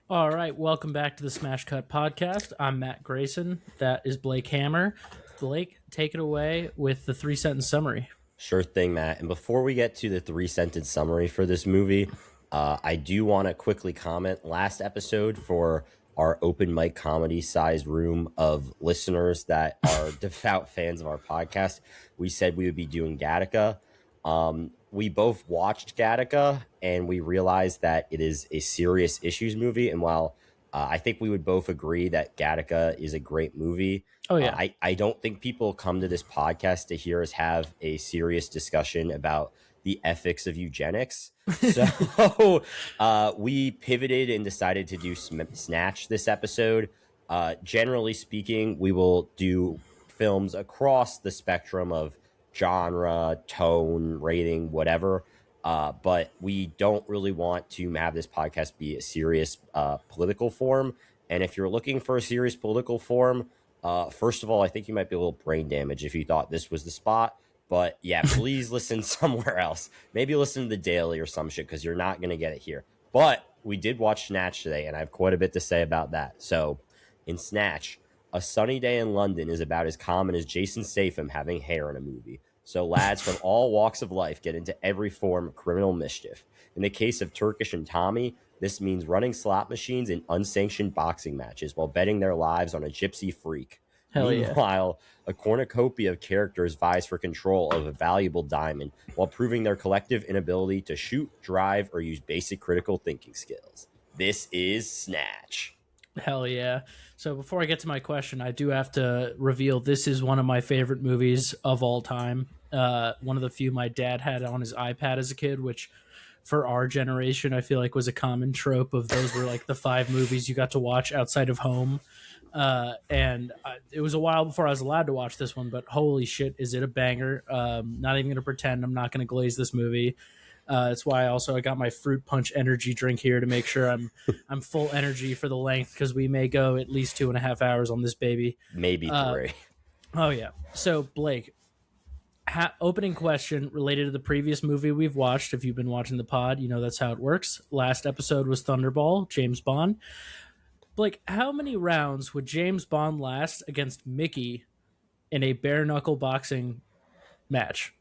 All right, welcome back to the Smash Cut podcast. I'm Matt Grayson. That is Blake Hammer. Blake, take it away with the 3 sentence summary. Sure thing, Matt. And before we get to the three-sentence summary for this movie, I do want to quickly comment. Last episode for our open mic comedy size room of listeners that are devout fans of our podcast, we said we would be doing Gattaca. We both watched Gattaca and we realized that it is a serious issues movie. And while I think we would both agree that Gattaca is a great movie, Oh, yeah. I don't think people come to this podcast to hear us have a serious discussion about the ethics of eugenics. So we pivoted and decided to do Snatch this episode. Generally speaking, we will do films across the spectrum of genre, tone, rating, whatever. But we don't really want to have this podcast be a serious political forum. And if you're looking for a serious political forum, first of all, I think you might be a little brain damaged if you thought this was the spot. But yeah, please listen somewhere else. Maybe listen to the Daily or some shit because you're not going to get it here. But we did watch Snatch today, and I have quite a bit to say about that. So in Snatch, a sunny day in London is about as common as Jason Statham having hair in a movie. So lads from all walks of life get into every form of criminal mischief. In the case of Turkish and Tommy, this means running slot machines in unsanctioned boxing matches while betting their lives on a gypsy freak. Hell yeah. Meanwhile, a cornucopia of characters vies for control of a valuable diamond while proving their collective inability to shoot, drive, or use basic critical thinking skills. This is Snatch. Hell yeah. So before I get to my question, I do have to reveal this is one of my favorite movies of all time. One of the few my dad had on his iPad as a kid, which for our generation, I feel like was a common trope of those were like the 5 movies you got to watch outside of home. It was a while before I was allowed to watch this one, but holy shit, is it a banger. Not even going to pretend I'm not going to glaze this movie. That's why I got my fruit punch energy drink here to make sure I'm full energy for the length, because we may go at least 2.5 hours on this baby. Maybe 3. Oh yeah. So Blake, opening question related to the previous movie we've watched. If you've been watching the pod, you know that's how it works. Last episode was Thunderball, James Bond. Blake, how many rounds would James Bond last against Mickey in a bare knuckle boxing match?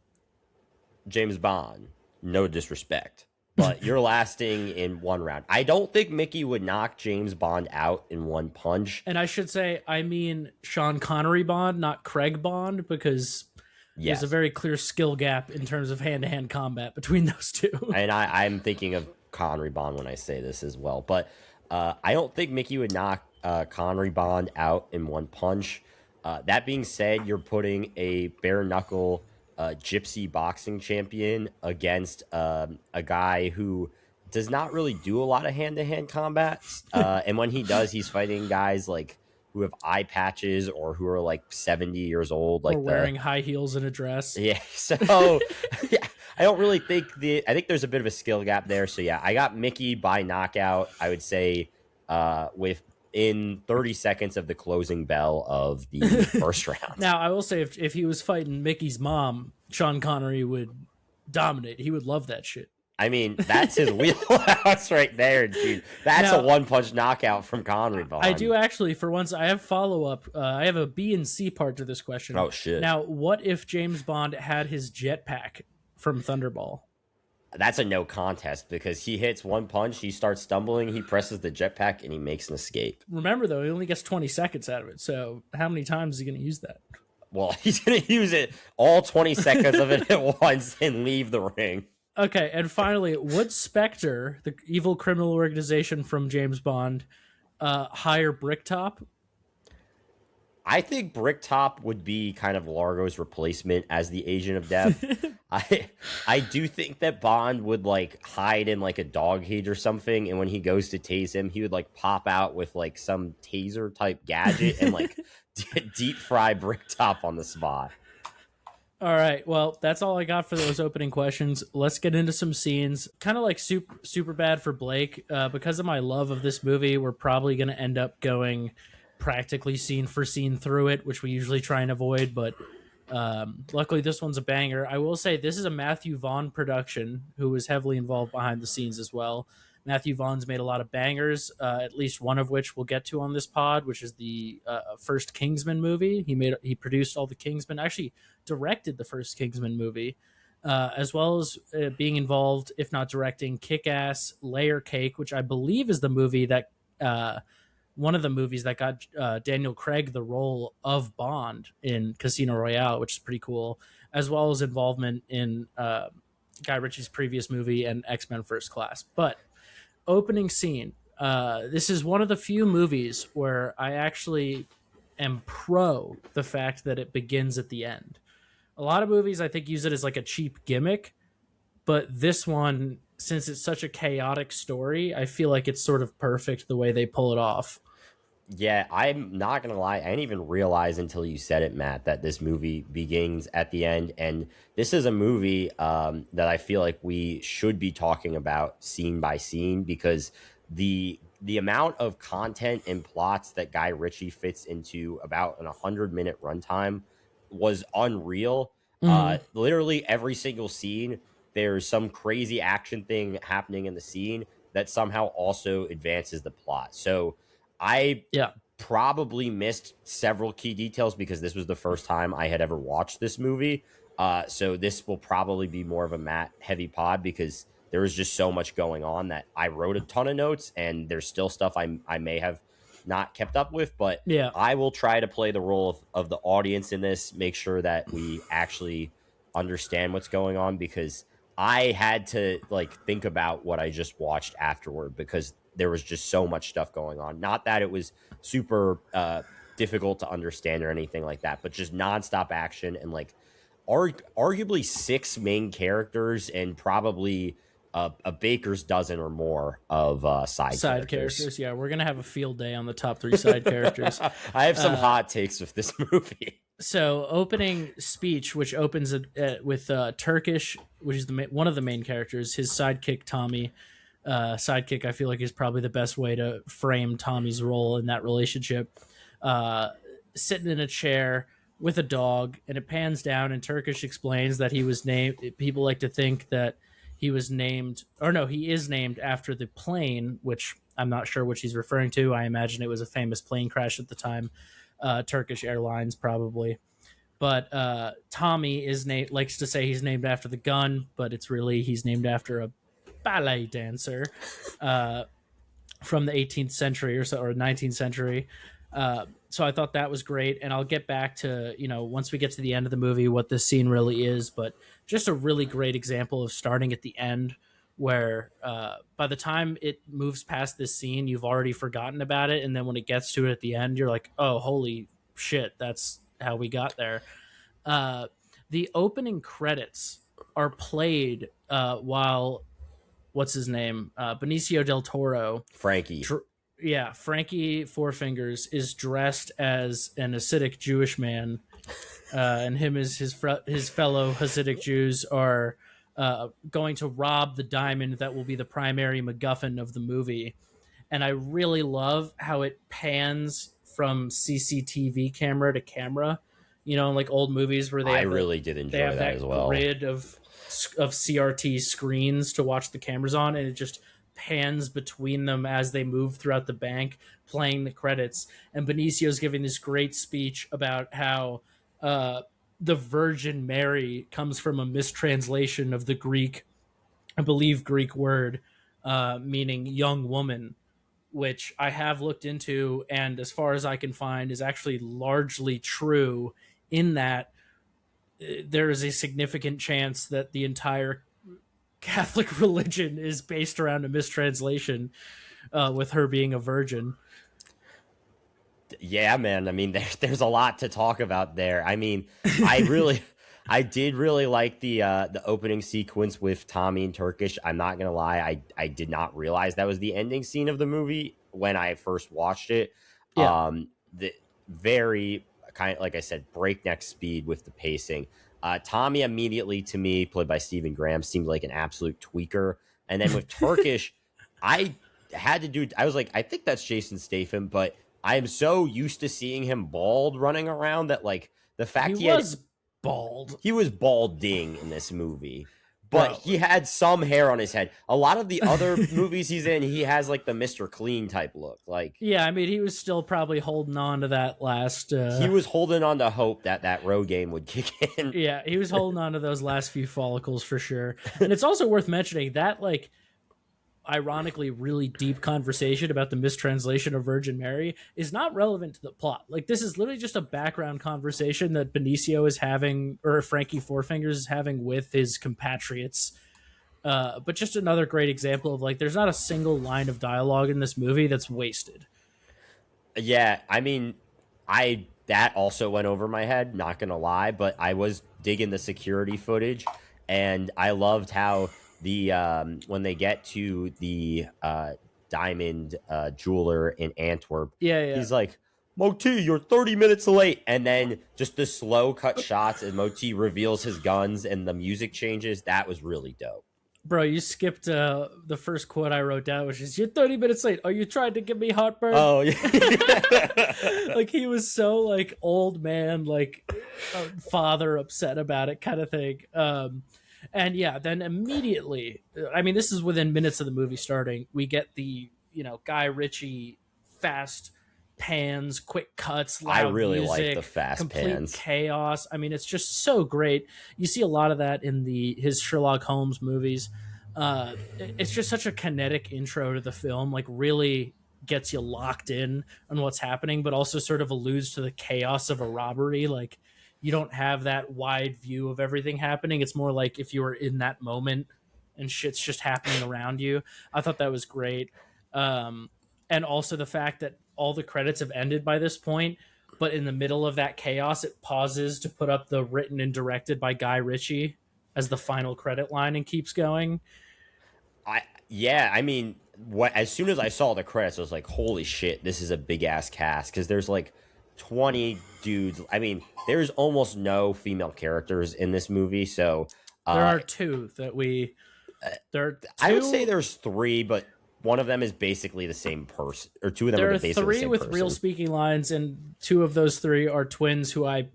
James Bond, no disrespect, but you're lasting in one round. I don't think Mickey would knock James Bond out in one punch. And I should say, I mean Sean Connery Bond, not Craig Bond, because there's a very clear skill gap in terms of hand-to-hand combat between those two. And I'm thinking of Connery Bond when I say this as well. But I don't think Mickey would knock Connery Bond out in one punch. That being said, you're putting a bare-knuckle gypsy boxing champion against a guy who does not really do a lot of hand-to-hand combat. And when he does, he's fighting guys like who have eye patches or who are like 70 years old, like or wearing high heels and a dress. Yeah. So yeah, I don't really think I think there's a bit of a skill gap there. So yeah, I got Mickey by knockout. I would say within 30 seconds of the closing bell of the first round. Now, I will say, if he was fighting Mickey's mom, Sean Connery would dominate. He would love that shit. I mean, that's his wheelhouse right there, dude. That's a one-punch knockout from Connery Bond. I do actually, for once, I have follow-up. I have a B and C part to this question. Oh, shit. Now, what if James Bond had his jetpack from Thunderball? That's a no contest because he hits one punch, he starts stumbling, he presses the jetpack, and he makes an escape. Remember, though, he only gets 20 seconds out of it, so how many times is he going to use that? Well, he's going to use it all 20 seconds of it at once and leave the ring. Okay, and finally, would Spectre, the evil criminal organization from James Bond, hire Bricktop? I think Bricktop would be kind of Largo's replacement as the agent of death. I do think that Bond would like hide in like a dog cage or something, and when he goes to tase him, he would like pop out with like some taser type gadget and like deep fry Bricktop on the spot. All right, well, that's all I got for those opening questions. Let's get into some scenes. Kind of like super bad for Blake. Because of my love of this movie, we're probably going to end up going practically scene for scene through it, which we usually try and avoid, but luckily this one's a banger. I will say this is a Matthew Vaughn production, who was heavily involved behind the scenes as well. Matthew Vaughn's made a lot of bangers, at least one of which we'll get to on this pod, which is the first Kingsman movie. He produced all the Kingsman, actually directed the first Kingsman movie, as well as being involved, if not directing, Kick-Ass, Layer Cake, which I believe is the movie that one of the movies that got Daniel Craig the role of Bond in Casino Royale, which is pretty cool, as well as involvement in Guy Ritchie's previous movie and X-Men First Class. But opening scene, this is one of the few movies where I actually am pro the fact that it begins at the end. A lot of movies I think use it as like a cheap gimmick, but this one, since it's such a chaotic story, I feel like it's sort of perfect the way they pull it off. Yeah, I'm not gonna lie. I didn't even realize until you said it, Matt, that this movie begins at the end. And this is a movie that I feel like we should be talking about scene by scene, because the amount of content and plots that Guy Ritchie fits into about an 100-minute runtime was unreal. Mm, Literally every single scene, there's some crazy action thing happening in the scene that somehow also advances the plot. So I yeah, probably missed several key details because this was the first time I had ever watched this movie. So this will probably be more of a Matt heavy pod because there was just so much going on that I wrote a ton of notes, and there's still stuff I may have not kept up with, but yeah, I will try to play the role of the audience in this, make sure that we actually understand what's going on, because I had to like think about what I just watched afterward because there was just so much stuff going on. Not that it was super difficult to understand or anything like that, but just nonstop action and like arguably six main characters and probably a baker's dozen or more of side side characters. characters. Yeah, we're gonna have a field day on the top three side characters. I have some Uh, hot takes with this movie. so opening speech, which opens with Turkish, which is one of the main characters, his sidekick Tommy. Sidekick, I feel like, is probably the best way to frame Tommy's role in that relationship. Uh, Sitting in a chair with a dog, and it pans down, and Turkish explains that he was named. People like to think that he was named, or no, he is named after the plane, which I'm not sure which he's referring to. I imagine it was a famous plane crash at the time. Turkish Airlines, probably. But Tommy is likes to say he's named after the gun, but it's really he's named after a ballet dancer uh, from the 18th century or so, or 19th century. So I thought that was great, and I'll get back to, once we get to the end of the movie, what this scene really is. But just a really great example of starting at the end, where by the time it moves past this scene, you've already forgotten about it, and then when it gets to it at the end, you're like, oh, holy shit, that's how we got there. Uh, the opening credits are played while what's his name, Benicio del Toro, Frankie. yeah, Frankie Four Fingers is dressed as an Hasidic Jewish man, and him as his fellow Hasidic Jews are going to rob the diamond that will be the primary MacGuffin of the movie. And I really love how it pans from CCTV camera to camera. Like old movies where I really did enjoy that as well. Grid of CRT screens to watch the cameras on, and it just pans between them as they move throughout the bank, playing the credits. And Benicio's giving this great speech about how the Virgin Mary comes from a mistranslation of the Greek, I believe, Greek word meaning young woman, which I have looked into, and as far as I can find, is actually largely true, in that there is a significant chance that the entire Catholic religion is based around a mistranslation, with her being a virgin. Yeah, man. I mean, there's a lot to talk about there. I mean, I did really like the opening sequence with Tommy and Turkish. I'm not gonna lie, I did not realize that was the ending scene of the movie when I first watched it. Yeah, The very kind of, like I said, breakneck speed with the pacing. Tommy immediately, to me, played by Stephen Graham, seemed like an absolute tweaker. And then with Turkish, I I was like, I think that's Jason Statham, but I am so used to seeing him bald running around that like the fact he was bald, he was balding in this movie. but Bro. he had some hair on his head. A lot of the other movies he's in, he has like the Mr. Clean type look. Like, Yeah, I mean, he was still probably holding on to that last. he was holding on to hope that that road game would kick in. Yeah, he was holding on to those last few follicles for sure. And it's also worth mentioning that, like, ironically, really deep conversation about the mistranslation of Virgin Mary is not relevant to the plot. Like, this is literally just a background conversation that Benicio is having, or Frankie Four Fingers is having with his compatriots. But just another great example of, like, there's not a single line of dialogue in this movie that's wasted. Yeah, I mean, that also went over my head, not gonna lie, but I was digging the security footage, and I loved how the when they get to the diamond jeweler in Antwerp, Yeah. he's like, Moti, you're 30 minutes late. And then just the slow cut shots as Moti reveals his guns and the music changes. That was really dope. Bro, you skipped the first quote I wrote down, which is, "You're 30 minutes late. Are you trying to give me heartburn?" Oh, yeah. Like, he was so, like, old man, like, father upset about it kind of thing. And yeah, then immediately, I mean, this is within minutes of the movie starting, we get the, Guy Ritchie fast pans, quick cuts, loud I really music, like the fast complete pans. chaos. I mean, it's just so great. You see a lot of that in his Sherlock Holmes movies. It's just such a kinetic intro to the film, like, really gets you locked in on what's happening, but also sort of alludes to the chaos of a robbery. Like, you don't have that wide view of everything happening. It's more like if you were in that moment and shit's just happening around you. I thought that was great. And also the fact that all the credits have ended by this point, but in the middle of that chaos, it pauses to put up the written and directed by Guy Ritchie as the final credit line and keeps going. I mean, as soon as I saw the credits, I was like, holy shit, this is a big ass cast, because there's like 20 dudes. I mean, there's almost no female characters in this movie, so there are two that we. There are two, I would say there's three, but one of them is basically the same person, or two of them there are are basically the three same with person. real speaking lines, and two of those three are twins who I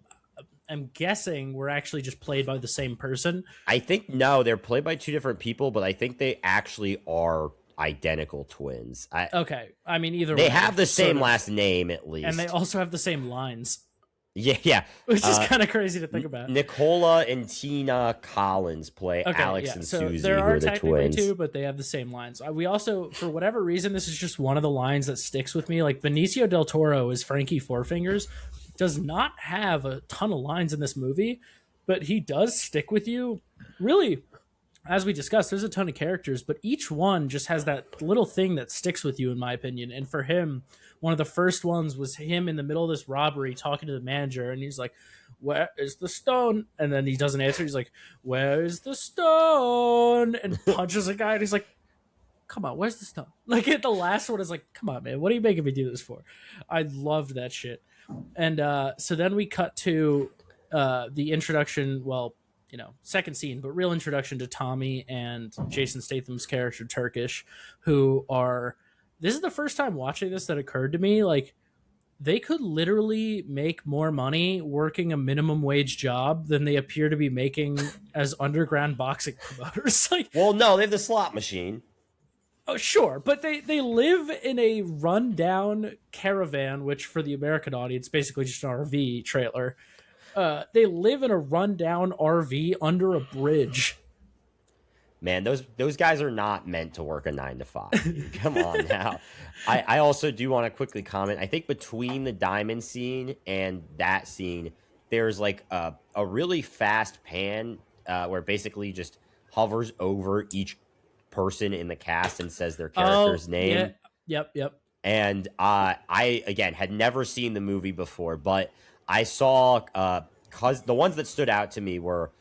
am guessing were actually just played by the same person. I think no, they're played by two different people, but I think they actually are identical twins. Okay, I mean, either they way, have the same sort of. last name at least, And they also have the same lines, yeah, which is kind of crazy to think about. Nicola and Tina Collins play Alex and so Susie, there who are are the technically twins. two, but they have the same lines. We also, for whatever reason, this is just one of the lines that sticks with me. Like, Benicio del Toro as Frankie Four Fingers does not have a ton of lines in this movie, but he does stick with you. Really, as we discussed, there's a ton of characters, but each one just has that little thing that sticks with you, in my opinion. And for him, one of the first ones was him in the middle of this robbery talking to the manager, and he's like, "Where is the stone?" And then he doesn't answer. He's like, "Where is the stone?" And punches a guy, and he's like, "Come on, where's the stone?" Like, at the last one is like, "Come on, man, what are you making me do this for?" I loved that shit. And so then we cut to the introduction, well, second scene, but real introduction to Tommy and Jason Statham's character, Turkish, who are, this is the first time watching this that occurred to me, like, they could literally make more money working a minimum wage job than they appear to be making as underground boxing promoters. Like, Well, no, they have the slot machine. oh, sure, but they live in a rundown caravan, which for the American audience, basically just an RV trailer. They live in a rundown RV under a bridge. Man, those guys are not meant to work a 9 to 5. Dude. Come on now. I also do want to quickly comment. I think between the diamond scene and that scene, there's like a really fast pan where it basically just hovers over each person in the cast and says their character's name. Yeah. Yep. And I again had never seen the movie before, but I saw the ones that stood out to me were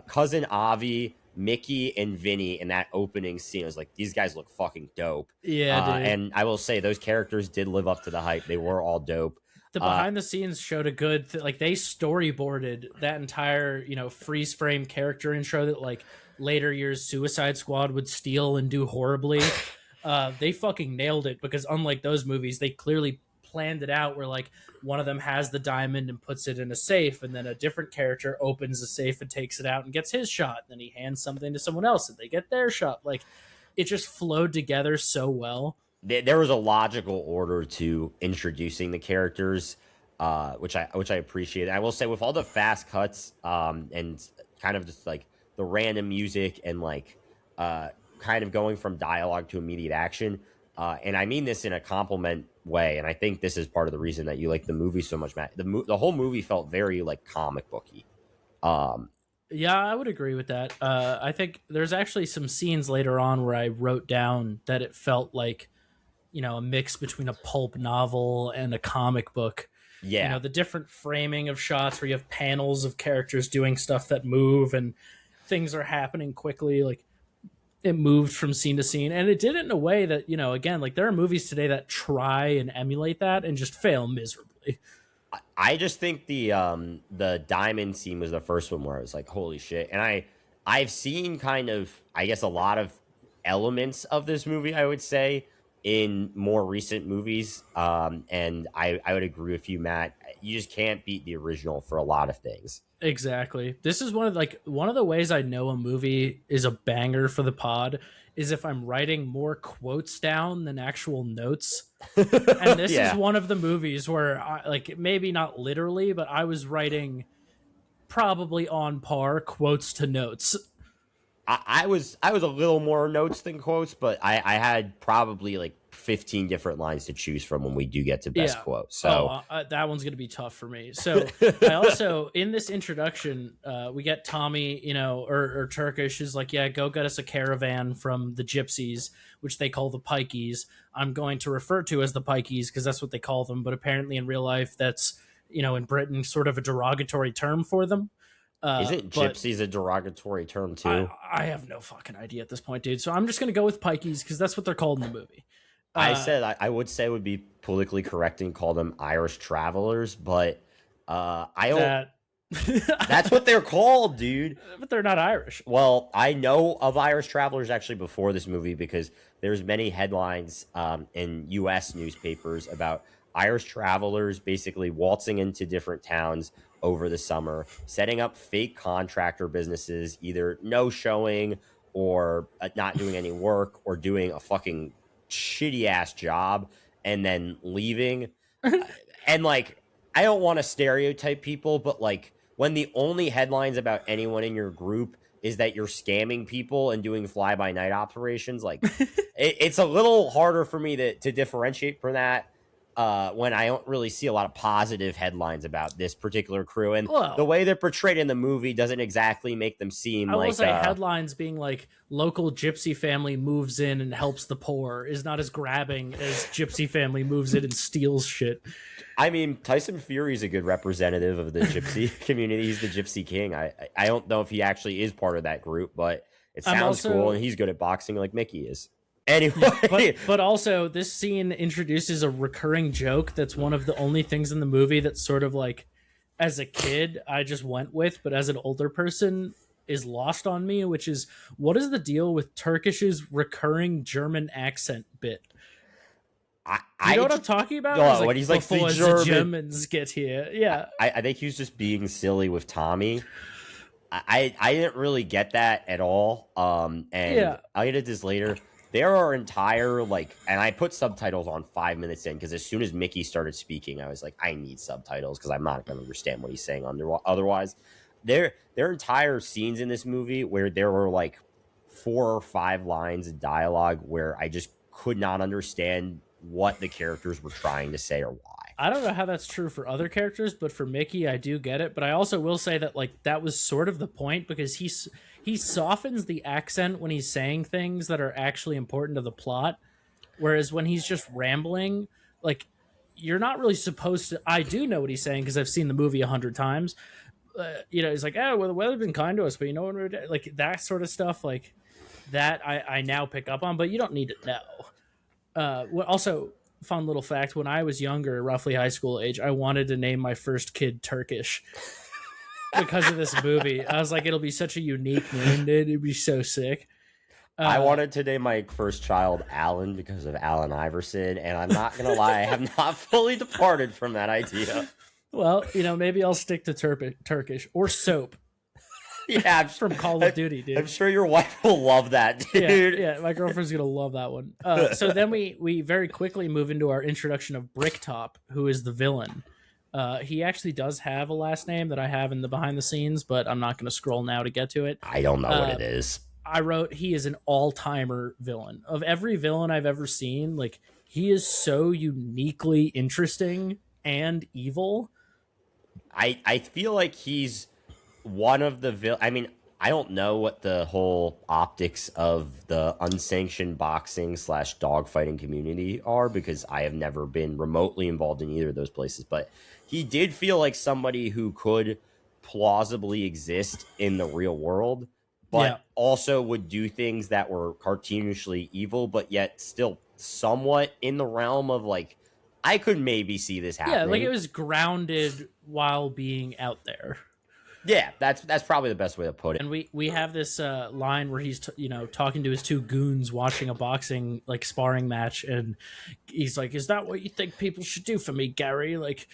Cousin Avi, Mickey, and Vinny in that opening scene. I was like, these guys look fucking dope. Yeah, dude. And I will say those characters did live up to the hype. They were all dope. The behind the scenes showed a good like they storyboarded that entire freeze frame character intro that like later years Suicide Squad would steal and do horribly. They fucking nailed it because unlike those movies, they clearly planned it out where like one of them has the diamond and puts it in a safe, and then a different character opens the safe and takes it out and gets his shot, and then he hands something to someone else and they get their shot. Like it just flowed together so well. There was a logical order to introducing the characters, which I appreciate. I will say, with all the fast cuts, and kind of just like the random music and like kind of going from dialogue to immediate action, and I mean this in a compliment way, and I think this is part of the reason that you like the movie so much, Matt. The whole movie felt very like comic booky. Um, Yeah, I would agree with that. I think there's actually some scenes later on where I wrote down that it felt like, a mix between a pulp novel and a comic book. yeah, The different framing of shots where you have panels of characters doing stuff that move and things are happening quickly. Like it moved from scene to scene, and it did it in a way that, again, like there are movies today that try and emulate that and just fail miserably. I just think the diamond scene was the first one where I was like, holy shit. And I've seen kind of, I guess, a lot of elements of this movie, I would say, in more recent movies. And I would agree with you, Matt. You just can't beat the original for a lot of things. Exactly. This is one of the ways I know a movie is a banger for the pod is if I'm writing more quotes down than actual notes. And this Yeah. is one of the movies where like maybe not literally, but I was writing probably on par quotes to notes. I was a little more notes than quotes, but I had probably like 15 different lines to choose from when we do get to best quote. So that one's going to be tough for me. So I also, in this introduction, we get Tommy, or Turkish is like, yeah, go get us a caravan from the gypsies, which they call the pikeys. I'm going to refer to as the pikeys because that's what they call them. But apparently in real life, that's, in Britain, sort of a derogatory term for them. isn't gypsies a derogatory term too? I have no fucking idea at this point, dude. So I'm just going to go with pikeys because that's what they're called in the movie. I would say it would be politically correct and call them Irish travelers, but I don't. That's what they're called, dude. But they're not Irish. Well, I know of Irish travelers actually before this movie because there's many headlines in U.S. newspapers about Irish travelers basically waltzing into different towns over the summer, setting up fake contractor businesses, either no showing or not doing any work or doing a fucking shitty ass job and then leaving. And like, I don't want to stereotype people, but like when the only headlines about anyone in your group is that you're scamming people and doing fly by night operations, like it's a little harder for me to differentiate from that. When I don't really see a lot of positive headlines about this particular crew, and the way they're portrayed in the movie doesn't exactly make them seem like. I will say headlines being like local gypsy family moves in and helps the poor is not as grabbing as gypsy family moves in and steals shit. I mean, Tyson Fury is a good representative of the gypsy community. He's the gypsy king. I don't know if he actually is part of that group, but it sounds cool, and he's good at boxing like Mickey is. Anyway, but also this scene introduces a recurring joke that's one of the only things in the movie that sort of like, as a kid, I just went with, but as an older person is lost on me, which is, what is the deal with Turkish's recurring German accent bit? You know what I'm talking about? Oh, when he's like, before the Germans get here. Yeah. I think he was just being silly with Tommy. I didn't really get that at all. And yeah. I'll get into this later. There are entire, like, and I put subtitles on 5 minutes in because as soon as Mickey started speaking, I was like, I need subtitles because I'm not going to understand what he's saying otherwise. There are entire scenes in this movie where there were like 4 or 5 lines of dialogue where I just could not understand what the characters were trying to say or why. I don't know how that's true for other characters, but for Mickey, I do get it. But I also will say that like that was sort of the point because he softens the accent when he's saying things that are actually important to the plot, whereas when he's just rambling, like you're not really supposed to. I do know what he's saying because I've seen the movie 100 times. He's like, "Oh, well, the weather's been kind to us, but you know what we're doing?" Like that sort of stuff, like that. I now pick up on, but you don't need to know. Also, fun little fact: when I was younger, roughly high school age, I wanted to name my first kid Turkish. Because of this movie, I was like, it'll be such a unique name, dude. It'd be so sick. I wanted to name my first child Alan because of Allen Iverson, and I'm not gonna lie, I have not fully departed from that idea. Well, maybe I'll stick to Turkish or soap. Yeah, from Call of Duty, dude. I'm sure your wife will love that, dude. Yeah, my girlfriend's gonna love that one. So then we very quickly move into our introduction of Bricktop, who is the villain. He actually does have a last name that I have in the behind the scenes, but I'm not gonna scroll now to get to it. I don't know what it is. I wrote he is an all-timer villain. Of every villain I've ever seen, like he is so uniquely interesting and evil. I feel like he's one of the I mean, I don't know what the whole optics of the unsanctioned boxing / dogfighting community are because I have never been remotely involved in either of those places, but he did feel like somebody who could plausibly exist in the real world, but also would do things that were cartoonishly evil, but yet still somewhat in the realm of like, I could maybe see this happening. Yeah, like it was grounded while being out there. Yeah, that's probably the best way to put it. And we have this line where he's talking to his two goons watching a boxing like sparring match, and he's like, "Is that what you think people should do for me, Gary? Like,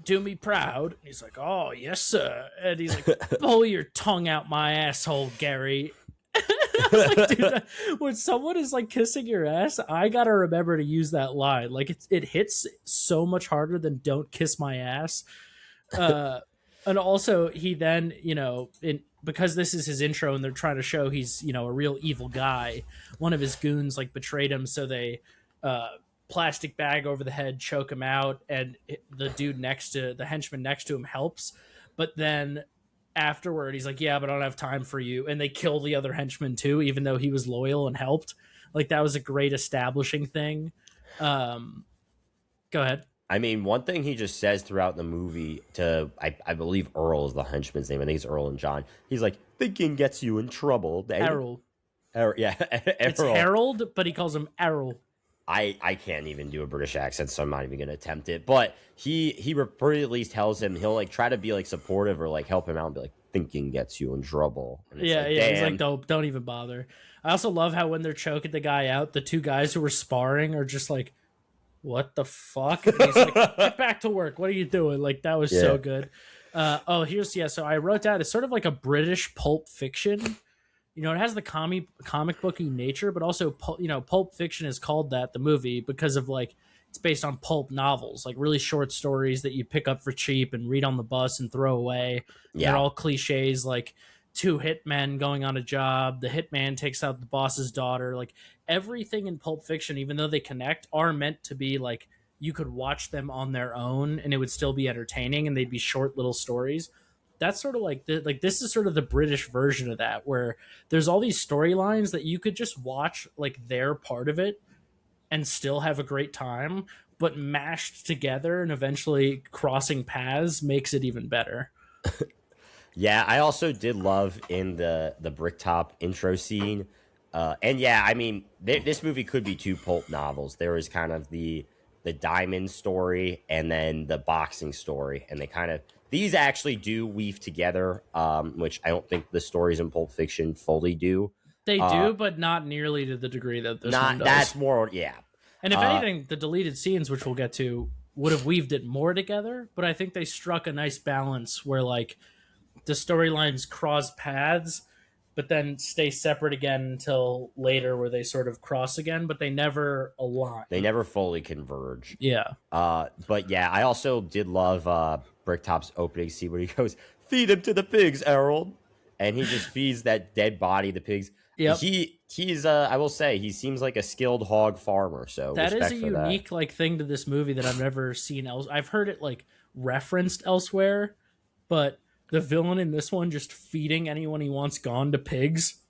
do me proud?" And he's like, "Oh yes, sir." And he's like, "Pull your tongue out my asshole, Gary." I was like, dude, when someone is like kissing your ass, I gotta remember to use that line. Like it hits so much harder than "Don't kiss my ass." And also he then, because this is his intro and they're trying to show he's, a real evil guy, one of his goons like betrayed him. So they plastic bag over the head, choke him out. And the henchman next to him helps. But then afterward, he's like, "Yeah, but I don't have time for you." And they kill the other henchman too, even though he was loyal and helped. Like that was a great establishing thing. Go ahead. I mean, one thing he just says throughout the movie to, I believe Earl is the henchman's name. I think it's Earl and John. He's like, "Thinking gets you in trouble." Errol. Yeah. It's Harold, but he calls him Errol. I can't even do a British accent, so I'm not even going to attempt it. But he repeatedly tells him, he'll like try to be like supportive or like help him out and be like, "Thinking gets you in trouble." Yeah. He's like, don't even bother. I also love how when they're choking the guy out, the two guys who were sparring are just like, "What the fuck?" And he's like, "Get back to work. What are you doing?" Like that was so good. So I wrote down, it's sort of like a British Pulp Fiction. It has the comic booky nature, but also Pulp Fiction is called that, the movie, because of like it's based on pulp novels, like really short stories that you pick up for cheap and read on the bus and throw away. They're all cliches, like two hitmen going on a job, the hitman takes out the boss's daughter. Like everything in Pulp Fiction, even though they connect, are meant to be like you could watch them on their own and it would still be entertaining and they'd be short little stories. That's sort of like this is sort of the British version of that, where there's all these storylines that you could just watch like their part of it and still have a great time, but mashed together and eventually crossing paths makes it even better. Yeah, I also did love in the Bricktop intro scene. And yeah, I mean, this movie could be two pulp novels. There was kind of the diamond story and then the boxing story. And these actually do weave together, which I don't think the stories in Pulp Fiction fully do. They do, but not nearly to the degree that this one does. That's more, yeah. And if anything, the deleted scenes, which we'll get to, would have weaved it more together. But I think they struck a nice balance where like the storylines cross paths, but then stay separate again until later where they sort of cross again, but they never align. They never fully converge. Yeah. But yeah, I also did love Bricktop's opening scene where he goes, "Feed him to the pigs, Errol." And he just feeds that dead body, the pigs. Yep. He's I will say, he seems like a skilled hog farmer. So that is a unique like thing to this movie that I've never seen else. I've heard it like referenced elsewhere, but the villain in this one just feeding anyone he wants gone to pigs.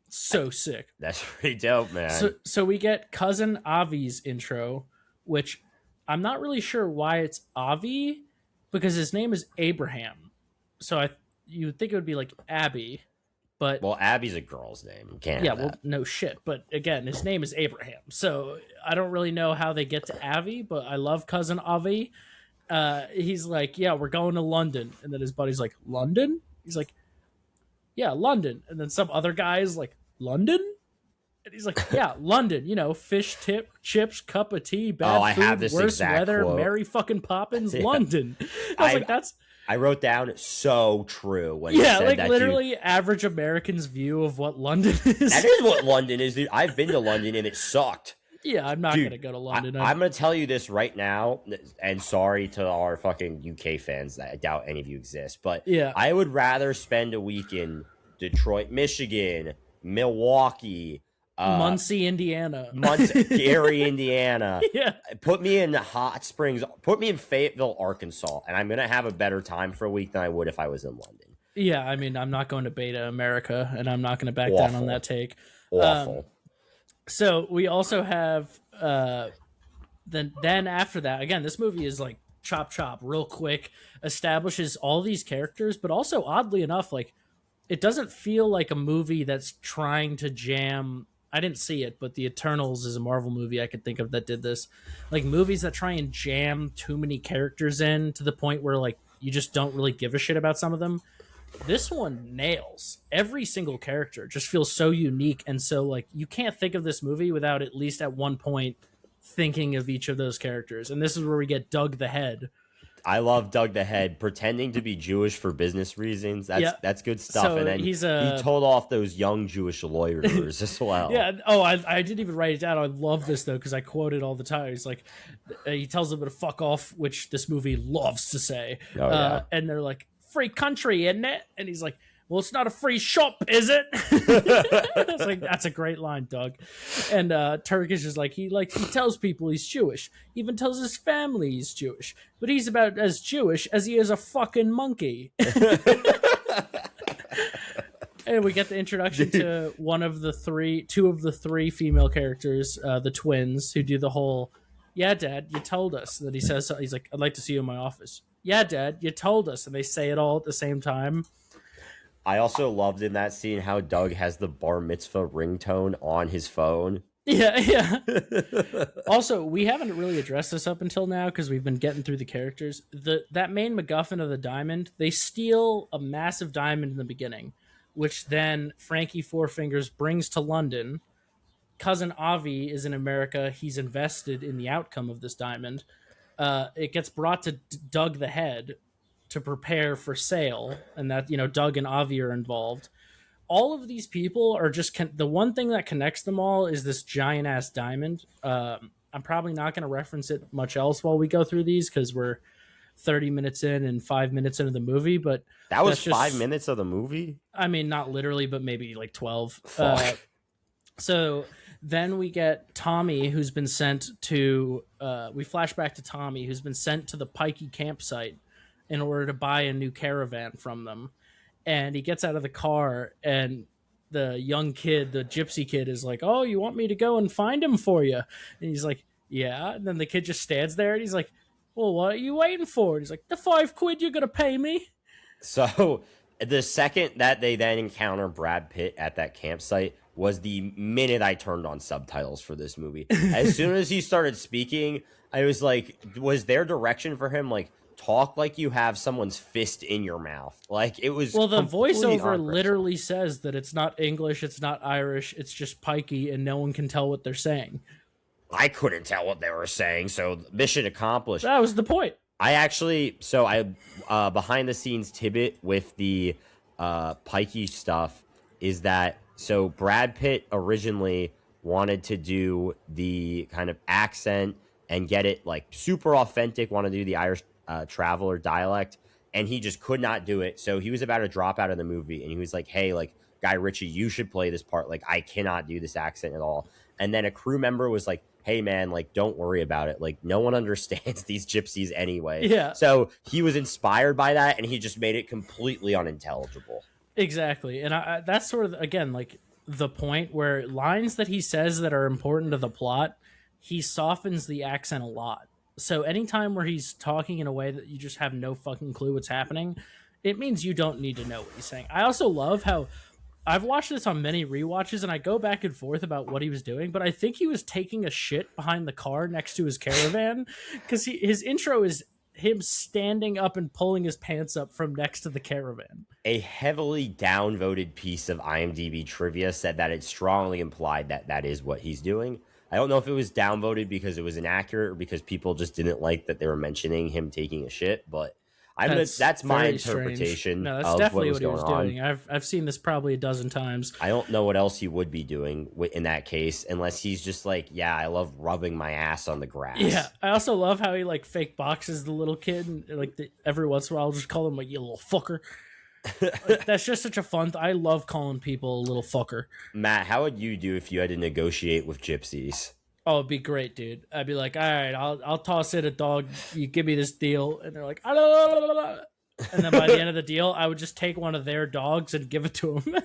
So sick. That's pretty dope, man. So we get Cousin Avi's intro, which I'm not really sure why it's Avi, because his name is Abraham. So you would think it would be like Abby, but well, Abby's a girl's name. Can't have that. Well, no shit. But again, his name is Abraham. So I don't really know how they get to Avi, but I love Cousin Avi. He's like, "Yeah, we're going to London." And then his buddy's like, "London?" He's like, "Yeah, London." And then some other guy is like, London? And he's like, yeah, London, fish tip, chips, cup of tea, bad I have food, this worse exact weather, quote. Merry fucking Poppins, Yeah. London. I was like, that's... I wrote down so true when he said like that. literally average American's view of what London is. That is what London is, dude. I've been to London and it sucked. Yeah, I'm not going to go to London. I'm going to tell you this right now, and sorry to our fucking UK fans. I doubt any of you exist, but yeah, I would rather spend a week in Detroit, Michigan, Milwaukee, Muncie, Indiana, Gary, Indiana. Yeah, put me in Hot Springs. Put me in Fayetteville, Arkansas, and I'm going to have a better time for a week than I would if I was in London. Yeah, I mean, I'm not going to Beta America, and I'm not going to back down on that take. Awful. So we also have then after that, again, this movie is like chop real quick, establishes all these characters, but also oddly enough, like it doesn't feel like a movie that's trying to jam. I didn't see it, but The Eternals is a Marvel movie I could think of that did this. Like movies that try and jam too many characters in to the point where like you just don't really give a shit about some of them. This one nails every single character, just feels so unique, and so like you can't think of this movie without at least at one point thinking of each of those characters. And this is where we get Doug the Head. I love Doug the Head pretending to be Jewish for business reasons. That's good stuff. So and then he told off those young Jewish lawyers as well. Yeah. Oh, I didn't even write it down. I love this though because I quote it all the time. He's like, he tells them to fuck off, which this movie loves to say. And they're like, free country, isn't it? And he's like, well, it's not a free shop, is it? It's like, that's a great line, Doug. And Turkish is like, he tells people he's Jewish, even tells his family he's Jewish, but he's about as Jewish as he is a fucking monkey. And we get the introduction to two of the three female characters, the twins, who do the whole, yeah, Dad, you told us. That he says, he's like, I'd like to see you in my office. Yeah, Dad, you told us. And they say it all at the same time. I also loved in that scene how Doug has the bar mitzvah ringtone on his phone. Yeah. Also, we haven't really addressed this up until now because we've been getting through the characters. That main MacGuffin of the diamond, they steal a massive diamond in the beginning, which then Frankie Four Fingers brings to London. Cousin Avi is in America. He's invested in the outcome of this diamond. It gets brought to Doug the Head to prepare for sale, and that, Doug and Avi are involved. All of these people are just the one thing that connects them all is this giant ass diamond. I'm probably not going to reference it much else while we go through these because we're 30 minutes in and 5 minutes into the movie, but that was 5 minutes of the movie. I mean, not literally, but maybe like 12. So then we get Tommy, who's been sent to, we flash back to Tommy, who's been sent to the Pikey campsite in order to buy a new caravan from them. And he gets out of the car, and the young kid, the gypsy kid, is like, oh, you want me to go and find him for you? And he's like, yeah. And then the kid just stands there, and he's like, well, what are you waiting for? And he's like, the £5 you're going to pay me. So the second that they then encounter Brad Pitt at that campsite was the minute I turned on subtitles for this movie. As soon as he started speaking, I was like, was there direction for him? Like, talk like you have someone's fist in your mouth. Like, it was. Well, the voiceover literally says that it's not English, it's not Irish, it's just Pikey, and no one can tell what they're saying. I couldn't tell what they were saying, so mission accomplished. That was the point. I actually, behind the scenes tidbit with the Pikey stuff is that, so Brad Pitt originally wanted to do the kind of accent and get it like super authentic, want to do the Irish traveler dialect, and he just could not do it. So he was about to drop out of the movie, and he was like, hey, like, Guy Ritchie, you should play this part. Like, I cannot do this accent at all. And then a crew member was like, hey, man, like, don't worry about it. Like, no one understands these gypsies anyway. Yeah. So he was inspired by that, and he just made it completely unintelligible. Exactly. And that's sort of, again, like, the point where lines that he says that are important to the plot, he softens the accent a lot. So anytime where he's talking in a way that you just have no fucking clue what's happening, it means you don't need to know what he's saying. I also love how I've watched this on many rewatches, and I go back and forth about what he was doing, but I think he was taking a shit behind the car next to his caravan, because his intro is him standing up and pulling his pants up from next to the caravan. A heavily downvoted piece of IMDb trivia said that it strongly implied that that is what he's doing. I don't know if it was downvoted because it was inaccurate or because people just didn't like that they were mentioning him taking a shit, but that's my interpretation no, that's of definitely what was he was going doing. on. I've seen this probably a dozen times. I don't know what else he would be doing in that case, unless he's just like, yeah, I love rubbing my ass on the grass. Yeah, I also love how he like fake boxes the little kid, and like every once in a while I'll just call him like, you little fucker. Like, that's just such a fun. I love calling people a little fucker. Matt, how would you do if you had to negotiate with gypsies? Oh, it'd be great, dude. I'd be like, all right, I'll toss in a dog. You give me this deal, and they're like, ah, la, la, la, la. And then by the end of the deal, I would just take one of their dogs and give it to them.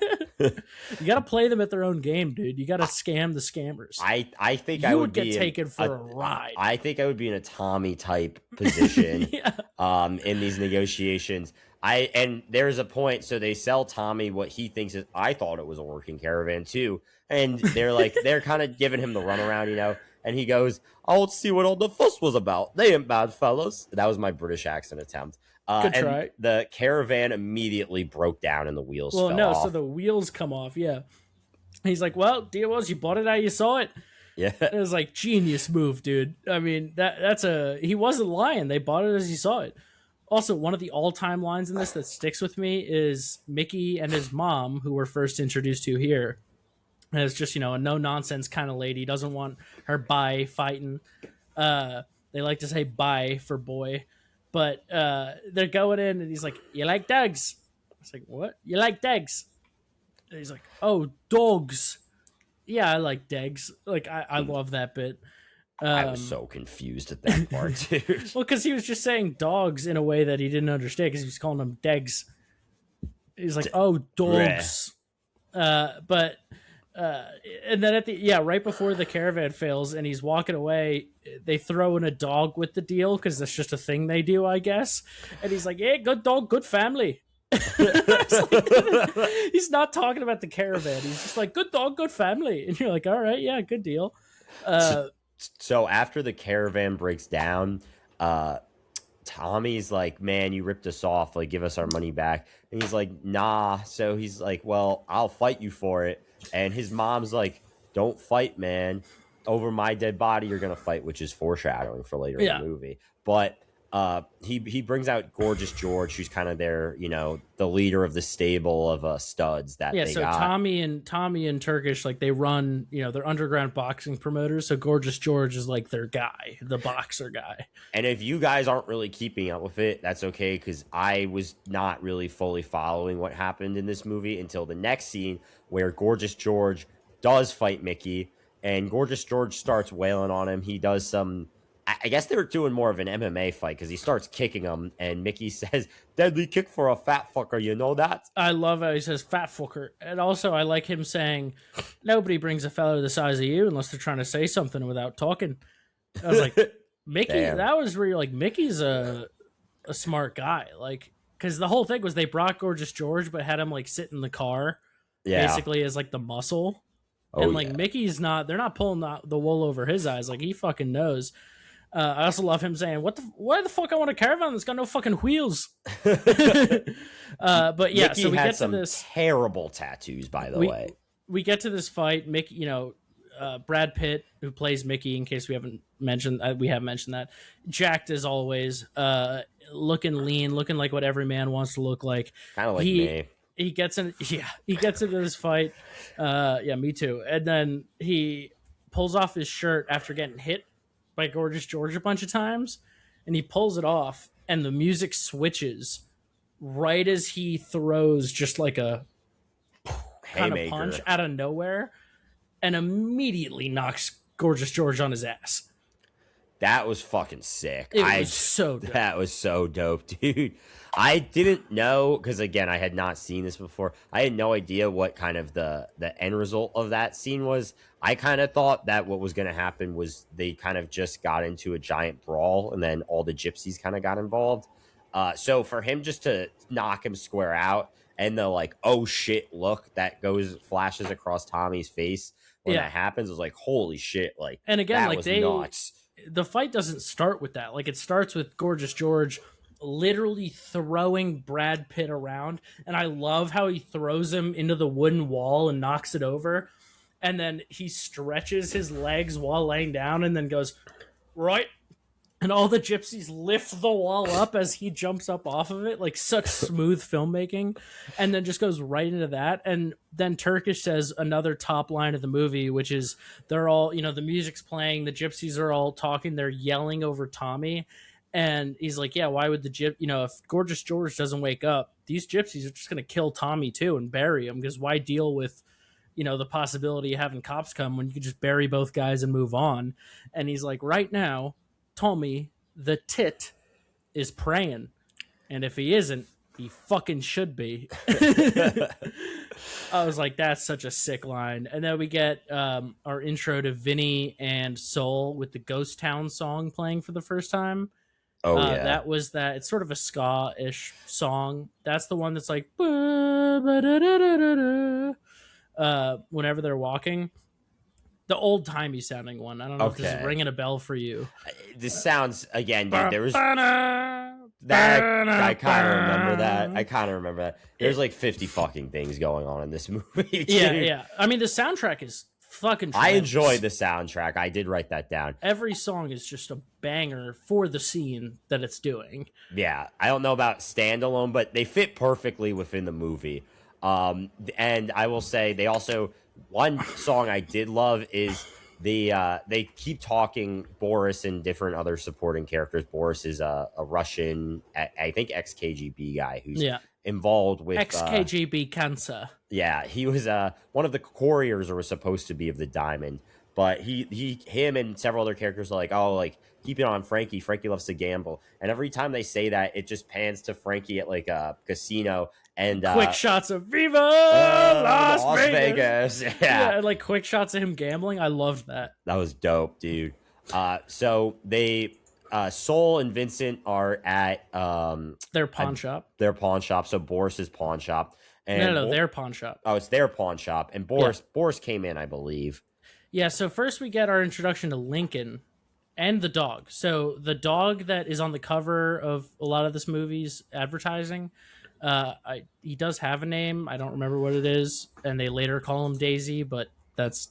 You got to play them at their own game, dude. You got to scam the scammers. I think you I would get be taken for a ride. I think I would be in a Tommy type position Yeah. In these negotiations. And there's a point, so they sell Tommy what he thinks is, I thought it was a working caravan too. And they're like, they're kind of giving him the runaround, you know, and he goes, I'll see what all the fuss was about. They ain't bad fellas. That was my British accent attempt. Good and try. the caravan immediately broke down and the wheels fell off. So the wheels come off, yeah. He's like, well, deal was you bought it how you saw it. Yeah. It was like, genius move, dude. I mean, he wasn't lying. They bought it as he saw it. Also, one of the all-time lines in this that sticks with me is Mickey and his mom, who we're first introduced to here. And it's just, a no-nonsense kind of lady. Doesn't want her bi fighting. They like to say bi for boy. But they're going in, and he's like, you like dogs? It's like, what? You like dogs? And he's like, oh, dogs. Yeah, I like dogs. Like, I love that bit. I was so confused at that part, dude. Well, because he was just saying dogs in a way that he didn't understand because he was calling them degs. He's like, oh, dogs. And then right before the caravan fails and he's walking away, they throw in a dog with the deal because that's just a thing they do, I guess. And he's like, yeah, good dog, good family. He's not talking about the caravan. He's just like, good dog, good family. And you're like, all right, yeah, good deal. So after the caravan breaks down, Tommy's like, man, you ripped us off. Like, give us our money back. And he's like, nah. So he's like, well, I'll fight you for it. And his mom's like, don't fight, man. Over my dead body, you're going to fight, which is foreshadowing for later in the movie. But he brings out Gorgeous George, who's kind of their, the leader of the stable of studs that they got. Tommy and Turkish, like, they run, they're underground boxing promoters. So Gorgeous George is like their guy, the boxer guy. And if you guys aren't really keeping up with it, that's okay, because I was not really fully following what happened in this movie until the next scene where Gorgeous George does fight Mickey, and Gorgeous George starts wailing on him. He does some... I guess they were doing more of an MMA fight because he starts kicking him, and Mickey says, deadly kick for a fat fucker, you know that? I love how he says fat fucker. And also I like him saying, nobody brings a fellow the size of you unless they're trying to say something without talking. I was like, Mickey, Damn. That was where you're like, Mickey's a smart guy. Like, because the whole thing was they brought Gorgeous George, but had him like sit in the car, basically as like the muscle. And Mickey's not, they're not pulling the wool over his eyes. Like, he fucking knows. I also love him saying, why the fuck I want a caravan that's got no fucking wheels? But yeah, Mickey so we had get some to this terrible tattoos, by the way. We get to this fight. Mickey, Brad Pitt, who plays Mickey, in case we haven't mentioned, we have mentioned that, jacked as always, looking lean, looking like what every man wants to look like. Kind of like me. He gets into this fight. Me too. And then he pulls off his shirt after getting hit by Gorgeous George a bunch of times, and he pulls it off, and the music switches right as he throws just like a kind of punch out of nowhere, and immediately knocks Gorgeous George on his ass. That was fucking sick. Was so dope. That was so dope, dude. I didn't know, because again, I had not seen this before. I had no idea what kind of the end result of that scene was. I kind of thought that what was going to happen was they kind of just got into a giant brawl, and then all the gypsies kind of got involved. So for him just to knock him square out, and the like, oh shit look that flashes across Tommy's face when that happens, was like, holy shit. Like, and again, that like was nuts. the fight doesn't start with that. Like, it starts with Gorgeous George literally throwing Brad Pitt around, and I love how he throws him into the wooden wall and knocks it over, and then he stretches his legs while laying down and then goes, right, and all the gypsies lift the wall up as he jumps up off of it, like such smooth filmmaking, and then just goes right into that. And then Turkish says another top line of the movie, which is they're all, the music's playing, the gypsies are all talking, they're yelling over Tommy, and he's like, yeah, why would if Gorgeous George doesn't wake up, these gypsies are just going to kill Tommy too and bury him, because why deal with the possibility of having cops come when you could just bury both guys and move on. And he's like, right now, Tommy the tit is praying, and if he isn't, he fucking should be. I was like, that's such a sick line. And then we get our intro to Vinny and Soul with the Ghost Town song playing for the first time. Oh yeah, that was that. It's sort of a ska-ish song. That's the one that's like whenever they're walking. The old-timey sounding one. I don't know if this is ringing a bell for you. This sounds, again, dude, there was... I kind of remember that. There's like 50 fucking things going on in this movie, dude. Yeah. I mean, the soundtrack is fucking tremendous. I enjoyed the soundtrack. I did write that down. Every song is just a banger for the scene that it's doing. Yeah. I don't know about standalone, but they fit perfectly within the movie. And I will say they also... One song I did love is they keep talking Boris and different other supporting characters. Boris is a Russian, I think, ex-KGB guy who's involved with... Ex-KGB cancer. Yeah, he was one of the couriers, or was supposed to be, of the Diamond. But him and several other characters are like, oh, like, keep it on Frankie. Frankie loves to gamble. And every time they say that, it just pans to Frankie at, like, a casino. And quick shots of Viva Las Vegas. Yeah, like quick shots of him gambling. I loved that. That was dope, dude. So they Soul and Vincent are at their pawn shop. Their pawn shop. So Boris's pawn shop. And no, their pawn shop. Oh, it's their pawn shop. And Boris came in, I believe. Yeah. So first we get our introduction to Lincoln and the dog. So the dog that is on the cover of a lot of this movie's advertising. He does have a name. I don't remember what it is, and they later call him Daisy, but that's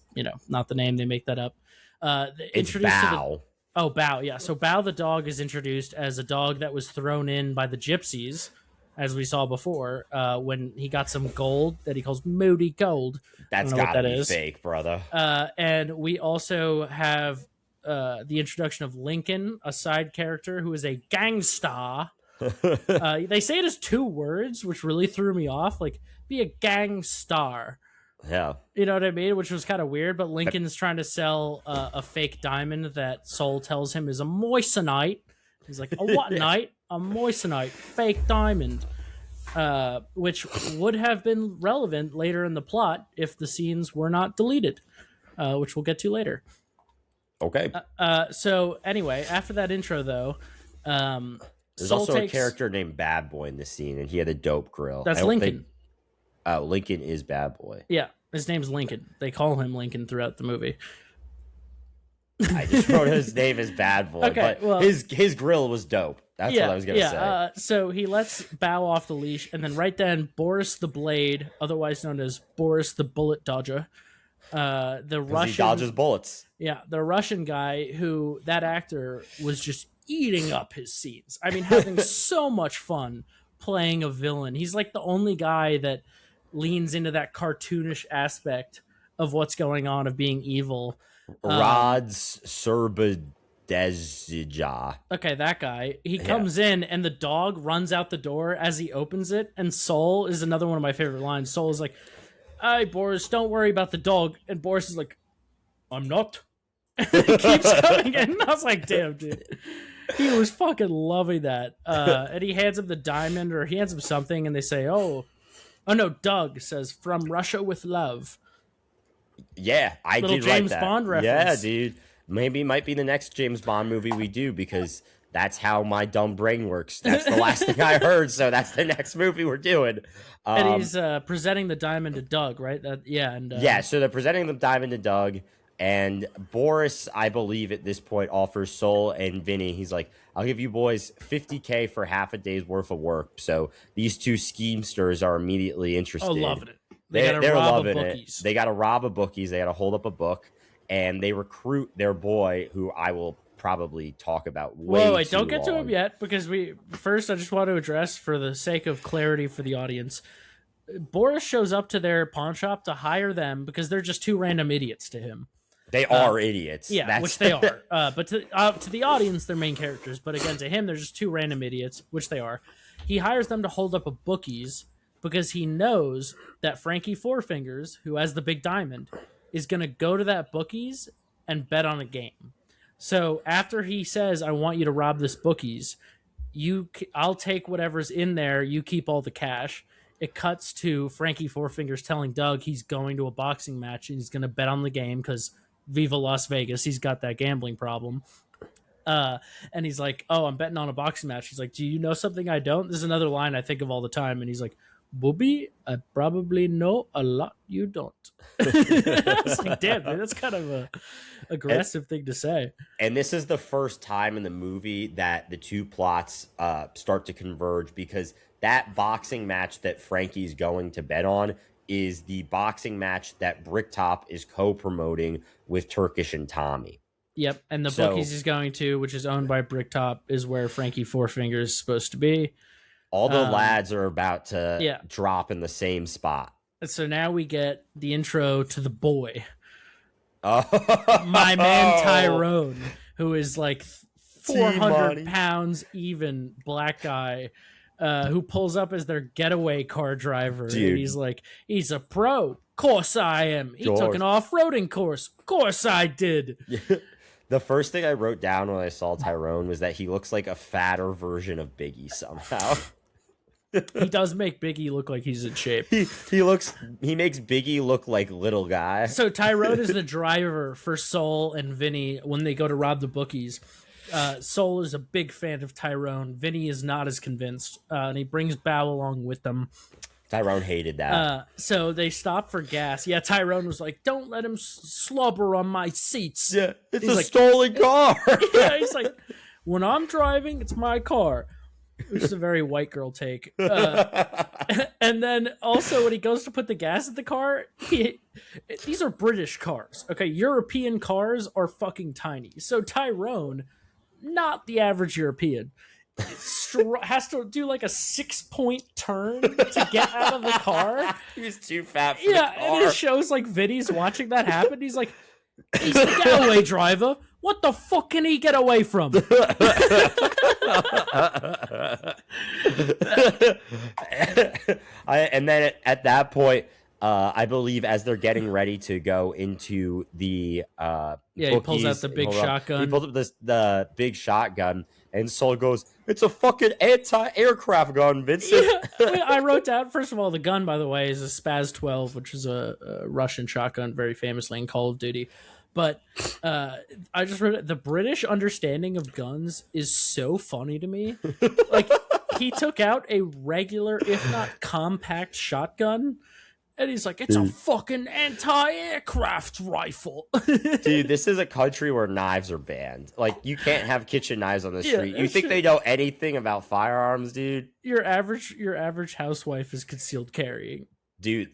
not the name. They make that up. It's Bao. Bao. Yeah. So Bao the dog is introduced as a dog that was thrown in by the gypsies, as we saw before, when he got some gold that he calls Moody Gold. That's gotta be fake, brother. And we also have the introduction of Lincoln, a side character who is a gangsta. They say it as two words, which really threw me off. Like, be a gang star. Yeah. You know what I mean? Which was kind of weird, but Lincoln's trying to sell a fake diamond that Soul tells him is a moissanite. He's like, a what night? A moissanite, fake diamond. Which would have been relevant later in the plot if the scenes were not deleted, which we'll get to later. Okay. So anyway, after that intro, though... There's also a character named Bad Boy in this scene, and he had a dope grill. That's Lincoln. Lincoln is Bad Boy. Yeah, his name's Lincoln. They call him Lincoln throughout the movie. I just wrote his name as Bad Boy, but his grill was dope. That's what I was going to say. So he lets Bao off the leash, and then right then, Boris the Blade, otherwise known as Boris the Bullet Dodger, the Russian... He dodges bullets. Yeah, the Russian guy who, that actor was just eating up his scenes. I mean, having so much fun playing a villain. He's like the only guy that leans into that cartoonish aspect of what's going on, of being evil. Rods Serbadezija. Okay, that guy. He comes in and the dog runs out the door as he opens it, and Soul is another one of my favorite lines. Soul is like, "Hey, Boris, don't worry about the dog." And Boris is like, "I'm not." He keeps coming in. I was like, damn, dude. He was fucking loving that. And he hands him the diamond, or he hands him something, and they say, oh no, Doug says, "From Russia with love." Yeah, I Little did James write that. Bond reference. Yeah, dude. Maybe it might be the next James Bond movie we do, because that's how my dumb brain works. That's the last thing I heard, so that's the next movie we're doing. And he's presenting the diamond to Doug, right? So they're presenting the diamond to Doug, And Boris, I believe at this point, offers Sol and Vinny. He's like, I'll give you boys $50K for half a day's worth of work. So these two schemesters are immediately interested. Oh, loving it. They're loving it. They got to rob a bookies. They got to hold up a book. And they recruit their boy, who I will probably talk about way Wait, too don't get to long. him yet, because first I just want to address, for the sake of clarity for the audience, Boris shows up to their pawn shop to hire them because they're just two random idiots to him. They are idiots. Yeah, which they are. But to the audience, they're main characters. But again, to him, they're just two random idiots, which they are. He hires them to hold up a bookies because he knows that Frankie Four Fingers, who has the big diamond, is going to go to that bookies and bet on a game. So after he says, I want you to rob this bookies, I'll take whatever's in there. You keep all the cash. It cuts to Frankie Four Fingers telling Doug he's going to a boxing match and he's going to bet on the game because Viva Las Vegas, he's got that gambling problem. And he's like, oh, I'm betting on a boxing match. He's like, do you know something I don't? This is another line I think of all the time. And he's like, Booby, I probably know a lot you don't. I was like, damn, man, that's kind of a aggressive thing to say. And this is the first time in the movie that the two plots start to converge, because that boxing match that Frankie's going to bet on is the boxing match that Bricktop is co-promoting with Turkish and Tommy. Yep, and the bookies he's going to, which is owned by Bricktop, is where Frankie Four Fingers is supposed to be. All the lads are about to drop in the same spot. So now we get the intro to the boy. Oh. My man Tyrone, who is like 400 pounds even black guy, who pulls up as their getaway car driver. Dude. And he's like, he's a pro. Course I am. He took an off-roading course. Course I did. The first thing I wrote down when I saw Tyrone was that he looks like a fatter version of Biggie somehow. He does make Biggie look like he's in shape. He makes Biggie look like little guy. So Tyrone is the driver for Sol and Vinny when they go to rob the bookies. Sol is a big fan of Tyrone. Vinny is not as convinced, and he brings Bao along with them. Tyrone hated that. So they stop for gas. Yeah, Tyrone was like, don't let him slobber on my seats. Yeah, it's a stolen car. Yeah, he's like, when I'm driving, it's my car. Which is a very white girl take. And then also when he goes to put the gas in the car, these are British cars. Okay, European cars are fucking tiny. So Tyrone, not the average European, has to do like a 6-point turn to get out of the car. He's too fat for the car. And it shows like Vinny's watching that happen. He's like, he's the getaway driver. What the fuck can he get away from? And then at that point, I believe as they're getting ready to go into the he pulls out the big shotgun. He pulls up the big shotgun, and Sol goes, "It's a fucking anti-aircraft gun, Vincent." Yeah, I wrote down, first of all, the gun, by the way, is a Spaz 12, which is a Russian shotgun, very famously in Call of Duty. But I just wrote it. The British understanding of guns is so funny to me. Like, he took out a regular, if not compact, shotgun, and he's like, it's a fucking anti-aircraft rifle. Dude, this is a country where knives are banned. Like, you can't have kitchen knives on the street. You think they know anything about firearms, dude? Your average housewife is concealed carrying. Dude,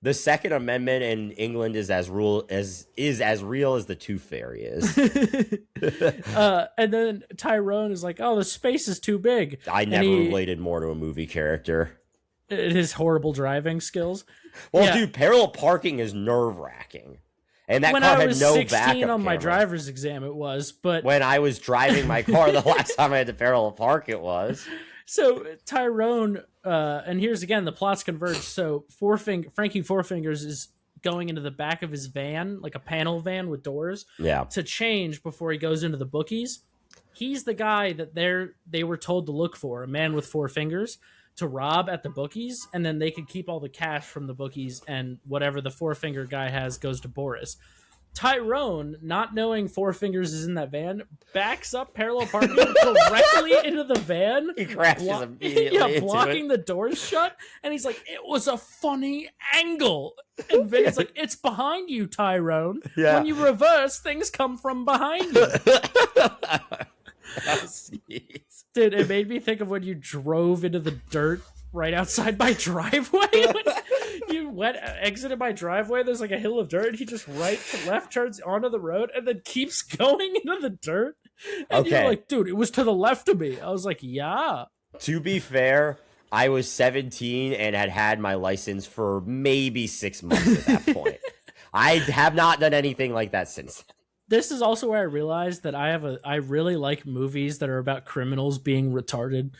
the Second Amendment in England is as real as the Tooth Fairy is. And then Tyrone is like, "Oh, the space is too big." I never related more to a movie character. His horrible driving skills. Well, dude, parallel parking is nerve-wracking. And that when car I had was no 16 backup on my camera. driver's exam, it was. But when I was driving my car, the last time I had to parallel park, it was. So Tyrone, and here's again the plots converge. So Frankie Four Fingers is going into the back of his van, like a panel van with doors, to change before he goes into the bookies. He's the guy that they were told to look for, a man with 4 fingers, to rob at the bookies, and then they could keep all the cash from the bookies, and whatever the 4-finger guy has goes to Boris. Tyrone, not knowing Four Fingers is in that van, backs up parallel parking directly into the van. He crashes immediately. Blocking the doors shut. And he's like, it was a funny angle. And Vinny's like, it's behind you, Tyrone. Yeah. When you reverse, things come from behind you. Dude, it made me think of when you drove into the dirt right outside my driveway. You exited my driveway, there's like a hill of dirt, and he just left turns onto the road and then keeps going into the dirt. And you're like, dude, it was to the left of me. I was like, yeah. To be fair, I was 17 and had my license for maybe 6 months at that point. I have not done anything like that since then. This is also where I realized that I really like movies that are about criminals being retarded.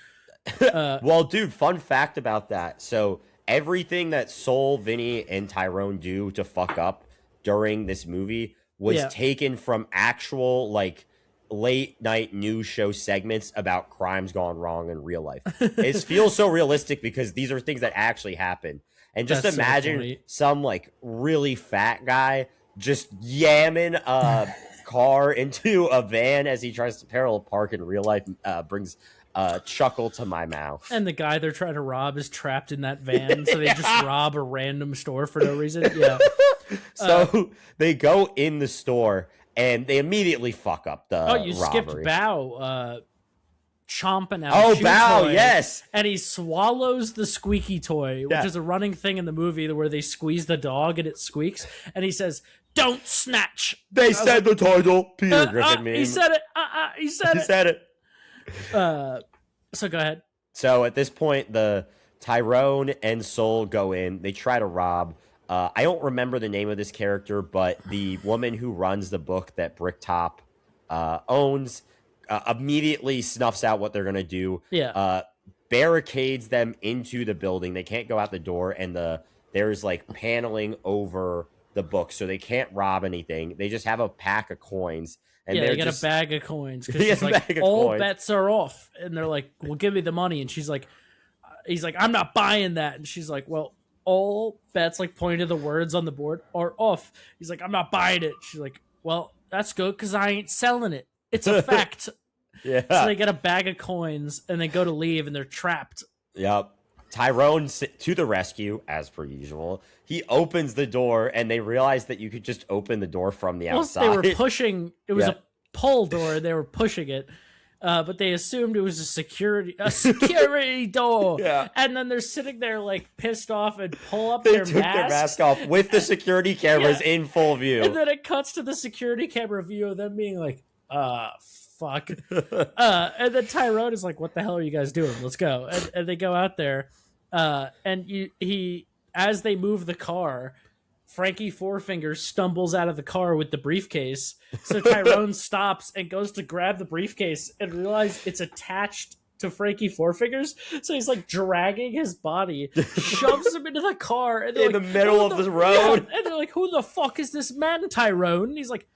Well, dude, fun fact about that. So everything that Soul, Vinny, and Tyrone do to fuck up during this movie was taken from actual, like, late night news show segments about crimes gone wrong in real life. It feels so realistic because these are things that actually happen. And just imagine some, like, really fat guy just yamming a car into a van as he tries to parallel park in real life brings chuckle to my mouth. And the guy they're trying to rob is trapped in that van, so they just rob a random store for no reason. Yeah. So they go in the store and they immediately fuck up the robbery. Skipped Bao chomping out. Oh, Bao, toy, yes. And he swallows the squeaky toy, which is a running thing in the movie where they squeeze the dog and it squeaks. And he says, "Don't snatch." They said the title. Peter Griffin meme. He said it. He said it. So go ahead. So at this point, the Tyrone and Soul go in. They try to rob. I don't remember the name of this character, but the woman who runs the book that Bricktop owns immediately snuffs out what they're going to do. Yeah. Barricades them into the building. They can't go out the door, and there's like paneling over the book, so they can't rob anything. They just have a pack of coins. And they get a bag of coins because she's like, all bets are off. And they're like, well, give me the money. And he's like, I'm not buying that. And she's like, well, all bets, like pointing to the words on the board, are off. He's like, I'm not buying it. She's like, well, that's good because I ain't selling it. It's a fact. Yeah. So they get a bag of coins and they go to leave and they're trapped. Yep. Tyrone to the rescue, as per usual. He opens the door, and they realize that you could just open the door from the outside. They were pushing. It was a pull door. They were pushing it, but they assumed it was a security door. Yeah. And then they're sitting there like pissed off and pull up they their took their mask off with the security cameras in full view. And then it cuts to the security camera view of them being like, fuck. And then Tyrone is like, what the hell are you guys doing? Let's go. And they go out there. And as they move the car, Frankie Four Fingers stumbles out of the car with the briefcase. So Tyrone stops and goes to grab the briefcase and realizes it's attached to Frankie Four Fingers. So he's like dragging his body, shoves him into the car, and in the middle of the road. Yeah, and they're like, "Who the fuck is this man, Tyrone?" And he's like,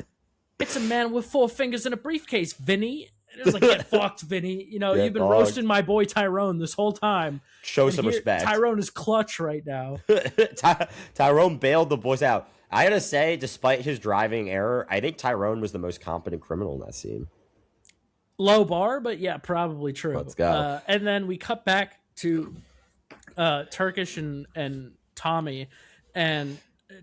"It's a man with 4 fingers in a briefcase, Vinny." And it was like, "Get fucked, Vinny. You know, you've been roasting my boy Tyrone this whole time. Show some respect." Tyrone is clutch right now. Tyrone bailed the boys out. I gotta say, despite his driving error, I think Tyrone was the most competent criminal in that scene. Low bar, but yeah, probably true. Let's go. And then we cut back to Turkish and Tommy, and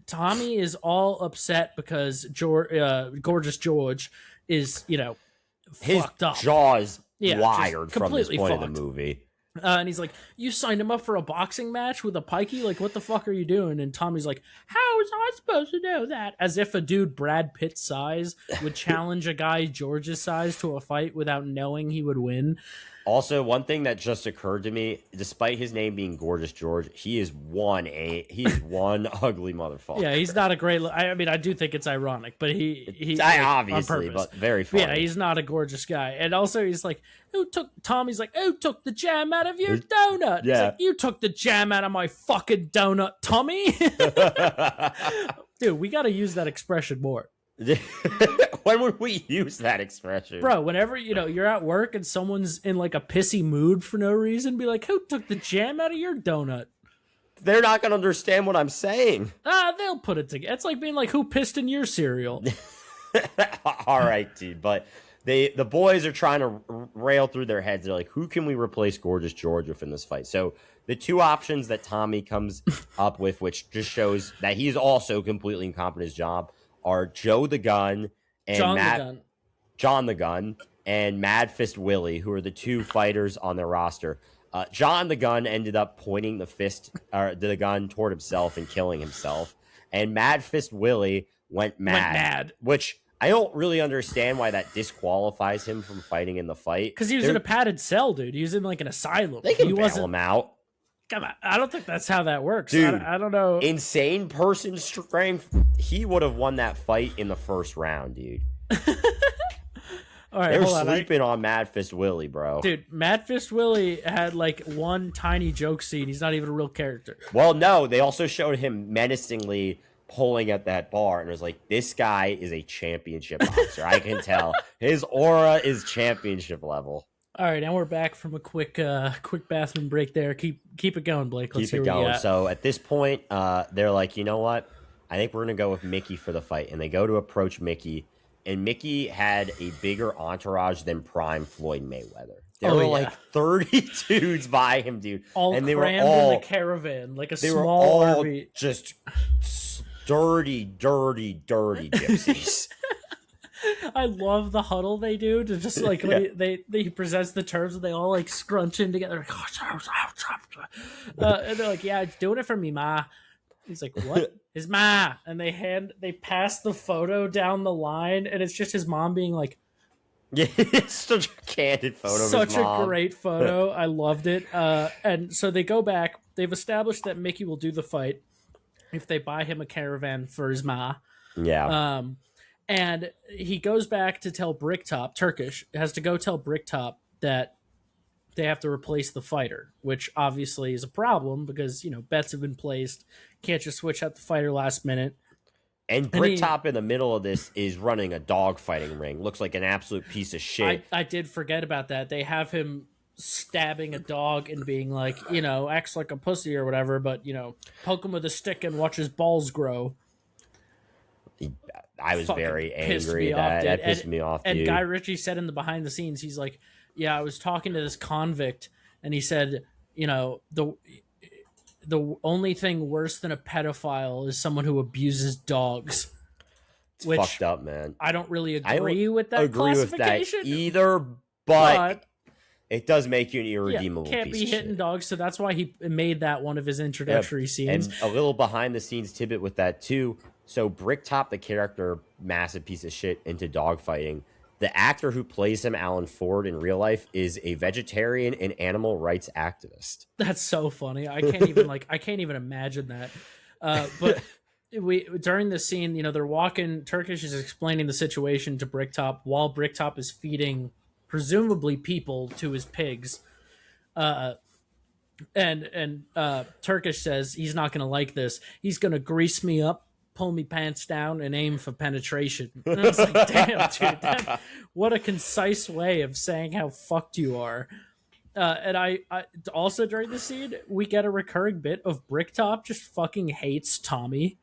Tommy is all upset because Gorgeous George is, his fucked up. jaw is wired from this point fucked. of the movie. And he's like, you signed him up for a boxing match with a pikey? Like, what the fuck are you doing? And Tommy's like, how was I supposed to know that? As if a dude Brad Pitt size would challenge a guy George's size to a fight without knowing he would win. Also, one thing that just occurred to me, despite his name being Gorgeous George, he is one ugly motherfucker. Yeah, he's not a great... I mean, I do think it's ironic, but he obviously, but very funny. Yeah, he's not a gorgeous guy. And also, he's like, Tommy's like, who took the jam out of your donut? Yeah. He's like, you took the jam out of my fucking donut, Tommy. Dude, we got to use that expression more. When would we use that expression? Bro, whenever, you're at work and someone's in like a pissy mood for no reason, be like, who took the jam out of your donut? they're not gonna understand what I'm saying. They'll put it together. It's like being like, who pissed in your cereal? All right, dude. But the boys are trying to rail through their heads. They're like, who can we replace Gorgeous George with in this fight? So the two options that Tommy comes up with, which just shows that he's also completely incompetent at his job, are Joe the Gun and John the Gun and Mad Fist Willie, who are the two fighters on their roster. John the Gun ended up pointing the gun toward himself and killing himself. And Mad Fist Willie went mad. Which I don't really understand why that disqualifies him from fighting in the fight. Because he was in a padded cell, dude. He was in like an asylum. They can bail him out. Come on. I don't think that's how that works. Dude, I don't know. Insane person strength. He would have won that fight in the first round, dude. All right, they're sleeping on Mad Fist Willie, bro. Dude, Mad Fist Willie had like one tiny joke scene. He's not even a real character. Well, no, they also showed him menacingly pulling at that bar, and it was like, this guy is a championship boxer. I can tell. His aura is championship level. All right, now we're back from a quick bathroom break there. Keep it going, Blake. Let's keep it going. So at this point, they're like, you know what? I think we're going to go with Mickey for the fight. And they go to approach Mickey. And Mickey had a bigger entourage than prime Floyd Mayweather. There were like 30 dudes by him, dude. And they were all in the caravan, like a small RV. Just dirty gypsies. I love the huddle they do to just like when he presents the terms and they all like scrunch in together. And they're like, yeah, it's doing it for me, ma. He's like, what? His ma. And they pass the photo down the line, and it's just his mom being like, yeah, it's such a candid photo. Such a great photo. I loved it. And so they go back. They've established that Mickey will do the fight if they buy him a caravan for his ma. Yeah. And he goes back to tell Bricktop, Turkish, has to go tell Bricktop that they have to replace the fighter, which obviously is a problem because, bets have been placed. Can't just switch out the fighter last minute. And Bricktop in the middle of this is running a dog fighting ring. Looks like an absolute piece of shit. I did forget about that. They have him stabbing a dog and being like, acts like a pussy or whatever, but, poke him with a stick and watch his balls grow. I was very angry. That pissed me off, dude. And Guy Ritchie said in the behind the scenes, he's like, yeah, I was talking to this convict, and he said, the only thing worse than a pedophile is someone who abuses dogs. It's fucked up, man. I don't really agree with that classification either, but it does make you an irredeemable piece of shit. Can't be hitting dogs, so that's why he made that one of his introductory scenes. And a little behind-the-scenes tidbit with that, too. So Bricktop, the character, massive piece of shit into dogfighting. The actor who plays him, Alan Ford, in real life, is a vegetarian and animal rights activist. That's so funny. I can't even imagine that. But during the scene, they're walking. Turkish is explaining the situation to Bricktop while Bricktop is feeding, presumably, people to his pigs. And Turkish says he's not going to like this. He's going to grease me up, pull me pants down, and aim for penetration. And I was like, damn, dude, what a concise way of saying how fucked you are. And I also, during the scene, we get a recurring bit of Bricktop just fucking hates Tommy.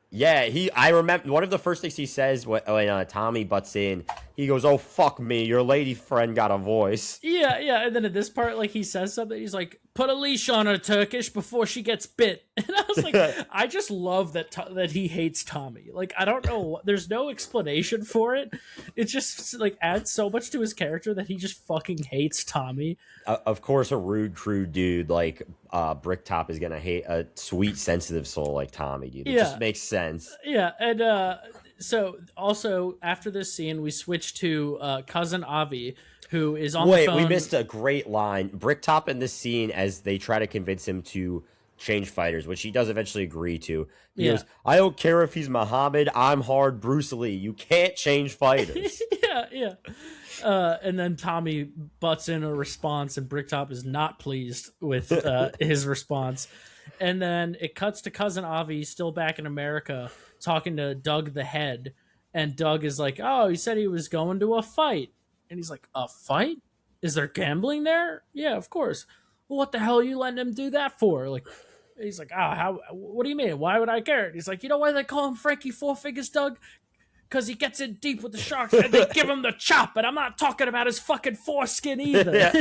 Yeah, I remember one of the first things he says when Tommy butts in, he goes, "Oh, fuck me, your lady friend got a voice." Yeah, and then at this part, like, he says something, he's like, "Put a leash on her, Turkish, before she gets bit." And I was like, I just love that he hates Tommy. Like, I don't know, there's no explanation for it. It just, like, adds so much to his character that he just fucking hates Tommy. Of course, a rude, crude dude like Bricktop is gonna hate a sweet, sensitive soul like Tommy, dude. It just makes sense. Yeah, and so also after this scene, we switch to cousin Avi, who is on the phone. We missed a great line. Bricktop in this scene, as they try to convince him to change fighters, which he does eventually agree to. He goes, "I don't care if he's Muhammad. I'm hard Bruce Lee. You can't change fighters." yeah. And then Tommy butts in a response, and Bricktop is not pleased with his response. And then it cuts to cousin Avi, still back in America, talking to Doug the Head. And Doug is like, "Oh, he said he was going to a fight." And he's like, "A fight? Is there gambling there?" "Yeah, of course." "Well, what the hell are you letting him do that for?" Like, He's like, what do you mean? Why would I care? And he's like, you know why they call him Frankie Four Fingers, Doug? Because he gets in deep with the sharks and they give him the chop. And I'm not talking about his fucking foreskin either.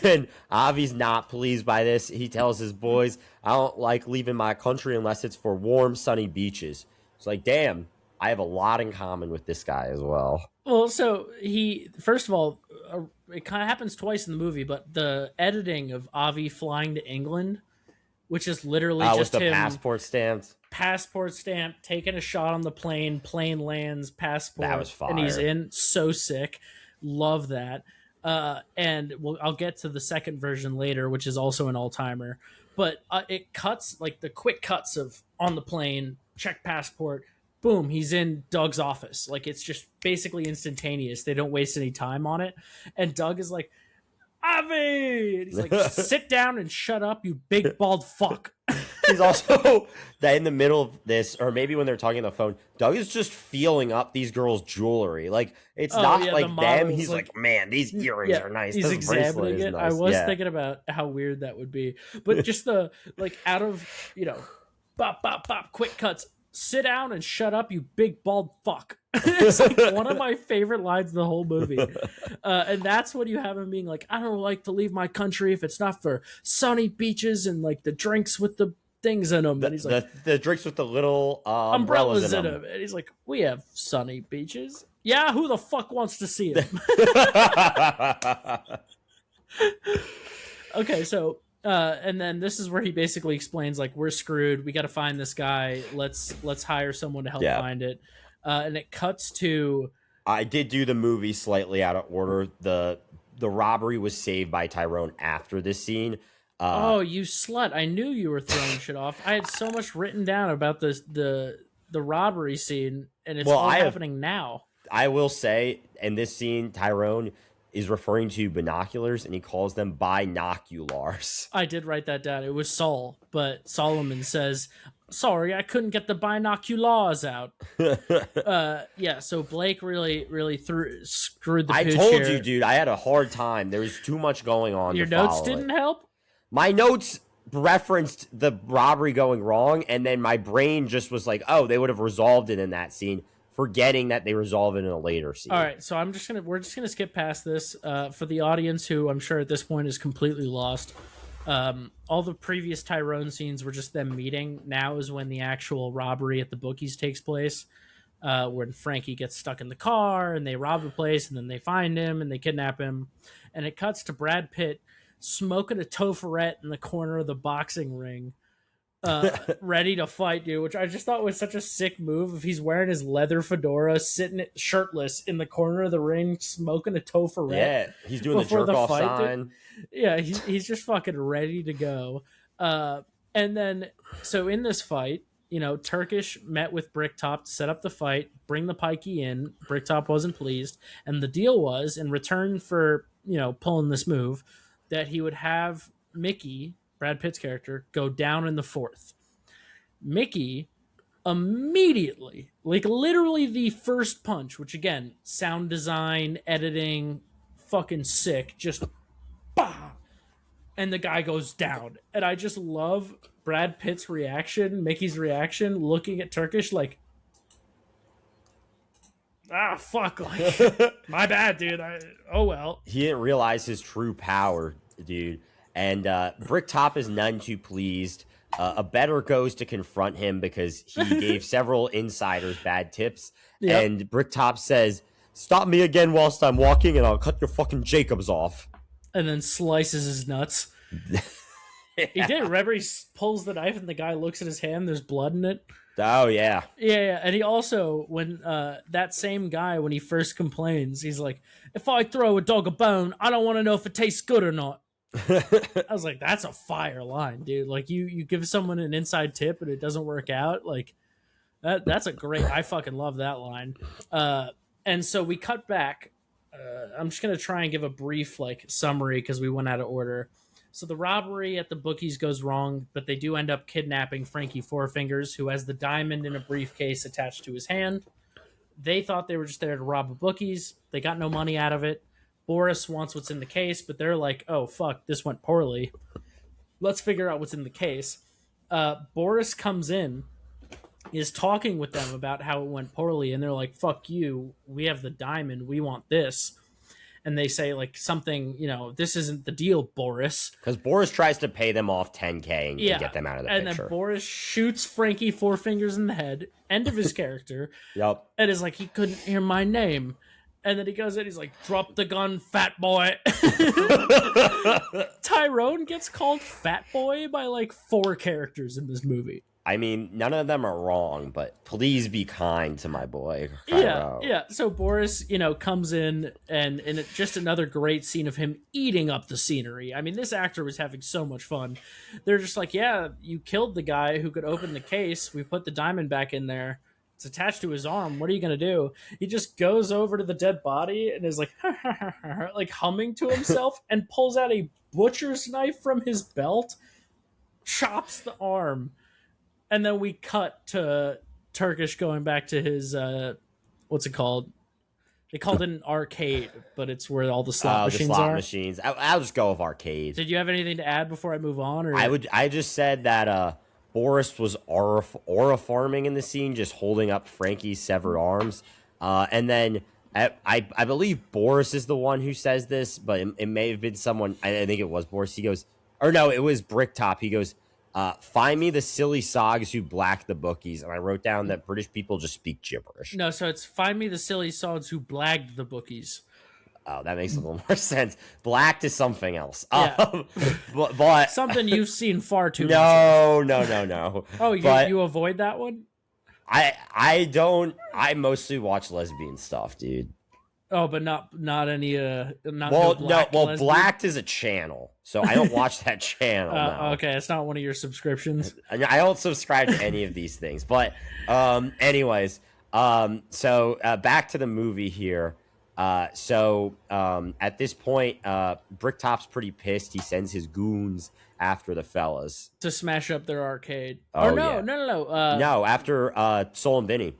And Avi's not pleased by this. He tells his boys, I don't like leaving my country unless it's for warm, sunny beaches. It's like, damn, I have a lot in common with this guy as well. Well, so first of all, it kind of happens twice in the movie, but the editing of Avi flying to England, which is literally just with the him passport stamp, taking a shot on the plane lands, passport, that was fire. And he's in. So sick. Love that. And I'll get to the second version later, which is also an all-timer. But it cuts, like the quick cuts of on the plane, check passport, boom, he's in Doug's office. Like it's just basically instantaneous. They don't waste any time on it. And Doug is like, Avi! And he's like, sit down and shut up, you big bald fuck. He's also that in the middle of this, or maybe when they're talking on the phone, Doug is just feeling up these girls' jewelry. Like it's not like the them. He's like, man, these earrings are nice. He's examining it. Nice. I was thinking about how weird that would be, but just the like out of bop bop bop quick cuts. Sit down and shut up, you big bald fuck. It's like one of my favorite lines of the whole movie. And that's when you have him being like, I don't like to leave my country if it's not for sunny beaches and like the drinks with the things in them. And he's like, the drinks with the little umbrellas in them. And he's like, we have sunny beaches. Yeah, who the fuck wants to see them? Okay, so and then this is where he basically explains like we're screwed. We got to find this guy. Let's hire someone to help find it. And it cuts to. I did do the movie slightly out of order. The robbery was saved by Tyrone after this scene. Oh, you slut! I knew you were throwing shit off. I had so much written down about the robbery scene, and it's all happening now. I will say, in this scene, Tyrone is referring to binoculars, and he calls them binoculars. I did write that down. It was Saul, but Solomon says, sorry, I couldn't get the binoculars out. So Blake really screwed the pooch. I told you, dude, I had a hard time. There was too much going on. Your notes didn't help? My notes referenced the robbery going wrong, and then my brain just was like, oh, they would have resolved it in that scene, forgetting that they resolve it in a later scene. All right, so we're just gonna skip past this for the audience who I'm sure at this point is completely lost. All the previous Tyrone scenes were just them meeting. Now is when the actual robbery at the bookies takes place, when Frankie gets stuck in the car and they rob the place and then they find him and they kidnap him, and it cuts to Brad Pitt smoking a toferette in the corner of the boxing ring. Ready to fight, dude, which I just thought was such a sick move. If he's wearing his leather fedora, sitting shirtless in the corner of the ring, smoking a toferette. Yeah, he's doing the jerk off sign. Yeah, he's just fucking ready to go. And then, so in this fight, Turkish met with Bricktop to set up the fight, bring the pikey in. Bricktop wasn't pleased, and the deal was, in return for pulling this move, that he would have Mickey, Brad Pitt's character, go down in the fourth. Mickey immediately, like literally the first punch, which again, sound design, editing, fucking sick, just bah, and the guy goes down. And I just love Brad Pitt's reaction, Mickey's reaction, looking at Turkish like, fuck, like, my bad, dude. Oh well. He didn't realize his true power, dude. And Bricktop is none too pleased. A better goes to confront him because he gave several insiders bad tips. Yep. And Bricktop says, stop me again whilst I'm walking and I'll cut your fucking Jacobs off. And then slices his nuts. He did. Remember, he pulls the knife and the guy looks at his hand. There's blood in it. Oh, yeah. Yeah. And he also, when that same guy, when he first complains, he's like, if I throw a dog a bone, I don't want to know if it tastes good or not. I was like, that's a fire line, dude. Like, you give someone an inside tip and it doesn't work out. Like, that's a great, I fucking love that line. And so we cut back. I'm just going to try and give a brief, summary because we went out of order. So the robbery at the bookies goes wrong, but they do end up kidnapping Frankie Four Fingers, who has the diamond in a briefcase attached to his hand. They thought they were just there to rob the bookies. They got no money out of it. Boris wants what's in the case, but they're like, oh fuck, this went poorly. Let's figure out what's in the case. Boris comes in, is talking with them about how it went poorly, and they're like, fuck you, we have the diamond, we want this. And they say like something, this isn't the deal, Boris. Because Boris tries to pay them off $10K and get them out of the picture. And then Boris shoots Frankie 4 fingers in the head. End of his character. Yep. And is like, he couldn't hear my name. And then he goes in, he's like, drop the gun, fat boy. Tyrone gets called fat boy by like 4 characters in this movie. I mean, none of them are wrong, but please be kind to my boy. Yeah. So Boris, comes in, and it's just another great scene of him eating up the scenery. I mean, this actor was having so much fun. They're just like, yeah, you killed the guy who could open the case. We put the diamond back in there. It's attached to his arm. What are you going to do? He just goes over to the dead body and is like, like humming to himself and pulls out a butcher's knife from his belt, chops the arm. And then we cut to Turkish going back to his, what's it called? They called it an arcade, but it's where all the slot machines are. Machines. I'll just go with arcade. Did you have anything to add before I move on? Or? I just said that Boris was aura farming in the scene, just holding up Frankie's severed arms. And then I believe Boris is the one who says this, but it may have been someone. I think it was Boris. He goes, or no, it was Bricktop. He goes, find me the silly sogs who black the bookies. And I wrote down that British people just speak gibberish. No, so it's find me the silly sogs who blagged the bookies. Oh, that makes a little more sense. Blacked is something else. Yeah. But something you've seen far too much. No. Oh, you avoid that one? I don't. I mostly watch lesbian stuff, dude. Oh, but not any Blacked is a channel, so I don't watch that channel. No. Okay, it's not one of your subscriptions. I don't subscribe to any of these things, but anyways, so back to the movie here. So at this point, Bricktop's pretty pissed. He sends his goons after the fellas to smash up their arcade. Oh, no. No, after Soul and Vinny.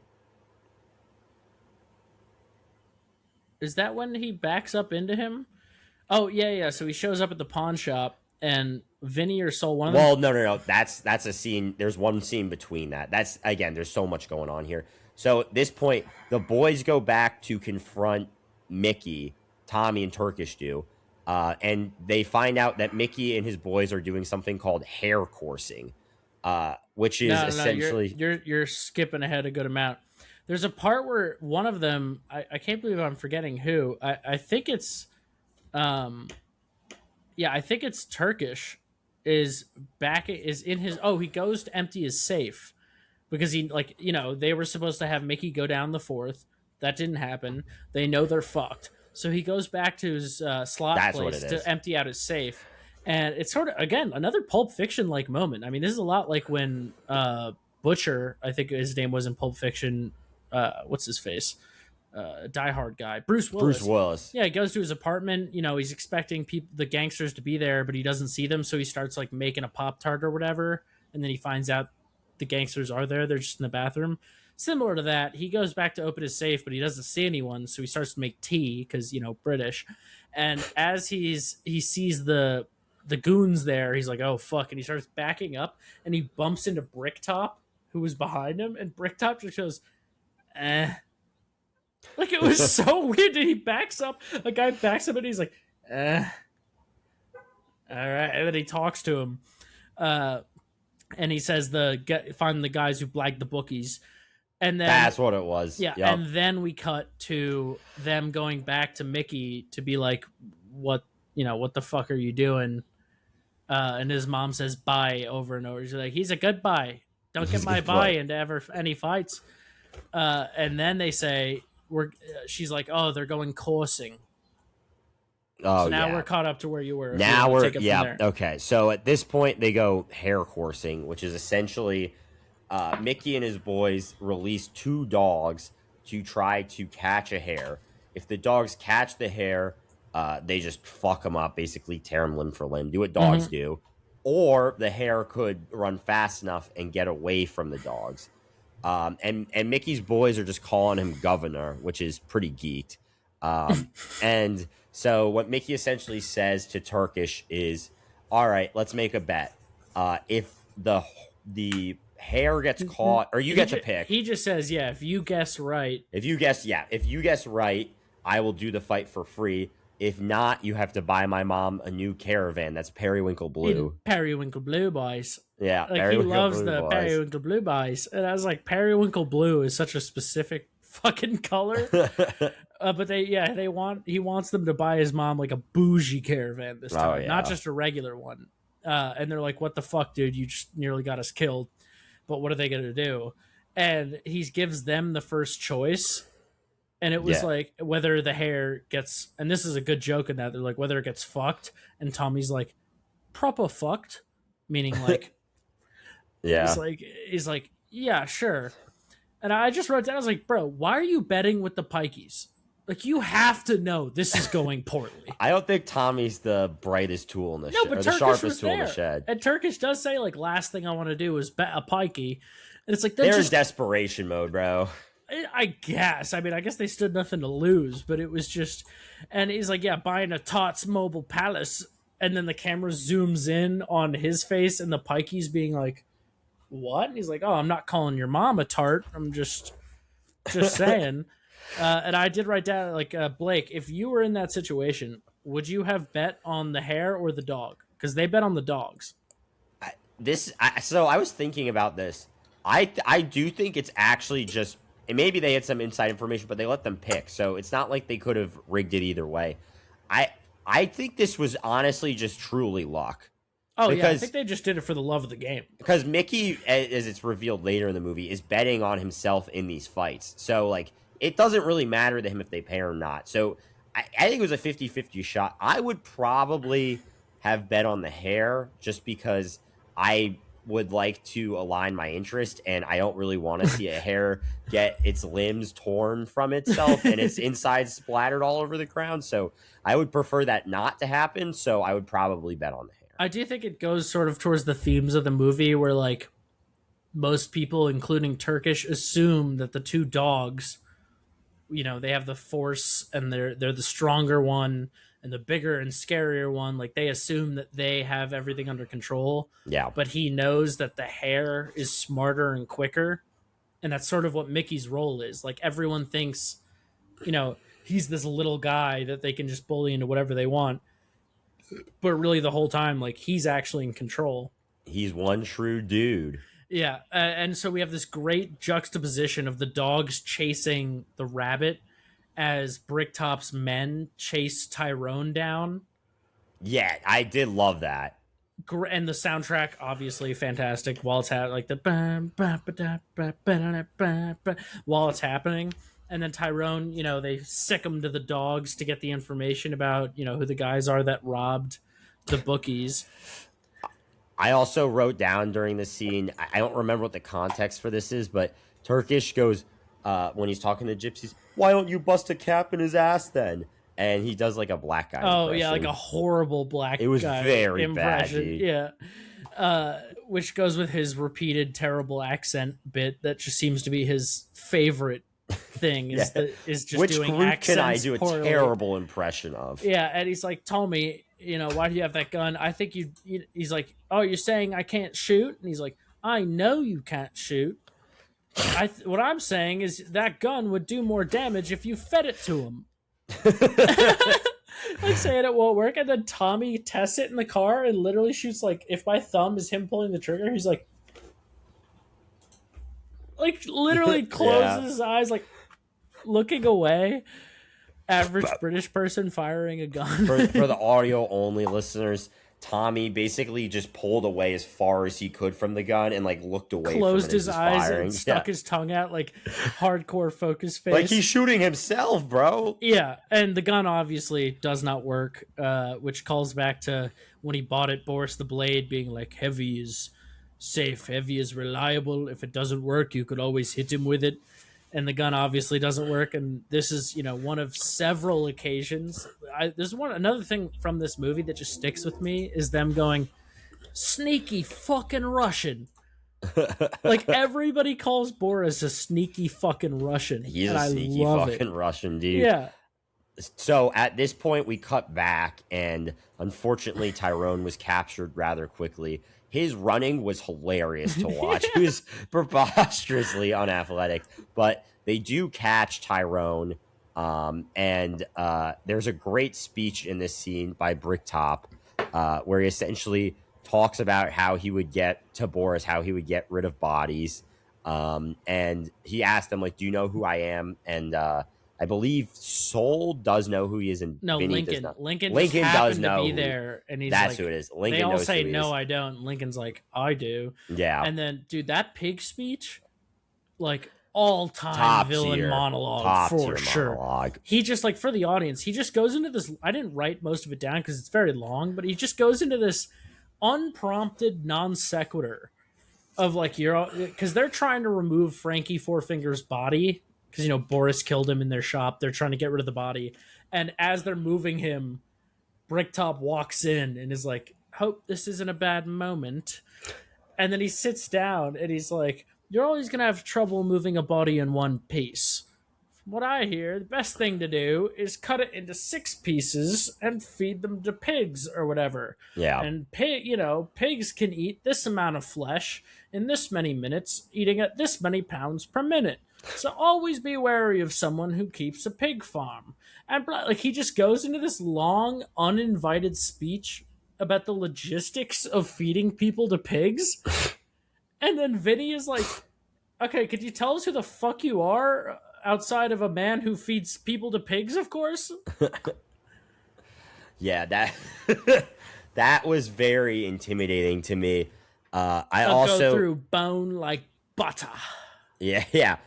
Is that when he backs up into him? Oh, yeah. So he shows up at the pawn shop, and Vinny or Soul, one of them... Well, no. That's a scene. There's one scene between that. That's, again, there's so much going on here. So at this point, the boys go back to confront Mickey, Tommy and Turkish do, and they find out that Mickey and his boys are doing something called hair coursing, which is essentially... You're skipping ahead a good amount. There's a part where one of them, I can't believe I'm forgetting who. I think it's, I think it's Turkish, is in his, he goes to empty his safe because they were supposed to have Mickey go down the 4th. That didn't happen. They know they're fucked. So he goes back to his slot place to empty out his safe. And it's sort of, again, another Pulp Fiction-like moment. I mean, this is a lot like when Butcher, I think his name was in Pulp Fiction, what's his face? Die Hard guy. Bruce Willis. Yeah, he goes to his apartment. He's expecting the gangsters to be there, but he doesn't see them. So he starts like making a Pop-Tart or whatever. And then he finds out the gangsters are there. They're just in the bathroom. Similar to that, he goes back to open his safe, but he doesn't see anyone. So he starts to make tea because, British. And as he sees the goons there, he's like, oh, fuck. And he starts backing up and he bumps into Bricktop, who was behind him. And Bricktop just goes, Like, it was so weird. He backs up. A guy backs up and he's like, all right. And then he talks to him. And he says, find the guys who blagged the bookies. And then that's what it was. Yeah. Yep. And then we cut to them going back to Mickey to be like, what the fuck are you doing? And his mom says bye over and over. She's like, he's a good bye. Don't get my bye into any fights. And then they say, she's like, oh, they're going coursing. Oh, so now we're caught up to where you were. Now okay. So at this point they go hair coursing, which is essentially Mickey and his boys release 2 dogs to try to catch a hare. If the dogs catch the hare, they just fuck them up, basically tear them limb for limb, do what dogs do. Or the hare could run fast enough and get away from the dogs. And Mickey's boys are just calling him governor, which is pretty geeked. And So what Mickey essentially says to Turkish is, "All right, let's make a bet. If the hair gets caught, or you get to pick. He just says, yeah, if you guess right. If you guess right, I will do the fight for free. If not, you have to buy my mom a new caravan. That's Periwinkle Blue. In Periwinkle Blue, boys. Yeah, like he loves the Periwinkle Blue boys, and I was like, Periwinkle Blue is such a specific fucking color. But he wants them to buy his mom like a bougie caravan this time, not just a regular one. And they're like, what the fuck, dude? You just nearly got us killed. But what are they gonna do? And he gives them the first choice. And it was like whether the hair gets, and this is a good joke in that they're like whether it gets fucked, and Tommy's like proper fucked, meaning like he's like yeah, sure. And I just wrote down, I was like, bro, why are you betting with the pikeys? Like, you have to know this is going poorly. I don't think Tommy's the brightest tool in the shed, or the sharpest tool in the shed. And Turkish does say, like, last thing I want to do is bet a pikey. And it's like, they're in desperation mode, bro. I guess. I mean, I guess they stood nothing to lose, but it was just, and he's like, yeah, buying a Tots Mobile Palace. And then the camera zooms in on his face and the pikeys being like, what? And he's like, oh, I'm not calling your mom a tart. I'm just saying. And I did write down, like, Blake, if you were in that situation, would you have bet on the hare or the dog? Because they bet on the dogs. So I was thinking about this. I do think it's actually just, and maybe they had some inside information, but they let them pick. So it's not like they could have rigged it either way. I think this was honestly just truly luck. Oh, because, yeah, I think they just did it for the love of the game. Because Mickey, as it's revealed later in the movie, is betting on himself in these fights. So, like, it doesn't really matter to him if they pay or not. So I think it was a 50-50 shot. I would probably have bet on the hare just because I would like to align my interest, and I don't really want to see a hare get its limbs torn from itself and its insides splattered all over the ground. So I would prefer that not to happen. So I would probably bet on the hare. I do think it goes sort of towards the themes of the movie where, like, most people, including Turkish, assume that the two dogs, you know, they have the force and they're the stronger one and the bigger and scarier one. Like, they assume that they have everything under control. Yeah. But he knows that the hare is smarter and quicker. And that's sort of what Mickey's role is. Like, everyone thinks, you know, he's this little guy that they can just bully into whatever they want. But really the whole time, like, he's actually in control. He's one shrewd dude. Yeah, and so we have this great juxtaposition of the dogs chasing the rabbit as Bricktop's men chase Tyrone down. Yeah, I did love that. And the soundtrack, obviously fantastic while it's like the while it's happening. And then Tyrone, you know, they sick him to the dogs to get the information about, you know, who the guys are that robbed the bookies. I also wrote down during the scene, I don't remember what the context for this is, but Turkish goes, when he's talking to gypsies, why don't you bust a cap in his ass then? And he does like a black guy impression. Yeah, like a horrible black guy. It was very impression. bad, dude. Yeah. Which goes with his repeated terrible accent bit that just seems to be his favorite thing is just which doing group accents can I do a poorly. terrible impression of? Yeah, and he's like, Tommy, you know, why do you have that gun? I think he's like, oh, you're saying I can't shoot? And he's like, I know you can't shoot. What I'm saying is that gun would do more damage if you fed it to him. Like, saying it won't work, and then Tommy tests it in the car and literally shoots, like, if my thumb is him pulling the trigger, he's like literally closes his eyes, like looking away. Average British person firing a gun. For the audio only listeners, Tommy basically just pulled away as far as he could from the gun and like looked away, closed his eyes firing. and stuck his tongue out, like hardcore focus face, like he's shooting himself, bro. Yeah, and the gun obviously does not work, which calls back to when he bought it, Boris the Blade being like, heavy is safe, heavy is reliable. If it doesn't work, you could always hit him with it. And the gun obviously doesn't work, and this is, you know, one of several occasions. There's another thing from this movie that just sticks with me is them going, sneaky fucking Russian. Like, everybody calls Boris a sneaky fucking Russian. He's a sneaky fucking Russian, dude. Yeah. So at this point, we cut back, and unfortunately, Tyrone was captured rather quickly. His running was hilarious to watch. He was preposterously unathletic, but they do catch Tyrone. And there's a great speech in this scene by Bricktop, where he essentially talks about how he would get to Boris, how he would get rid of bodies. And he asked them, like, "Do you know who I am?" And I believe Soul does know who he is, and No, Vinny Lincoln. does not. Lincoln Lincoln just does happened know to be who- there, and he's That's like, who it is. Lincoln they all knows say who he no, is. I don't. And Lincoln's like, I do. Yeah. And then, dude, that pig speech, like all-time Top villain tier. monologue Top for tier sure. monologue. He just, like, for the audience, he just goes into this. I didn't write most of it down because it's very long, but he just goes into this unprompted non sequitur of like, because they're trying to remove Frankie Four Fingers' body because, you know, Boris killed him in their shop. They're trying to get rid of the body, and as they're moving him, Bricktop walks in and is like, "Hope this isn't a bad moment." And then he sits down and he's like, "You're always going to have trouble moving a body in one piece. From what I hear, the best thing to do is cut it into 6 pieces and feed them to pigs or whatever. Yeah. And pigs can eat this amount of flesh in this many minutes, eating at this many pounds per minute. So always be wary of someone who keeps a pig farm." And like, he just goes into this long, uninvited speech about the logistics of feeding people to pigs. And then Vinny is like, "Okay, could you tell us who the fuck you are outside of a man who feeds people to pigs, of course?" Yeah, that that was very intimidating to me. I'll go through bone like butter. Yeah.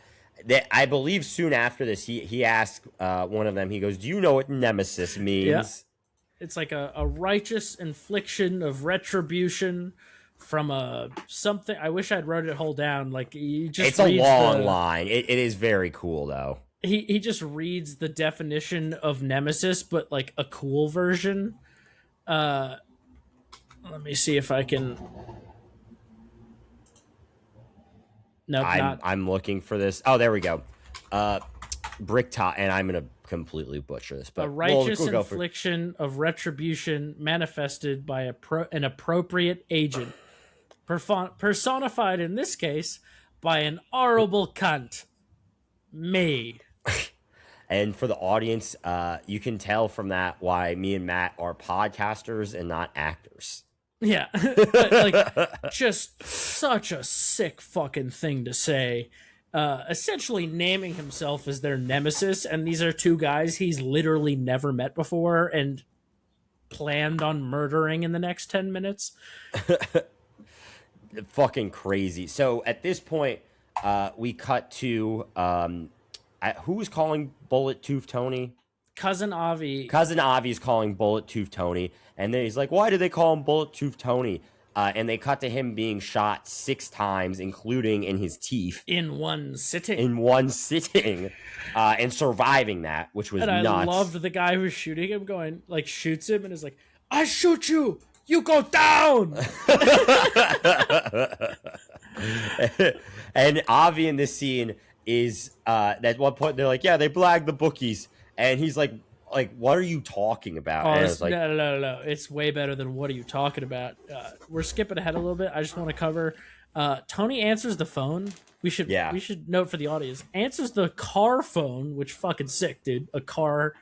I believe soon after this, he asked one of them, he goes, "Do you know what nemesis means?" Yeah. It's like a righteous infliction of retribution from a something. I wish I'd wrote it whole down. Like, he just It's a long line. It is very cool, though. He just reads the definition of nemesis, but like a cool version. Let me see if I can. Nope, I'm looking for this. Oh, there we go. Bricktop, and I'm gonna completely butcher this, but a righteous infliction of retribution manifested by an appropriate agent, personified in this case by an horrible cunt, me. And for the audience, you can tell from that why me and Matt are podcasters and not actors. Yeah, but like, just such a sick fucking thing to say. Essentially naming himself as their nemesis, and these are 2 guys he's literally never met before and planned on murdering in the next 10 minutes. Fucking crazy. So at this point, we cut to who's calling Bullet Tooth Tony? Cousin Avi. Cousin Avi's calling Bullet Tooth Tony, and then he's like, "Why do they call him Bullet Tooth Tony?" And they cut to him being shot 6 times, including in his teeth. In one sitting. And surviving that, which was nuts. I loved the guy who's shooting him going, like, shoots him and is like, "I shoot you, you go down!" And Avi in this scene is, at one point, they're like, "Yeah, they blagged the bookies." And he's like, "What are you talking about?" And it's like, no. It's way better than "what are you talking about?" We're skipping ahead a little bit. I just want to cover. Tony answers the phone. We should note for the audience. Answers the car phone, which fucking sick, dude. A car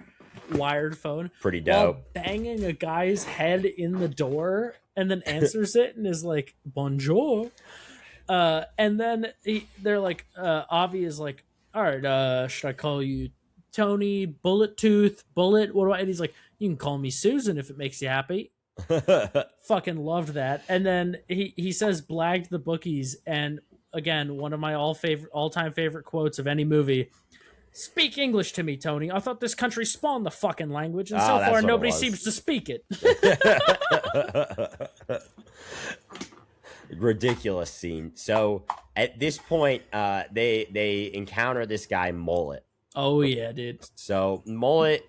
wired phone. Pretty dope. While banging a guy's head in the door, and then answers it and is like, "Bonjour." And then they're like, Avi is like, "All right, should I call you Tony, Bullet Tooth, Bullet? What do I?" And he's like, "You can call me Susan if it makes you happy." Fucking loved that. And then he says, "Blagged the bookies," and again, one of my all-time favorite quotes of any movie. "Speak English to me, Tony. I thought this country spawned the fucking language, and so far nobody seems to speak it." Ridiculous scene. So at this point, they encounter this guy Mullet. Oh yeah, dude. So Mullet,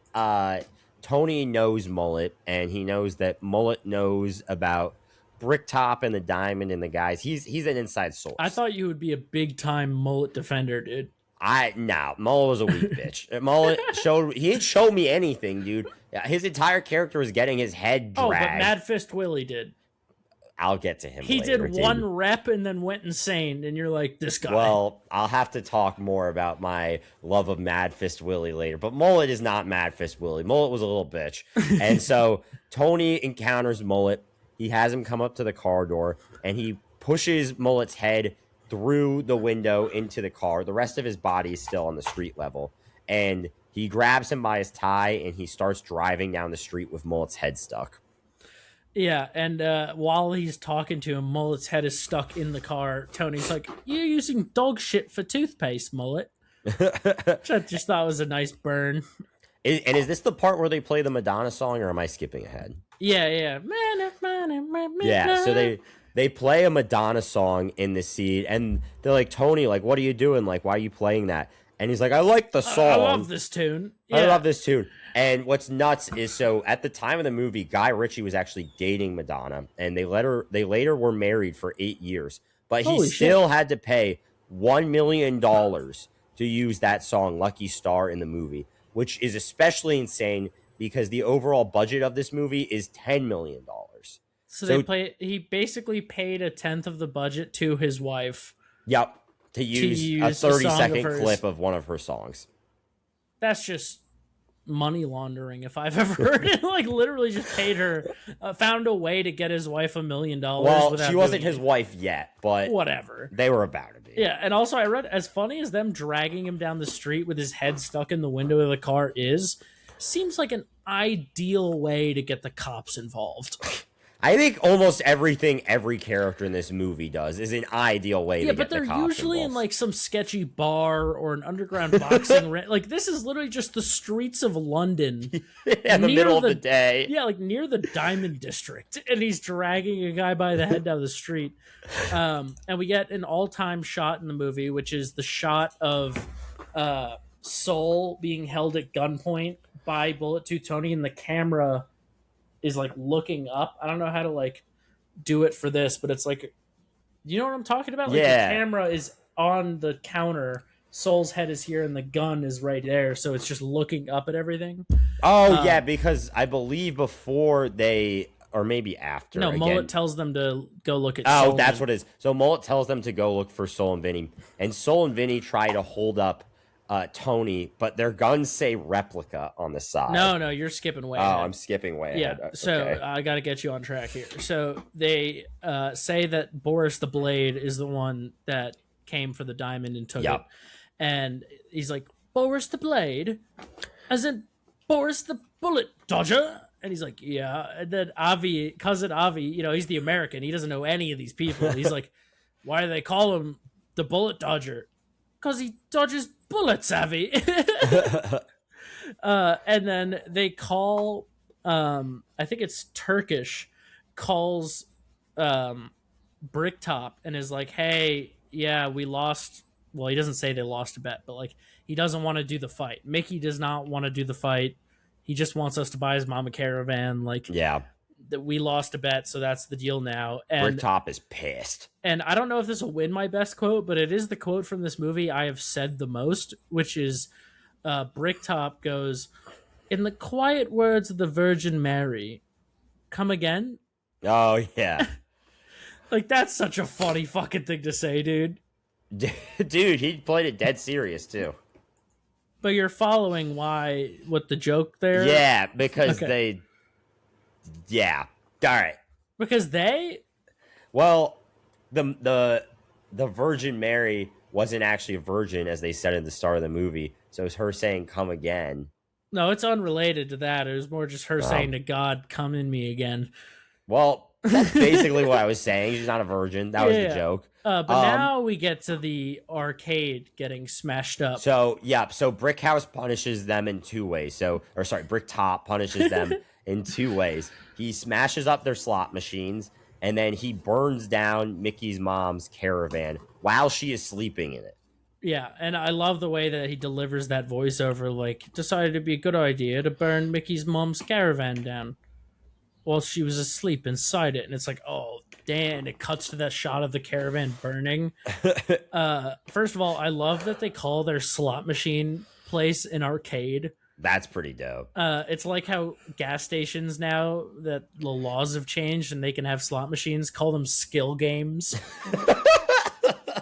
Tony knows Mullet, and he knows that Mullet knows about Bricktop and the Diamond and the guys. He's an inside source. I thought you would be a big time Mullet defender, dude. Mullet was a weak bitch. He didn't show me anything, dude. His entire character was getting his head dragged. Oh, but Mad Fist Willie did. I'll get to him. He later, did one rep and then went insane, and you're like, this guy. Well, I'll have to talk more about my love of Mad Fist Willie later. But Mullet is not Mad Fist Willie. Mullet was a little bitch. And so Tony encounters Mullet. He has him come up to the car door, and he pushes Mullet's head through the window into the car. The rest of his body is still on the street level. And he grabs him by his tie, and he starts driving down the street with Mullet's head stuck. Yeah, and while he's talking to him, Mullet's head is stuck in the car. Tony's like, "You're using dog shit for toothpaste, Mullet." Which I just thought was a nice burn. And is this the part where they play the Madonna song, or am I skipping ahead? Yeah. Yeah, so they play a Madonna song in the scene, and they're like, Tony, like, what are you doing? Like, why are you playing that? And he's like, I like the song. I love this tune. Yeah. I love this tune. And what's nuts is, so at the time of the movie, Guy Ritchie was actually dating Madonna, and they later were married for 8 years. But he still had to pay $1 million to use that song, Lucky Star, in the movie, which is especially insane because the overall budget of this movie is $10 million. So he basically paid a tenth of the budget to his wife. Yep. To use a 30-second clip of one of her songs. That's just money laundering if I've ever heard it. Like, literally just paid her, found a way to get his wife $1 million. Well, she wasn't his wife yet, but whatever. They were about to be. Yeah, and also I read, as funny as them dragging him down the street with his head stuck in the window of the car seems like an ideal way to get the cops involved. I think almost everything every character in this movie does is an ideal way to get the cops involved. Yeah, but they're usually in like some sketchy bar or an underground boxing ring. Like, this is literally just the streets of London. In the middle of the day. Yeah, like near the Diamond District. And he's dragging a guy by the head down the street. And we get an all-time shot in the movie, which is the shot of Soul being held at gunpoint by Bullet 2 Tony, and the camera is like looking up. I don't know how to like do it for this, but it's like, you know what I'm talking about? Like, yeah. The camera is on the counter, Soul's head is here, and the gun is right there, so it's just looking up at everything. Oh, yeah, because I believe before they, or maybe after. No, Mullet tells them to go look at Soul. Oh, that's what it is. So Mullet tells them to go look for Soul and Vinny, and Soul and Vinny try to hold up Tony, but their guns say replica on the side. No, you're skipping way ahead. I'm skipping way ahead. Yeah, so I got to get you on track here. So they say that Boris the Blade is the one that came for the diamond and took it. And he's like, Boris the Blade? As in Boris the Bullet Dodger? And he's like, yeah. And then cousin Avi, he's the American. He doesn't know any of these people. He's like, why do they call him the Bullet Dodger? Because he dodges bullets, Avi. And then they call, I think it's Turkish, calls Bricktop and is like, hey, yeah, we lost. Well, he doesn't say they lost a bet, but like, he doesn't want to do the fight. Mickey does not want to do the fight. He just wants us to buy his mom a caravan. Like, yeah, that we lost a bet, so that's the deal now. And Bricktop is pissed. And I don't know if this will win my best quote, but it is the quote from this movie I have said the most, which is Bricktop goes, in the quiet words of the Virgin Mary, come again? Oh, yeah. Like, that's such a funny fucking thing to say, dude. Dude, he played it dead serious, too. But you're following what the joke there? Yeah, because yeah. All right. Because they? Well, the Virgin Mary wasn't actually a virgin, as they said at the start of the movie. So it's her saying, come again. No, it's unrelated to that. It was more just her saying to God, come in me again. Well, that's basically what I was saying. She's not a virgin. That was the joke. But now we get to the arcade getting smashed up. So, yeah. So Brickhouse punishes them in two ways. Bricktop punishes them in two ways. He smashes up their slot machines, and then he burns down Mickey's mom's caravan while she is sleeping in it. Yeah, and I love the way that he delivers that voiceover, like, decided it'd be a good idea to burn Mickey's mom's caravan down while she was asleep inside it. And it's like, oh, Dan, it cuts to that shot of the caravan burning. First of all, I love that they call their slot machine place an arcade. That's pretty dope. It's like how gas stations now that the laws have changed and they can have slot machines, call them skill games.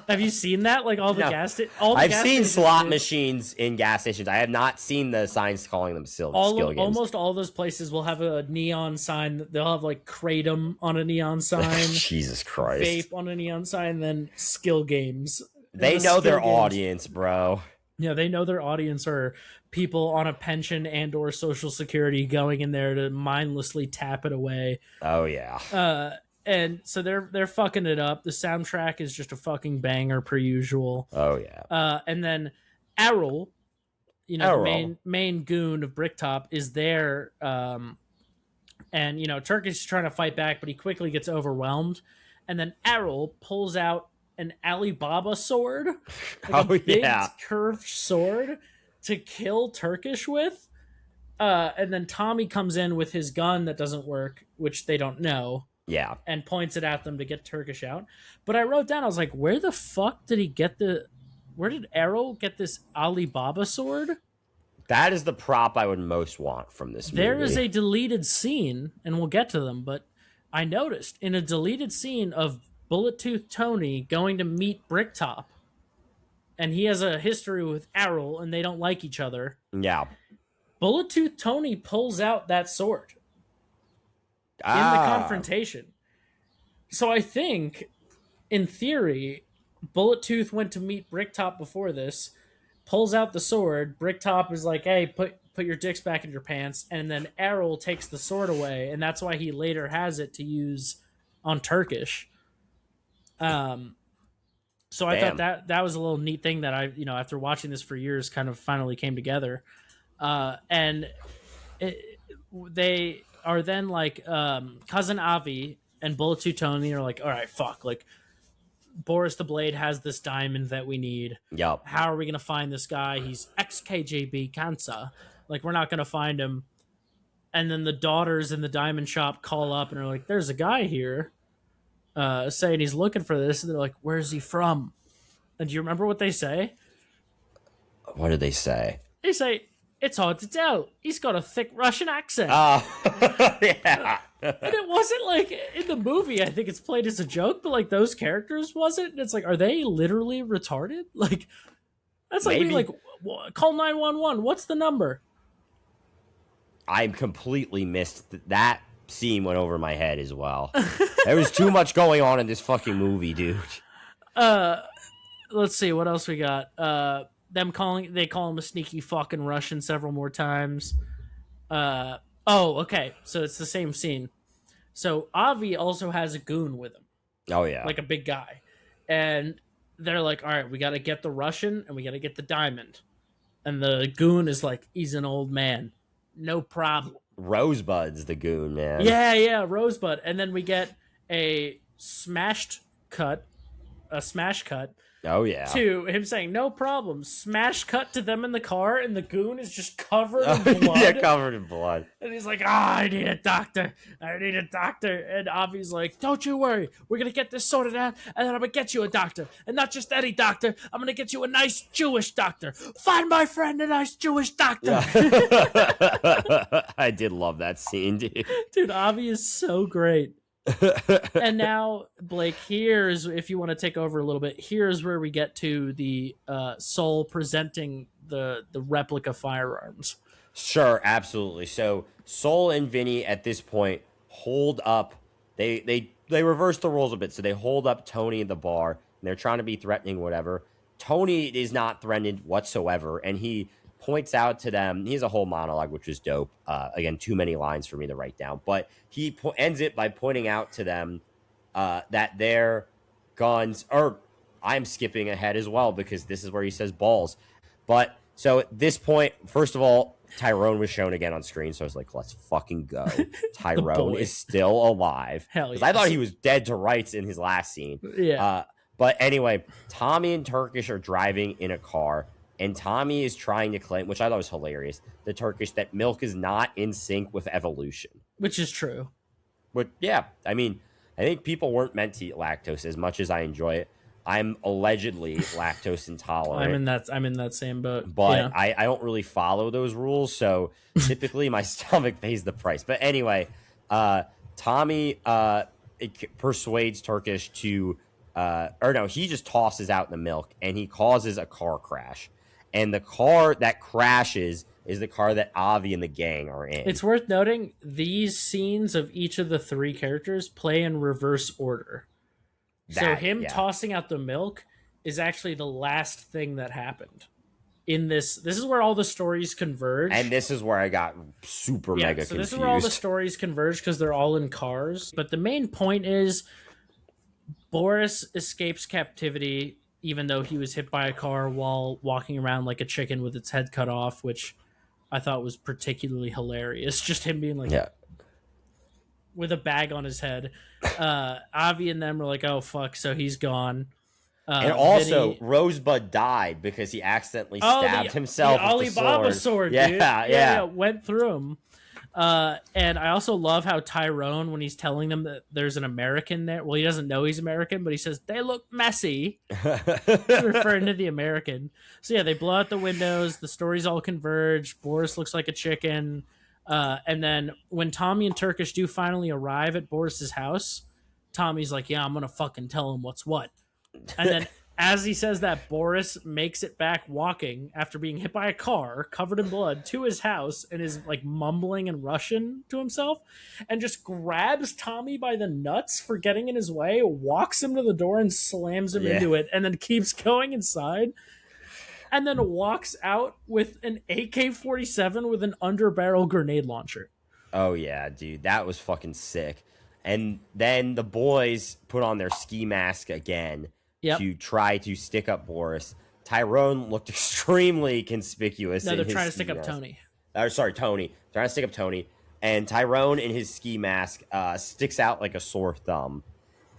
Have you seen that? Like all the I've seen slot machines in gas stations. I have not seen the signs calling them skill games. Almost all those places will have a neon sign. They'll have like Kratom on a neon sign. Jesus Christ. Vape on a neon sign, then skill games. They know their audience, bro. Yeah, they know their audience are people on a pension and or social security going in there to mindlessly tap it away. Oh yeah. And so they're fucking it up. The soundtrack is just a fucking banger per usual. Oh yeah. And then Errol, the main goon of Bricktop, is there. And Turkish is trying to fight back, but he quickly gets overwhelmed. And then Errol pulls out an Alibaba sword, like a big curved sword to kill Turkish with. And then Tommy comes in with his gun that doesn't work, which they don't know. Yeah. And points it at them to get Turkish out. But I wrote down, I was like, where the fuck did he get where did Errol get this Alibaba sword? That is the prop I would most want from this movie. There is a deleted scene, and we'll get to them, but I noticed in a deleted scene of Bullet Tooth Tony going to meet Bricktop, and he has a history with Errol, and they don't like each other. Yeah. Bullet Tooth Tony pulls out that sword in the confrontation. So I think, in theory, Bullet Tooth went to meet Bricktop before this, pulls out the sword. Bricktop is like, hey, put your dicks back in your pants. And then Errol takes the sword away, and that's why he later has it to use on Turkish. So I thought that was a little neat thing that I, after watching this for years, kind of finally came together. And they are then like, Cousin Avi and Bullet Tooth Tony are like, all right, fuck, like Boris the Blade has this diamond that we need. Yep. How are we going to find this guy? He's ex-KGB Kansa. Like, we're not going to find him. And then the daughters in the diamond shop call up and are like, there's a guy here saying he's looking for this. And they're like, where's he from? And do you remember what they say? What did they say? They say, it's hard to tell. He's got a thick Russian accent. Yeah. And it wasn't like in the movie, I think it's played as a joke, but like those characters wasn't. It's like, are they literally retarded? Like, that's like being like, call 911. What's the number? I completely missed that scene. Went over my head as well. There was too much going on in this fucking movie, dude. Let's see what else we got. They call him a sneaky fucking Russian several more times. Okay, so it's the same scene. So Avi also has a goon with him. Oh yeah, like a big guy, and they're like, all right, we got to get the Russian and we got to get the diamond. And the goon is like, he's an old man, no problem. Rosebud's the goon, man. Yeah, Rosebud. And then we get a smash cut. Oh yeah. To him saying, no problem. Smash cut to them in the car, and the goon is just covered in blood. Yeah, covered in blood. And he's like, I need a doctor. And Avi's like, don't you worry. We're going to get this sorted out, and then I'm going to get you a doctor. And not just any doctor. I'm going to get you a nice Jewish doctor. Find my friend a nice Jewish doctor. Yeah. I did love that scene, dude. Dude, Avi is so great. And now, Blake, here's, if you want to take over a little bit, here's where we get to the Soul presenting the replica firearms. Sure, absolutely. So Soul and Vinny at this point hold up. They reverse the rules a bit. So they hold up Tony in the bar, and they're trying to be threatening, whatever. Tony is not threatened whatsoever, and he points out to them, he has a whole monologue, which is dope. Again, too many lines for me to write down, but he ends it by pointing out to them that their guns are, I'm skipping ahead as well because this is where he says balls. But so at this point, first of all, Tyrone was shown again on screen. So I was like, let's fucking go. Tyrone is still alive. Hell yes. I thought he was dead to rights in his last scene. Yeah. But anyway, Tommy and Turkish are driving in a car. And Tommy is trying to claim, which I thought was hilarious, the Turkish, that milk is not in sync with evolution. Which is true. But yeah, I mean, I think people weren't meant to eat lactose as much as I enjoy it. I'm allegedly lactose intolerant, I'm in that same boat. but Yeah. I don't really follow those rules. So typically my stomach pays the price. But anyway, Tommy persuades Turkish to, or no, he just tosses out the milk and he causes a car crash. And the car that crashes is the car that Avi and the gang are in. It's worth noting these scenes of each of the three characters play in reverse order. So him tossing out the milk is actually the last thing that happened. In this is where all the stories converge. And this is where I got super mega confused. This is where all the stories converge because they're all in cars. But the main point is Boris escapes captivity even though he was hit by a car while walking around like a chicken with its head cut off, which I thought was particularly hilarious. Just him being like, with a bag on his head. Avi and them were like, oh, fuck, so he's gone. And also, Rosebud died because he accidentally stabbed himself with the Alibaba sword, dude. Yeah, went through him. And I also love how Tyrone, when he's telling them that there's an American there, well, he doesn't know he's American, but he says, they look messy. He's referring to the American. So yeah, they blow out the windows. The stories all converge. Boris looks like a chicken. And then when Tommy and Turkish do finally arrive at Boris's house, Tommy's like, yeah, I'm going to fucking tell him what's what. And then as he says that, Boris makes it back walking after being hit by a car covered in blood to his house and is like mumbling in Russian to himself and just grabs Tommy by the nuts for getting in his way, walks him to the door and slams him into it, and then keeps going inside. And then walks out with an AK-47 with an underbarrel grenade launcher. Oh, yeah, dude. That was fucking sick. And then the boys put on their ski mask again to try to stick up Boris. Tyrone looked extremely conspicuous. No, they're trying to stick up Tony. Tony. Trying to stick up Tony. And Tyrone in his ski mask sticks out like a sore thumb.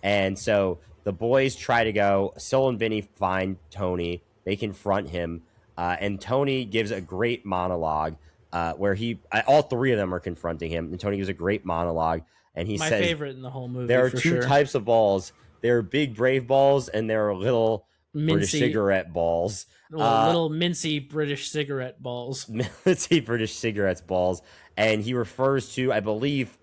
And so the boys try to go. Sil and Vinny find Tony. They confront him, and Tony gives a great monologue where all three of them are confronting him, and Tony gives a great monologue, and he says, "My favorite in the whole movie. There are two types of balls. There are big brave balls, and there are little British cigarette balls. Little mincy British cigarette balls. Mincy British cigarettes balls." And he refers to, I believe,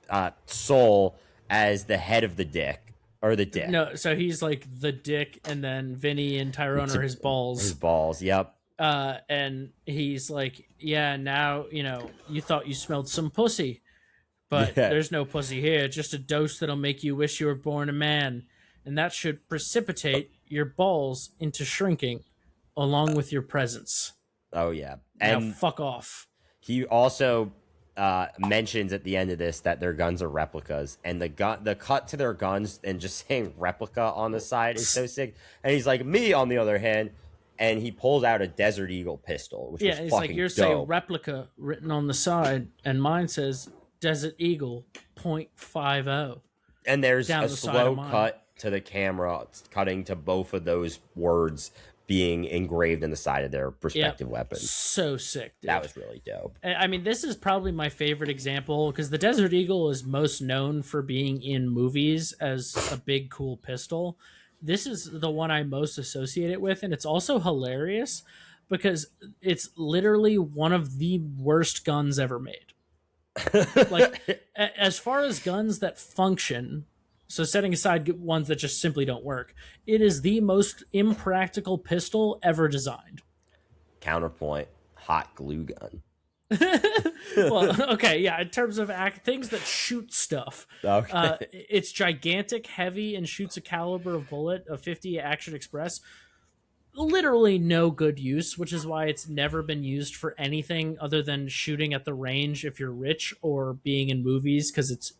Sol as the head of the dick. Or the dick. No, so he's like the dick, and then Vinny and Tyrone are his balls. His balls, yep. And he's like, yeah, now, you thought you smelled some pussy, but there's no pussy here. Just a dose that'll make you wish you were born a man. And that should precipitate your balls into shrinking along with your presence. Oh, yeah. And now fuck off. He also mentions at the end of this that their guns are replicas, and the cut to their guns and just saying replica on the side is so sick. And he's like, me on the other hand, and he pulls out a Desert Eagle pistol, which was he's fucking like, yours say replica written on the side, and mine says Desert Eagle .50. And there's a slow cut to the camera cutting to both of those words being engraved in the side of their respective weapons. So sick, dude. That was really dope. I mean, this is probably my favorite example because the Desert Eagle is most known for being in movies as a big, cool pistol. This is the one I most associate it with, and it's also hilarious because it's literally one of the worst guns ever made. Like, as far as guns that function... So setting aside ones that just simply don't work, it is the most impractical pistol ever designed. Counterpoint, hot glue gun. Well, okay, yeah, in terms of things that shoot stuff. Okay. It's gigantic, heavy, and shoots a caliber of bullet of 50 Action Express. Literally no good use, which is why it's never been used for anything other than shooting at the range if you're rich or being in movies because it's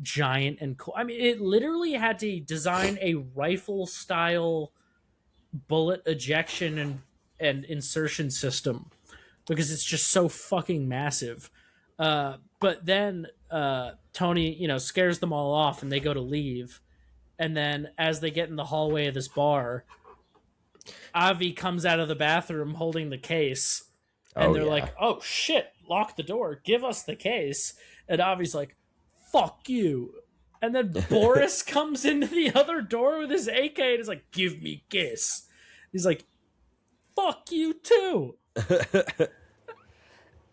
giant and cool. I mean, it literally had to design a rifle style bullet ejection and insertion system because it's just so fucking massive. But then Tony, scares them all off and they go to leave. And then as they get in the hallway of this bar, Avi comes out of the bathroom holding the case. And they're like, oh shit, lock the door, give us the case. And Avi's like, fuck you. And then Boris comes into the other door with his AK and is like, "Give me kiss." He's like, "Fuck you too."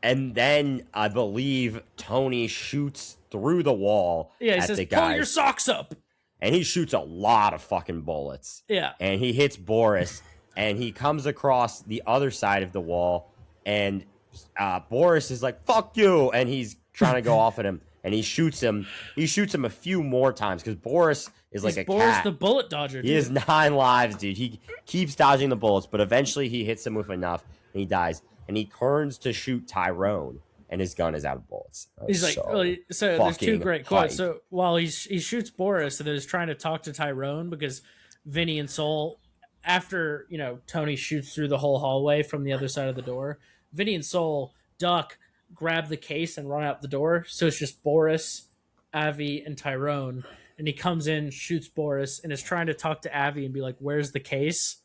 And then I believe Tony shoots through the wall Yeah, he at says, the "Pull guy. your socks up." And he shoots a lot of fucking bullets. Yeah. And he hits Boris, and he comes across the other side of the wall, and Boris is like, "Fuck you," and he's trying to go off at him, and he shoots him. He shoots him a few more times because Boris is like a Boris cat. the bullet dodger. He has 9 lives, dude. He keeps dodging the bullets, but eventually he hits him with enough, and he dies. And he turns to shoot Tyrone, and his gun is out of bullets. He's like, so there's two great quotes. So while he shoots Boris and then is trying to talk to Tyrone because Vinny and Soul, after Tony shoots through the whole hallway from the other side of the door, Vinny and Soul duck, grab the case, and run out the door. So it's just Boris, Avi, and Tyrone. And he comes in, shoots Boris, and is trying to talk to Avi and be like, "Where's the case?"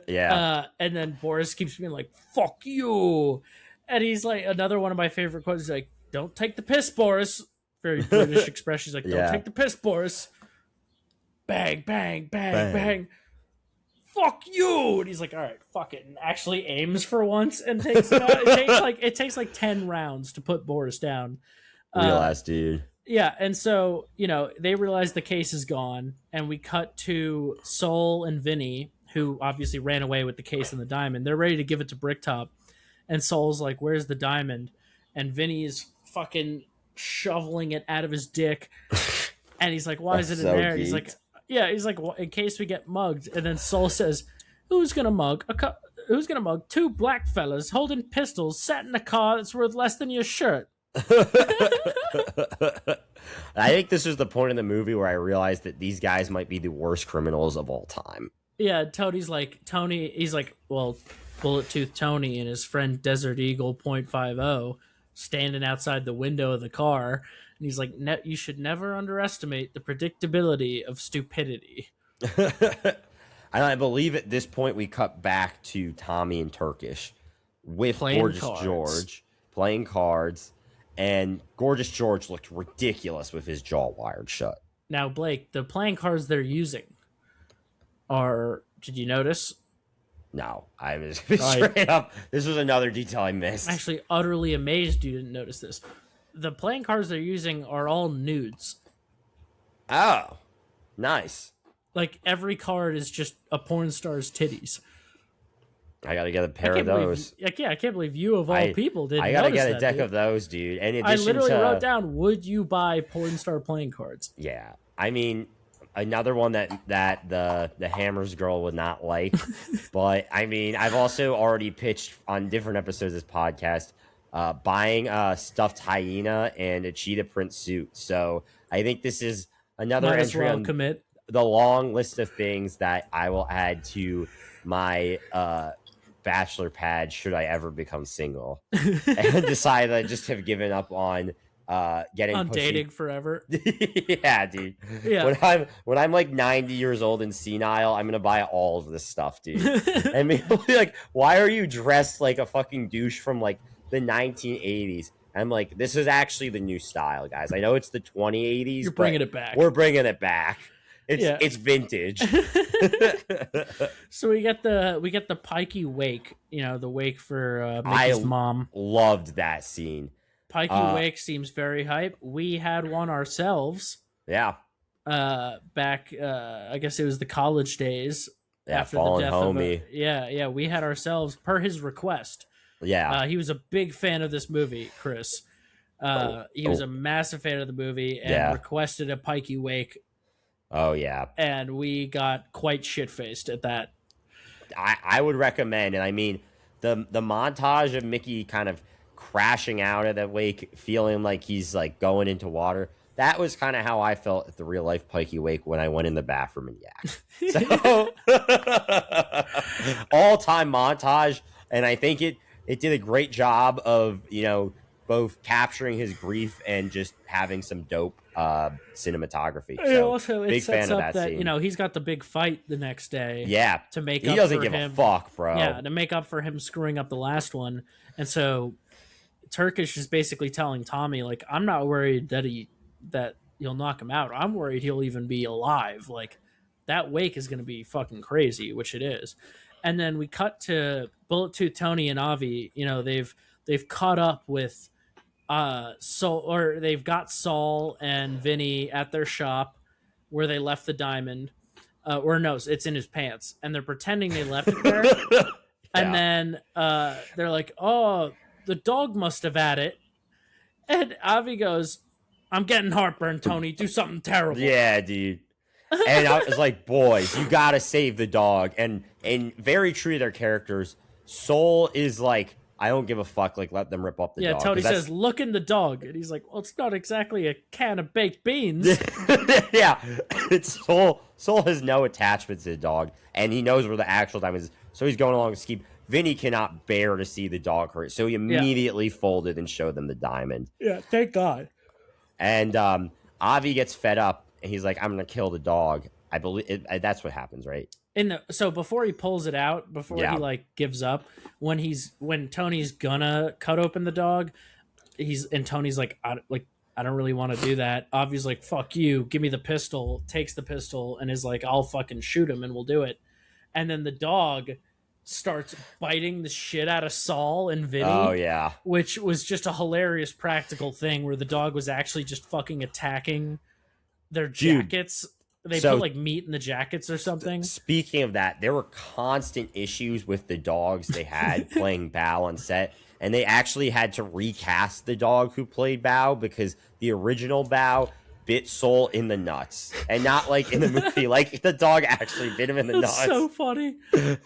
Yeah. And then Boris keeps being like, "Fuck you." And he's like, another one of my favorite quotes is like, "Don't take the piss, Boris." Very British expression. He's like, "Don't take the piss, Boris." Bang, bang, bang, bang. "Fuck you." And he's like, "All right, fuck it." And actually aims for once and takes him out. It takes like 10 rounds to put Boris down. Real ass dude. Yeah, and so, they realize the case is gone, and we cut to Soul and Vinny, who obviously ran away with the case and the diamond. They're ready to give it to Bricktop, and Soul's like, "Where's the diamond?" And Vinny is fucking shoveling it out of his dick, and he's like, "Why is it in there?" And he's like, "Yeah," he's like, "Well, in case we get mugged." And then Soul says, "Who's gonna mug? Who's gonna mug 2 black fellas holding pistols, sat in a car that's worth less than your shirt?" I think this is the point in the movie where I realized that these guys might be the worst criminals of all time. Yeah, he's like, well, Bullet Tooth Tony and his friend Desert Eagle .50 standing outside the window of the car, and he's like, "You should never underestimate the predictability of stupidity." And I believe at this point we cut back to Tommy and Turkish with Gorgeous George playing cards. And Gorgeous George looked ridiculous with his jaw wired shut. Now, Blake, the playing cards they're using did you notice? No, I was straight up. This was another detail I missed. I'm actually utterly amazed you didn't notice this. The playing cards they're using are all nudes. Oh, nice. Like, every card is just a porn star's titties. I gotta get a pair of those. I can't believe you of all people didn't. I gotta notice get a deck of those, dude. And I literally wrote down, "Would you buy porn star playing cards?" Yeah, I mean, another one that the Hammers girl would not like. But I mean, I've also already pitched on different episodes of this podcast, buying a stuffed hyena and a cheetah print suit. So I think this is another entry on the long list of things that I will add to my bachelor pad should I ever become single and decide that I just have given up on getting on pussy. Dating forever. Yeah, dude. Yeah. When I'm like 90 years old and senile, I'm gonna buy all of this stuff, dude. And people be like, "Why are you dressed like a fucking douche from like the 1980s?" I'm like, this is actually the new style, guys. I know it's the 2080s. You're bringing it back. We're bringing it back. It's vintage. So we get the Pikey wake, the wake for Mickey's mom. Loved that scene. Pikey wake seems very hype. We had one ourselves. Yeah. Back I guess it was the college days. Yeah, after fallen the death homie. We had ourselves per his request. Yeah. He was a big fan of this movie, Chris. He was a massive fan of the movie and requested a Pikey wake. Oh, yeah. And we got quite shit-faced at that. I would recommend, and I mean, the montage of Mickey kind of crashing out of that wake, feeling like he's like going into water, that was kind of how I felt at the real-life Pikey wake when I went in the bathroom and yacked. So, all-time montage, and I think it did a great job of, both capturing his grief and just having some dope cinematography. So, also, it big sets fan of up that scene. He's got the big fight the next day. Yeah, to make he up doesn't for give him. a fuck, bro. Yeah, to make up for him screwing up the last one, and so Turkish is basically telling Tommy, like, I'm not worried that you'll knock him out. I'm worried he'll even be alive. Like that wake is going to be fucking crazy, which it is. And then we cut to Bullet Tooth Tony and Avi. You know, they've caught up with they've got Saul and Vinny at their shop where they left the diamond. Or no, it's in his pants, and they're pretending they left it there. And then they're like, "Oh, the dog must have had it." And Avi goes, "I'm getting heartburn, Tony. Do something terrible." Yeah, dude. And I was like, boys, you gotta save the dog. And very true to their characters, Soul is like, I don't give a fuck. Like, let them rip up the dog. Yeah, Tony says, "Look in the dog," and he's like, "Well, it's not exactly a can of baked beans." Yeah, it's Soul has no attachment to the dog, and he knows where the actual diamond is, so he's going along to scheme. Vinny cannot bear to see the dog hurt, so he immediately folded and showed them the diamond. Yeah, thank God. And Avi gets fed up, and he's like, "I'm gonna kill the dog." I believe that's what happens, right? So before he pulls it out, before he like gives up, when Tony's gonna cut open the dog, Tony's like, I don't really want to do that. Avi's like, "Fuck you, give me the pistol," takes the pistol and is like, "I'll fucking shoot him and we'll do it." And then the dog starts biting the shit out of Saul and Vinny. Oh yeah. Which was just a hilarious practical thing where the dog was actually just fucking attacking their jackets. They put like meat in the jackets or something. Speaking of that, there were constant issues with the dogs they had playing Bao on set, and they actually had to recast the dog who played Bao because the original Bao bit Soul in the nuts, and not like in the movie. Like the dog actually bit him in the nuts. So funny. Yeah,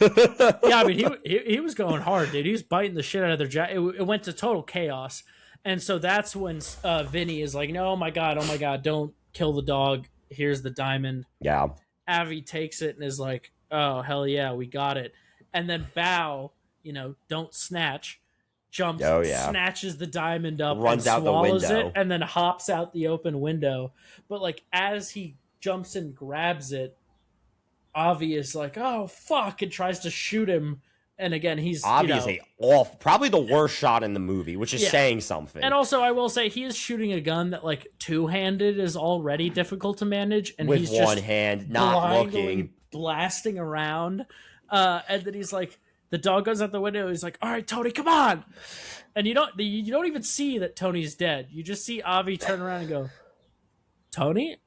I mean he was going hard, dude. He was biting the shit out of their jacket. It went to total chaos, and so that's when Vinny is like, "No, oh my god, don't kill the dog. Here's the diamond." Yeah. Avi takes it and is like, "Oh, hell yeah, we got it." And then Bao, don't snatch, jumps, snatches the diamond up, runs and out the swallows window, it, and then hops out the open window. But like as he jumps and grabs it, Avi is like, "Oh, fuck," and tries to shoot him. And again, he's obviously probably the worst shot in the movie, which is saying something. And also, I will say he is shooting a gun that like two-handed is already difficult to manage, and with he's one just hand, not looking, blasting around. And then he's like, the dog goes out the window. He's like, "All right, Tony, come on!" And you don't even see that Tony's dead. You just see Avi turn around and go, "Tony."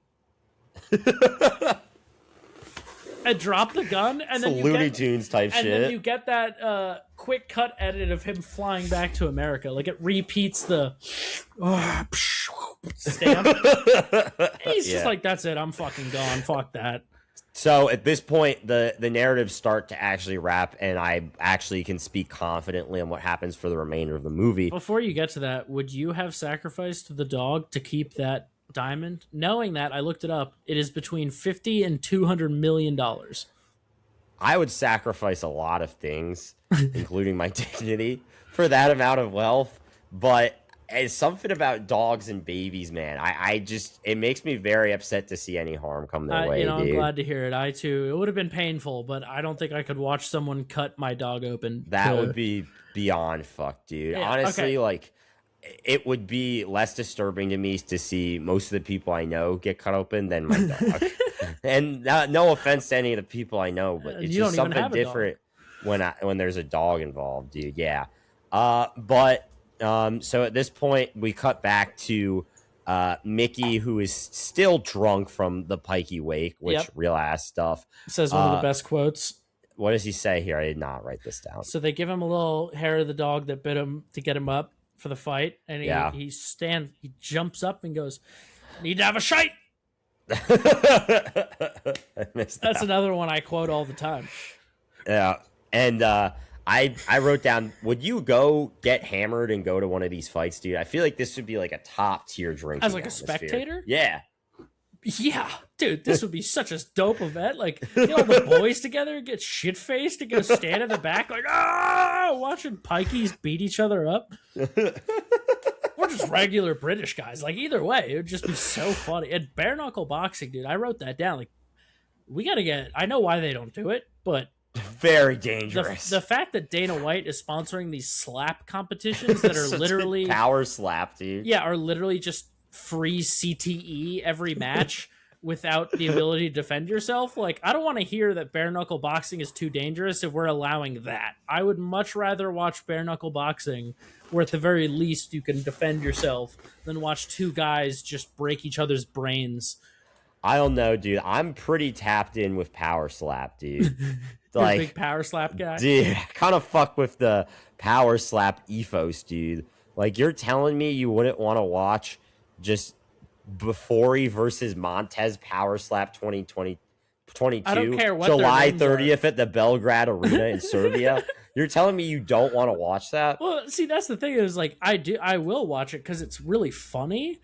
And drop the gun, and then Looney Tunes type shit. And then you get that quick cut edit of him flying back to America. Like it repeats the stamp. He's just like, "That's it. I'm fucking gone. Fuck that." So at this point, the narratives start to actually wrap, and I actually can speak confidently on what happens for the remainder of the movie. Before you get to that, would you have sacrificed the dog to keep that diamond? Knowing that, I looked it up, it is between $50 and $200 million. I would sacrifice a lot of things, including my dignity, for that amount of wealth. But it's something about dogs and babies, man. I just, it makes me very upset to see any harm come their way. I'm glad to hear it. I too, it would have been painful, but I don't think I could watch someone cut my dog open. That would be beyond fucked, dude. Yeah, honestly, like, it would be less disturbing to me to see most of the people I know get cut open than my dog. And no offense to any of the people I know, but it's just something different when there's a dog involved, dude. Yeah. So at this point, we cut back to Mickey, who is still drunk from the Pikey Wake, which real ass stuff. Says one of the best quotes. What does he say here? I did not write this down. So they give him a little hair of the dog that bit him to get him up for the fight, and he jumps up and goes, "Need to have a shite." That's another one I quote all the time. Yeah, and I wrote down, would you go get hammered and go to one of these fights, dude? I feel like this would be like a top tier drinking as like atmosphere. A spectator. Yeah, dude, this would be such a dope event. Like, get all the boys together, get shit faced, and go stand in the back like, watching pikeys beat each other up. Or just regular British guys. Like, either way, it would just be so funny. And bare knuckle boxing, dude, I wrote that down. Like, we gotta get. I know why they don't do it, but very dangerous. The fact that Dana White is sponsoring these slap competitions that are literally power slap, dude. Yeah, are literally just free CTE every match without the ability to defend yourself. Like, I don't want to hear that bare knuckle boxing is too dangerous if we're allowing that. I would much rather watch bare knuckle boxing where at the very least you can defend yourself than watch two guys just break each other's brains. I don't know, dude. I'm pretty tapped in with power slap, dude. You're a big power slap guy? Dude, I kind of fuck with the power slap ethos, dude. Like, you're telling me you wouldn't want to watch just Bafori versus Montez power slap 2022, I don't care what July their names 30th at the Belgrade Arena in Serbia? You're telling me you don't want to watch that? Well, see, that's the thing is, like, I will watch it because it's really funny,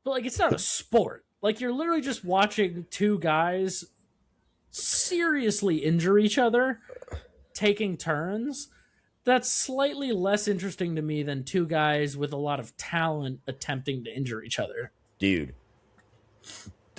but, like, it's not a sport. Like, you're literally just watching two guys seriously injure each other, taking turns. That's slightly less interesting to me than two guys with a lot of talent attempting to injure each other. Dude.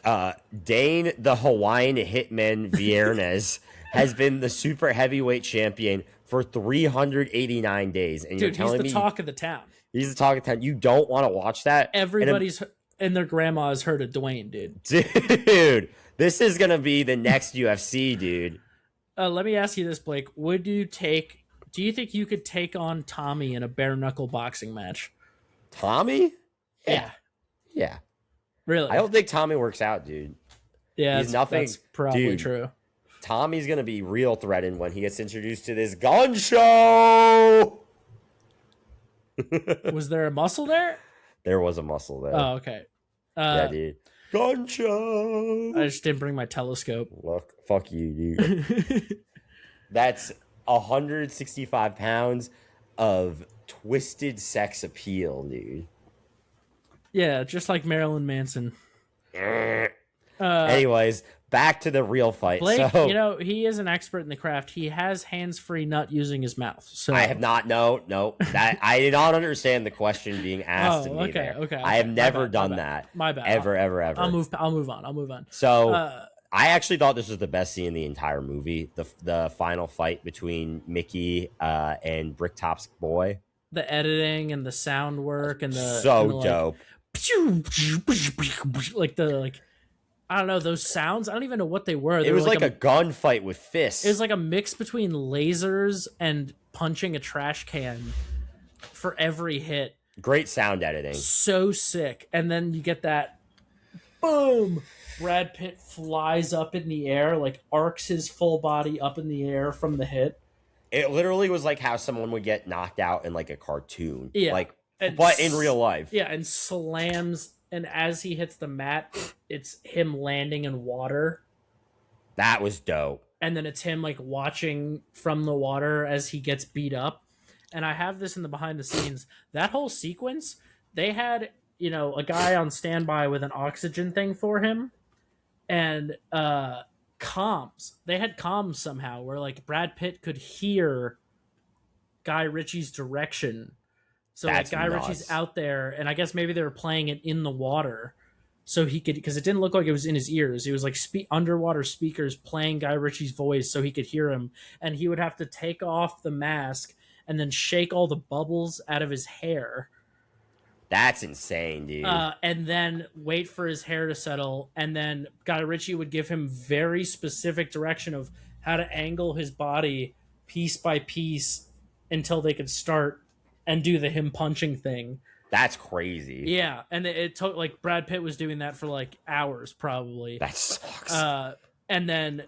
Dane, the Hawaiian Hitman Viernes, has been the super heavyweight champion for 389 days. And dude, he's the talk of the town. He's the talk of the town. You don't want to watch that? Everybody's and their grandma has heard of Dwayne, dude. Dude, this is going to be the next UFC, dude. Let me ask you this, Blake. Do you think you could take on Tommy in a bare knuckle boxing match? Tommy? Yeah. Yeah. Really? I don't think Tommy works out, dude. Yeah, that's probably true. Tommy's going to be real threatened when he gets introduced to this gun show. Was there a muscle there? There was a muscle there. Oh, okay. Yeah, dude. Gun show. I just didn't bring my telescope. Look, fuck you, dude. That's 165 pounds of twisted sex appeal, Yeah, just like Marilyn Manson. dude. Anyways, back to the real fight. Blake, So, he is an expert in the craft. He has hands-free nut using his mouth. So I have not. No. That I did not understand the question being asked to me. Okay. I have never done my that. My bad. Ever. I'll move on. So I actually thought this was the best scene in the entire movie. The final fight between Mickey and Bricktop's boy. The editing and the sound work and the dope. Like I don't know, those sounds. I don't even know what they were. It was like a gunfight with fists. It was like a mix between lasers and punching a trash can for every hit. Great sound editing. So sick. And then you get that boom. Brad Pitt flies up in the air, like arcs his full body up in the air from the hit. It literally was like how someone would get knocked out in like a cartoon. Yeah. But in real life. Yeah, and slams. And as he hits the mat, it's him landing in water. That was dope. And then it's him like watching from the water as he gets beat up. And I have this in the behind the scenes. That whole sequence, they had, a guy on standby with an oxygen thing for him. And comms. They had comms somehow where like Brad Pitt could hear Guy Ritchie's direction. So like Guy Ritchie's out there, and I guess maybe they were playing it in the water, so he could, because it didn't look like it was in his ears. It was like underwater speakers playing Guy Ritchie's voice, so he could hear him, and he would have to take off the mask and then shake all the bubbles out of his hair. That's insane, dude. And then wait for his hair to settle, and then Guy Ritchie would give him very specific direction of how to angle his body piece by piece until they could start and do the him punching thing. That's crazy. Yeah, and it took, like, Brad Pitt was doing that for, like, hours, probably. That sucks. And then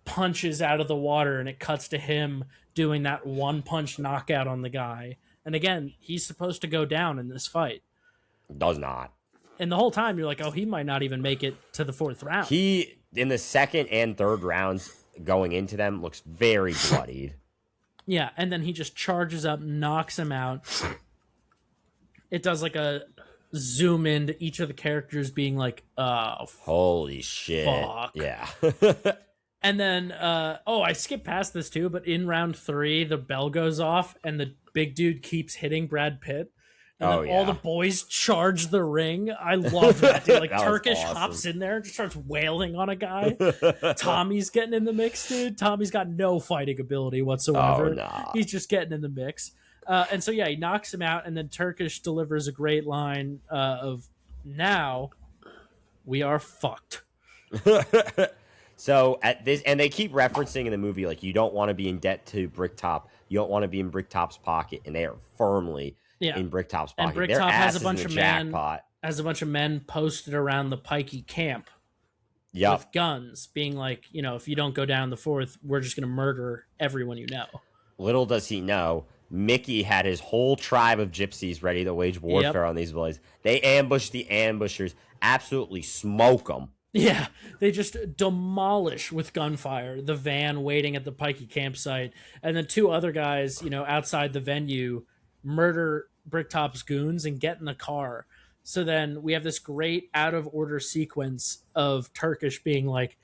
punches out of the water, and it cuts to him doing that one-punch knockout on the guy. And again, he's supposed to go down in this fight. Does not. And the whole time, you're like, oh, he might not even make it to the fourth round. He, in the second and third rounds, going into them, looks very bloodied. Yeah, and then he just charges up, knocks him out. It does like a zoom into each of the characters being like, holy shit. Fuck. Yeah. And then, I skipped past this too, but in round 3, the bell goes off and the big dude keeps hitting Brad Pitt. And then all the boys charge the ring. I love that, dude. Like, Turkish awesome. hops in there and just starts wailing on a guy. Tommy's getting in the mix, dude. Tommy's got no fighting ability whatsoever. Oh, nah. He's just getting in the mix. And so, yeah, he knocks him out, and then Turkish delivers a great line of, Now we are fucked. So at this, and they keep referencing in the movie, like, you don't want to be in debt to Bricktop. You don't want to be in Bricktop's pocket, and they are firmly Yeah. in Bricktop's And pocket. Their Bricktop ass has a is bunch in the of jackpot. men posted around the Pikey camp Yep. with guns, being like, you know, if you don't go down the 4th, we're just going to murder everyone you know. Little does he know, Mickey had his whole tribe of gypsies ready to wage warfare on these boys. They ambush the ambushers, absolutely smoke them. Yeah, they just demolish with gunfire the van waiting at the Pikey campsite, and then 2 other guys, you know, outside the venue, murder Bricktop's goons and get in the car. So then we have this great out of order sequence of Turkish being like,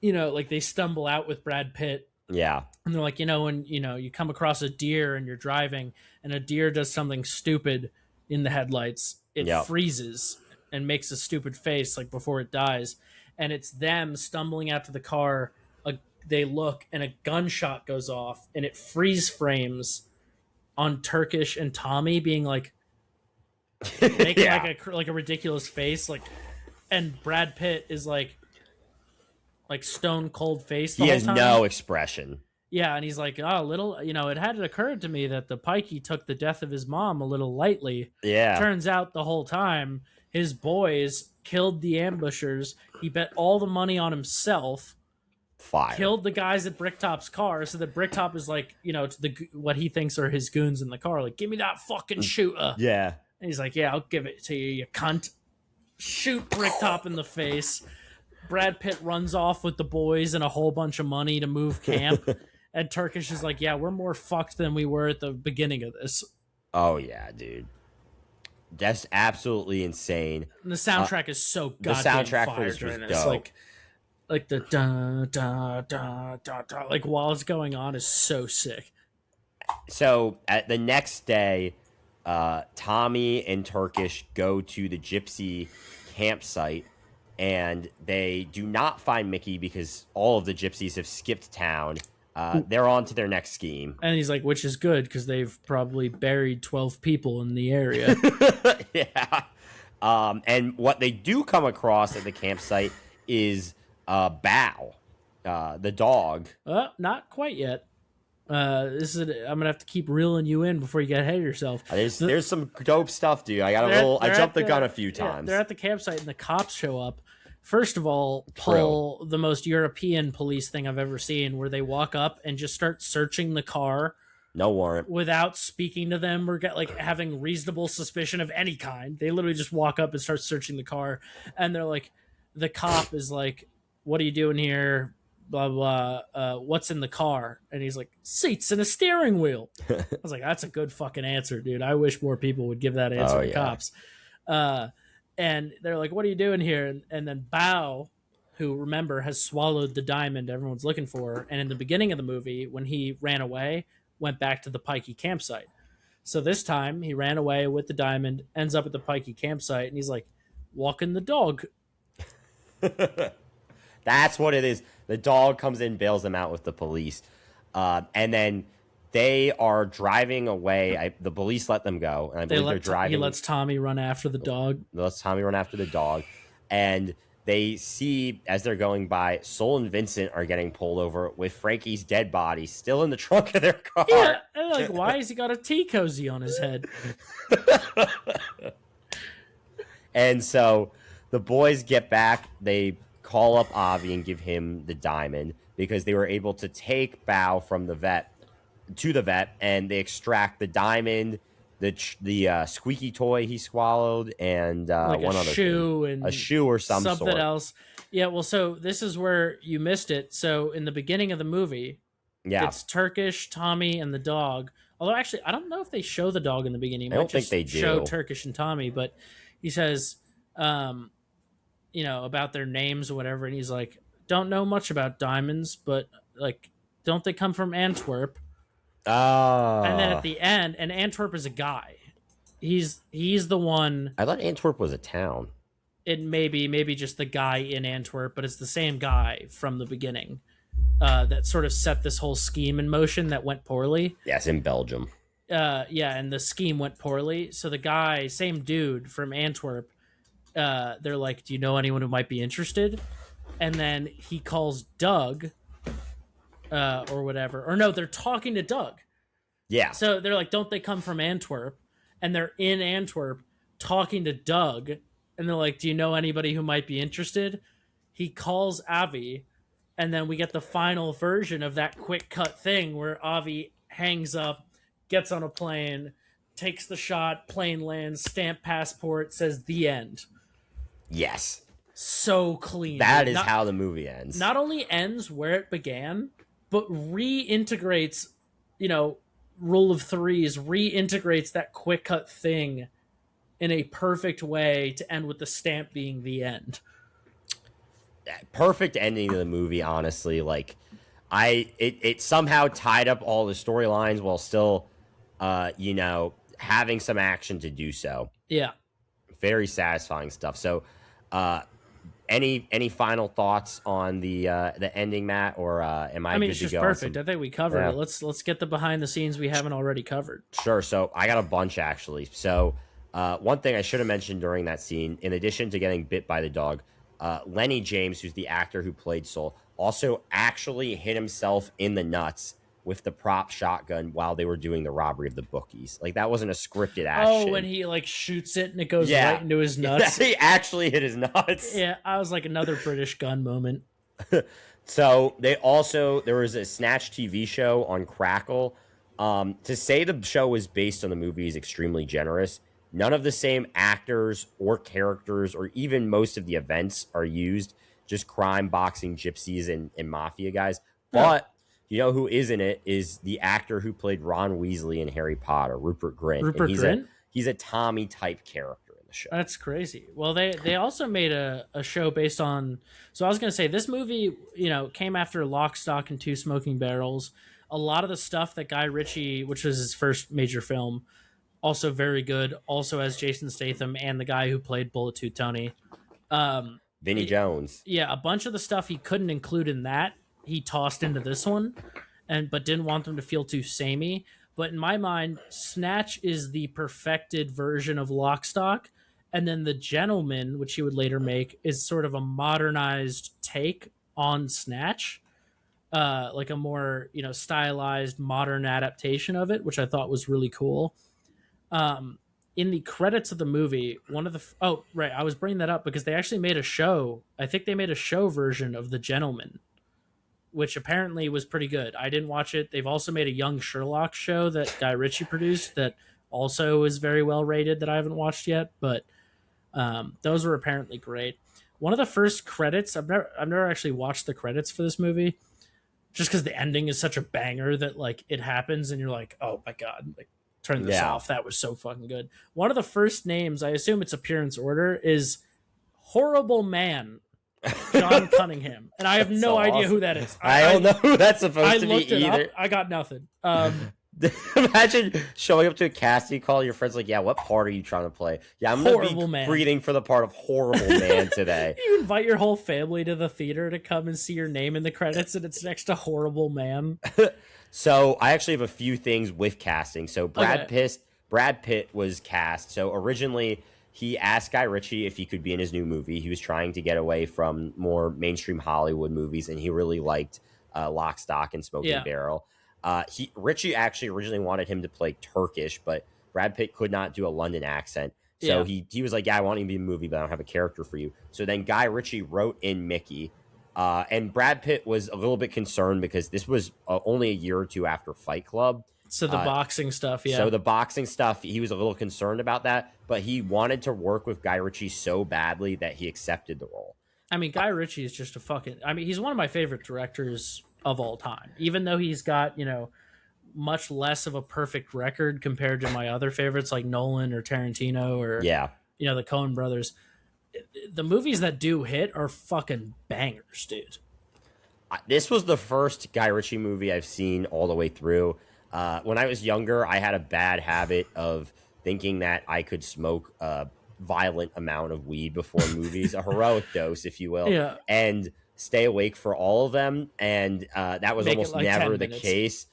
you know, like they stumble out with Brad Pitt. Yeah. And they're like, you know, when, you know, you come across a deer and you're driving and a deer does something stupid in the headlights, it freezes and makes a stupid face like before it dies. And it's them stumbling out to the car. They look and a gunshot goes off and it freeze frames on Turkish and Tommy being like, making like a ridiculous face. Like, and Brad Pitt is like stone cold face. He has no expression. Yeah, and he's like, oh, little, you know, it hadn't occurred to me that the Pikey took the death of his mom a little lightly. Yeah. Turns out the whole time, his boys killed the ambushers. He bet all the money on himself. Fire. Killed the guys at Bricktop's car, so that Bricktop is like, you know, to what he thinks are his goons in the car, like, give me that fucking shooter. Yeah. And he's like, yeah, I'll give it to you, you cunt. Shoot Bricktop in the face. Brad Pitt runs off with the boys and a whole bunch of money to move camp. And Turkish is like, yeah, we're more fucked than we were at the beginning of this. Oh, yeah, dude. That's absolutely insane. And the soundtrack is so goddamn the soundtrack fire for this during was this. dope. Like the da da da da da, like while it's going on is so sick. So at the next day, Tommy and Turkish go to the gypsy campsite, and they do not find Mickey because all of the gypsies have skipped town. They're on to their next scheme. And he's like, which is good because they've probably buried 12 people in the area. Yeah. And what they do come across at the campsite is Bao, the dog. Not quite yet. I'm gonna have to keep reeling you in before you get ahead of yourself. There's some dope stuff, dude. I jumped the gun a few times. They're at the campsite and the cops show up. First of all, pull the most European police thing I've ever seen, where they walk up and just start searching the car. No warrant. Without speaking to them or having reasonable suspicion of any kind. They literally just walk up and start searching the car. And they're like, the cop is like, what are you doing here? Blah, blah, what's in the car? And he's like, seats and a steering wheel. I was like, that's a good fucking answer, dude. I wish more people would give that answer to cops. And they're like, what are you doing here? And then Bao, who, remember, has swallowed the diamond everyone's looking for. And in the beginning of the movie, when he ran away, went back to the Pikey campsite. So this time, he ran away with the diamond, ends up at the Pikey campsite, and he's like, walking the dog. That's what it is. The dog comes in, bails them out with the police. And then they are driving away. The police let them go. And I believe they're driving. He lets Tommy run after the dog. And they see, as they're going by, Sol and Vincent are getting pulled over with Frankie's dead body still in the trunk of their car. Yeah, and like, why has he got a tea cozy on his head? And so the boys get back. They call up Avi and give him the diamond because they were able to take Bao from the vet to the vet, and they extract the diamond, the squeaky toy he swallowed, and like one other shoe thing. And a shoe or something sort. Else. Yeah, well, so this is where you missed it. So in the beginning of the movie, it's Turkish, Tommy, and the dog. Although actually, I don't know if they show the dog in the beginning. I don't think they do. Show Turkish and Tommy, but he says, you know, about their names or whatever, and he's like, don't know much about diamonds, but like, don't they come from Antwerp? And then at the end, and Antwerp is a guy. He's the one. I thought Antwerp was a town. It may be just the guy in Antwerp, but it's the same guy from the beginning that sort of set this whole scheme in motion that went poorly. Yes, in Belgium. Yeah, and the scheme went poorly. So the guy, same dude from Antwerp, they're like, do you know anyone who might be interested? And then he calls Doug, or whatever. Or no, they're talking to Doug. Yeah. So they're like, don't they come from Antwerp? And they're in Antwerp talking to Doug. And they're like, do you know anybody who might be interested? He calls Avi. And then we get the final version of that quick cut thing where Avi hangs up, gets on a plane, takes the shot, plane lands, stamp passport, says the end. Yes. So clean. That is how the movie ends. Not only ends where it began, but reintegrates, rule of threes, reintegrates that quick cut thing in a perfect way to end with the stamp being the end. Perfect ending to the movie, honestly. Like, it somehow tied up all the storylines while still, having some action to do so. Yeah. Very satisfying stuff. So, any final thoughts on the ending, Matt, or am I? I mean, good it's to just go perfect. I think we covered it. Let's get the behind the scenes we haven't already covered. Sure. So I got a bunch actually. So one thing I should have mentioned during that scene, in addition to getting bit by the dog, Lenny James, who's the actor who played Soul, also actually hit himself in the nuts with the prop shotgun while they were doing the robbery of the bookies. Like, that wasn't a scripted action. Oh, when he like shoots it and it goes right into his nuts. He actually hit his nuts. Yeah, I was like, another British gun moment. So there was a Snatch TV show on Crackle. To say the show was based on the movie is extremely generous. None of the same actors or characters or even most of the events are used. Just crime, boxing, gypsies, and mafia guys. But you know who is in it is the actor who played Ron Weasley in Harry Potter, Rupert Grint. Rupert Grint? He's a Tommy type character in the show. That's crazy. Well, they also made a show based on. So I was going to say, this movie, came after Lock, Stock, and Two Smoking Barrels. A lot of the stuff that Guy Ritchie, which was his first major film, also very good. Also has Jason Statham and the guy who played Bullet Tooth Tony. Vinnie Jones. Yeah, a bunch of the stuff he couldn't include in that, he tossed into this one, but didn't want them to feel too samey. But in my mind, Snatch is the perfected version of Lock, Stock, and then The Gentleman, which he would later make, is sort of a modernized take on Snatch, like a more stylized modern adaptation of it, which I thought was really cool. In the credits of the movie, I was bringing that up because they actually made a show. I think they made a show version of The Gentleman, which apparently was pretty good. I didn't watch it. They've also made a Young Sherlock show that Guy Ritchie produced that also is very well rated that I haven't watched yet, but those were apparently great. One of the first credits, I've never actually watched the credits for this movie, just because the ending is such a banger that like it happens and you're like, oh my god, like turn this off. That was so fucking good. One of the first names, I assume it's appearance order, is Horrible Man. John Cunningham, and I have no idea who that is. I don't know who that's supposed to be either. I got nothing. Imagine showing up to a casting call. Your friend's like, "Yeah, what part are you trying to play?" Yeah, I'm going to be breathing for the part of Horrible Man today. You invite your whole family to the theater to come and see your name in the credits, and it's next to Horrible Man. So I actually have a few things with casting. So Brad Pitt was cast. So originally, he asked Guy Ritchie if he could be in his new movie. He was trying to get away from more mainstream Hollywood movies, and he really liked Lock, Stock, and Smoking Barrel. Ritchie actually originally wanted him to play Turkish, but Brad Pitt could not do a London accent. So he was like, yeah, I want you to be in a movie, but I don't have a character for you. So then Guy Ritchie wrote in Mickey, and Brad Pitt was a little bit concerned because this was only a year or two after Fight Club. So the boxing stuff, So the boxing stuff, he was a little concerned about that, but he wanted to work with Guy Ritchie so badly that he accepted the role. I mean, Guy Ritchie is just he's one of my favorite directors of all time, even though he's got, much less of a perfect record compared to my other favorites like Nolan or Tarantino or, the Coen brothers. The movies that do hit are fucking bangers, dude. This was the first Guy Ritchie movie I've seen all the way through. When I was younger, I had a bad habit of thinking that I could smoke a violent amount of weed before movies, a heroic dose, if you will, and stay awake for all of them. And that was almost never the case.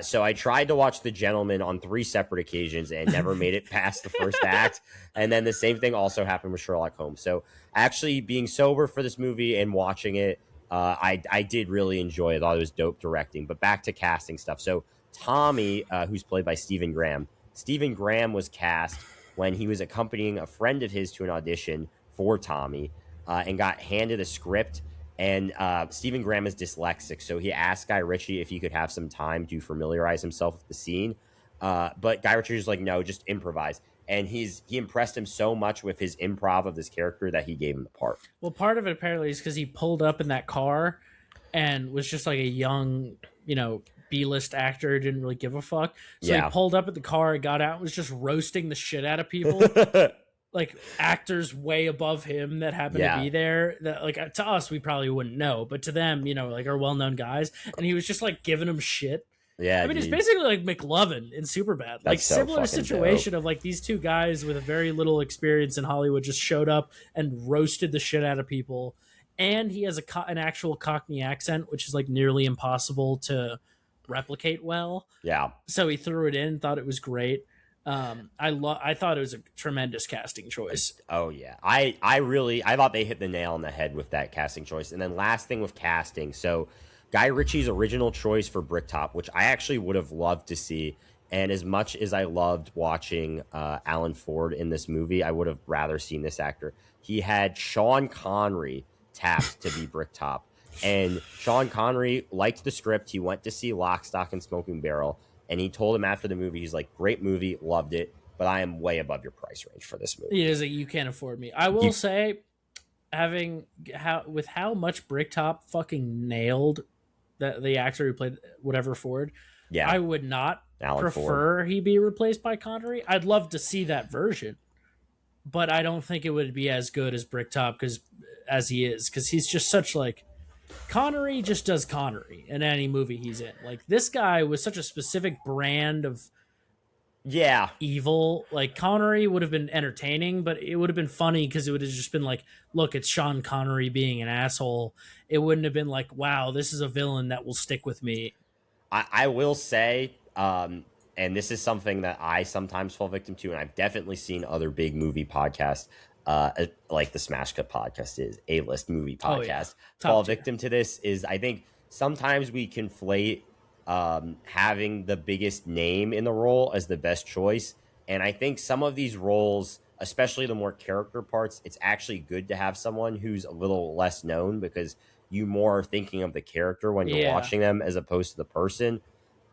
So I tried to watch The Gentleman on 3 separate occasions and never made it past the first act. And then the same thing also happened with Sherlock Holmes. So actually being sober for this movie and watching it, I did really enjoy it. I thought it was dope directing. But back to casting stuff. So Tommy, who's played by Stephen Graham, Stephen Graham was cast when he was accompanying a friend of his to an audition for Tommy, and got handed a script. And Stephen Graham is dyslexic, so he asked Guy Ritchie if he could have some time to familiarize himself with the scene. But Guy Ritchie was like, no, just improvise. And he impressed him so much with his improv of this character that he gave him the part. Well, part of it apparently is because he pulled up in that car and was just like a young, B-list actor, didn't really give a fuck. So he pulled up at the car, got out, and was just roasting the shit out of people. Like actors way above him that happen to be there, that like to us we probably wouldn't know, but to them, like are well-known guys, and he was just like giving them shit. Yeah, I mean, it's basically like McLovin in Superbad. Like so similar situation dope. of like these two guys with a very little experience in Hollywood just showed up and roasted the shit out of people. And he has an actual Cockney accent, which is like nearly impossible to replicate well. Yeah. So he threw it in, thought it was great. I thought it was a tremendous casting choice. Oh yeah, I thought they hit the nail on the head with that casting choice. And then last thing with casting, so Guy Ritchie's original choice for Bricktop, which I actually would have loved to see, and as much as I loved watching Alan Ford in this movie, I would have rather seen this actor. He had Sean Connery tapped to be Bricktop, and Sean Connery liked the script. He went to see Lock, Stock, and Smoking Barrel. And he told him after the movie, he's like, great movie, loved it, but I am way above your price range for this movie. It is like, you can't afford me. I will say, with how much Bricktop fucking nailed the actor who played whatever Ford, I would not prefer he be replaced by Connery. I'd love to see that version, but I don't think it would be as good as Bricktop as he is, because he's just such like... Connery just does Connery in any movie he's in. Like, this guy was such a specific brand of evil. Like, Connery would have been entertaining, but it would have been funny because it would have just been like, look, it's Sean Connery being an asshole. It wouldn't have been like, wow, this is a villain that will stick with me. I will say, and this is something that I sometimes fall victim to, and I've definitely seen other big movie podcasts, like the Smash Cut podcast is A-list movie podcast, fall victim to this. Is I think sometimes we conflate having the biggest name in the role as the best choice, and I think some of these roles, especially the more character parts, it's actually good to have someone who's a little less known, because you more are thinking of the character when you're watching them as opposed to the person.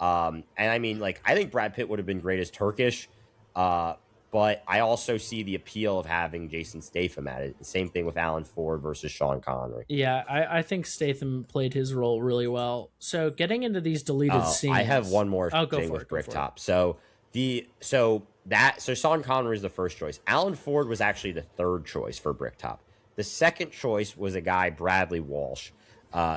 And I mean, like, I think Brad Pitt would have been great as Turkish, but I also see the appeal of having Jason Statham at it. The same thing with Alan Ford versus Sean Connery. Yeah, I think Statham played his role really well. So getting into these deleted scenes, I have one more thing with Bricktop. So Sean Connery is the first choice. Alan Ford was actually the third choice for Bricktop. The second choice was a guy, Bradley Walsh,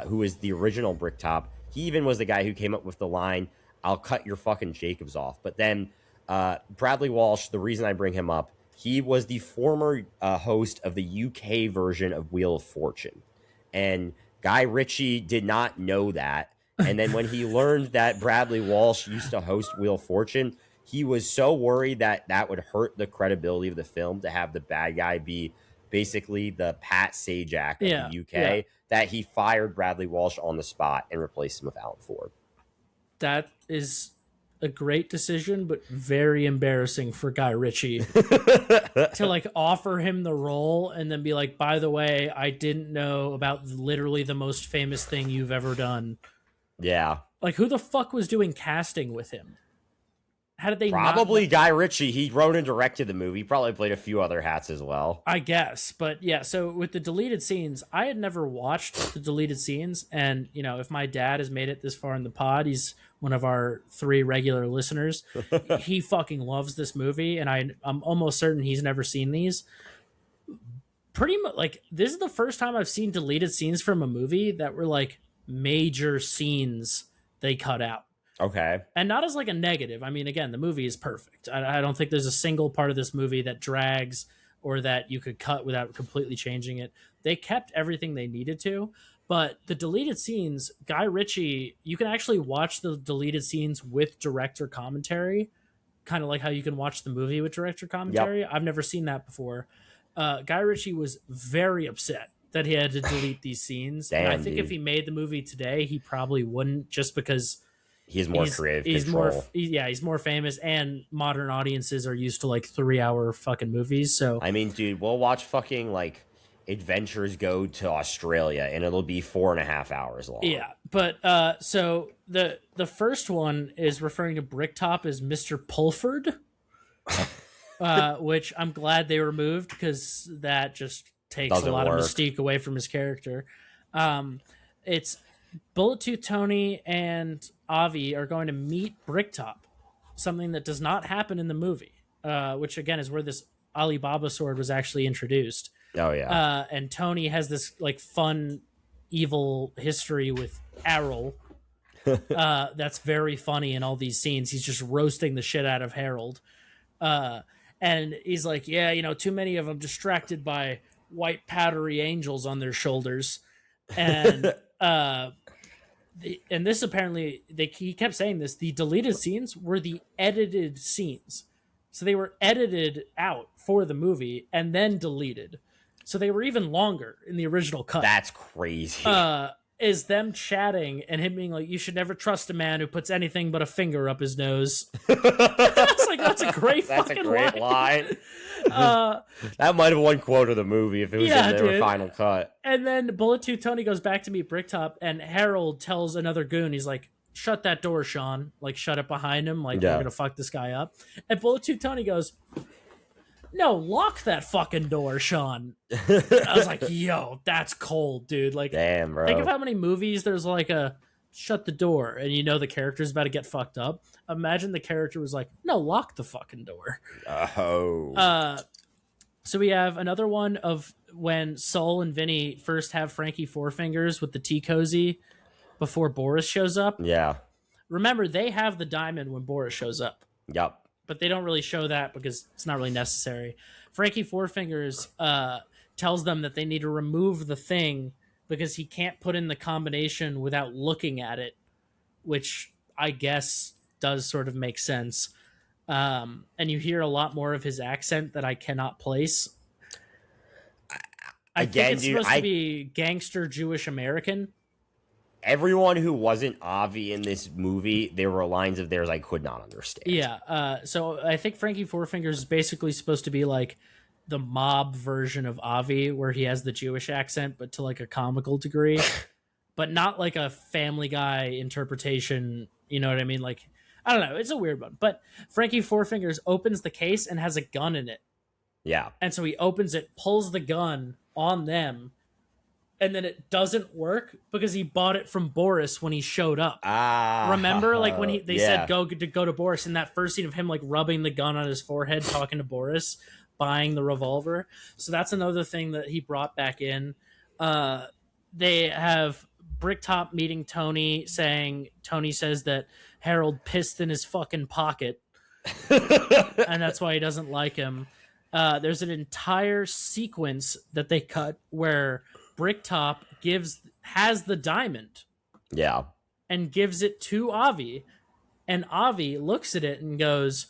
who is the original Bricktop. He even was the guy who came up with the line, "I'll cut your fucking Jacobs off." But then Bradley Walsh, the reason I bring him up, he was the former host of the UK version of Wheel of Fortune. And Guy Ritchie did not know that. And then when he learned that Bradley Walsh used to host Wheel of Fortune, he was so worried that that would hurt the credibility of the film to have the bad guy be basically the Pat Sajak of the UK, that he fired Bradley Walsh on the spot and replaced him with Alan Ford. That is a great decision, but very embarrassing for Guy Ritchie to like offer him the role and then be like, by the way, I didn't know about literally the most famous thing you've ever done. Yeah. Like, who the fuck was doing casting with him? How did they probably Guy Ritchie? He wrote and directed the movie. He probably played a few other hats as well, I guess. But yeah, so with the deleted scenes, I had never watched the deleted scenes. And, you know, if my dad has made it this far in the pod, he's one of our 3 regular listeners. He fucking loves this movie. And I'm almost certain he's never seen these. Pretty much, like, this is the first time I've seen deleted scenes from a movie that were like major scenes they cut out. Okay. And not as like a negative. I mean, again, the movie is perfect. I don't think there's a single part of this movie that drags or that you could cut without completely changing it. They kept everything they needed to. But the deleted scenes, Guy Ritchie, you can actually watch the deleted scenes with director commentary, kind of like how you can watch the movie with director Yep. commentary. I've never seen that before. Guy Ritchie was very upset that he had to delete these scenes, and I Damn, think if dude. he made the movie today, he probably wouldn't, just because He has more creative he's control. he's more famous, and modern audiences are used to like 3 hour fucking movies. So I mean, dude, we'll watch fucking like Adventures Go to Australia, and it'll be 4.5 hours long. yeah, but so the first one is referring to Bricktop as Mr. Pulford, which I'm glad they removed because that just takes Doesn't a lot work. of mystique away from his character. It's Bullet Tooth Tony and Avi are going to meet Bricktop, something that does not happen in the movie, which again is where this Alibaba sword was actually introduced. Oh yeah. And Tony has this like fun, evil history with Errol. That's very funny in all these scenes. He's just roasting the shit out of Harold. And he's like, yeah, you know, too many of them distracted by white powdery angels on their shoulders. And and this apparently, he kept saying this, the deleted scenes were the edited scenes. So they were edited out for the movie and then deleted. So they were even longer in the original cut. That's crazy. Is them chatting and him being like, you should never trust a man who puts anything but a finger up his nose. I was like, that's a great That's a fucking great line. Uh, That might have one quote of the movie if it was Yeah, in their dude. final cut. and then Bullet Tooth Tony goes back to meet Bricktop, and Harold tells another goon, he's like, shut that door, Sean. Like, shut it behind him. Like, Yeah. we're going to fuck this guy up. And Bullet Tooth Tony goes, no, lock that fucking door, Sean. I was like, yo, that's cold, dude. Like, Damn, bro. think of how many movies there's like a shut the door and you know the character's about to get fucked up. Imagine the character was like, no, lock the fucking door. Oh. So we have another one of when Sol and Vinny first have Frankie Four Fingers with the tea cozy before Boris shows up. Yeah. Remember, they have the diamond when Boris shows up, Yep. but they don't really show that because it's not really necessary. Frankie Four Fingers tells them that they need to remove the thing because he can't put in the combination without looking at it, which I guess does sort of make sense. And you hear a lot more of his accent that I cannot place. I think it's supposed to be gangster Jewish American. Everyone who wasn't Avi in this movie, there were lines of theirs I could not understand. Yeah. So I think Frankie Four Fingers is basically supposed to be like the mob version of Avi, where he has the Jewish accent, but to like a comical degree, but not like a Family Guy interpretation. You know what I mean? Like, I don't know. It's a weird one. But Frankie Four Fingers opens the case and has a gun in it. Yeah. And so he opens it, pulls the gun on them, and then it doesn't work because he bought it from Boris when he showed up. Remember, like when they said go to Boris in that first scene of him like rubbing the gun on his forehead, talking to Boris, buying the revolver. So that's another thing that he brought back in. They have Bricktop meeting Tony, saying Tony says that Harold pissed in his fucking pocket, and that's why he doesn't like him. There's an entire sequence that they cut where Bricktop has the diamond. Yeah. And gives it to Avi. And Avi looks at it and goes,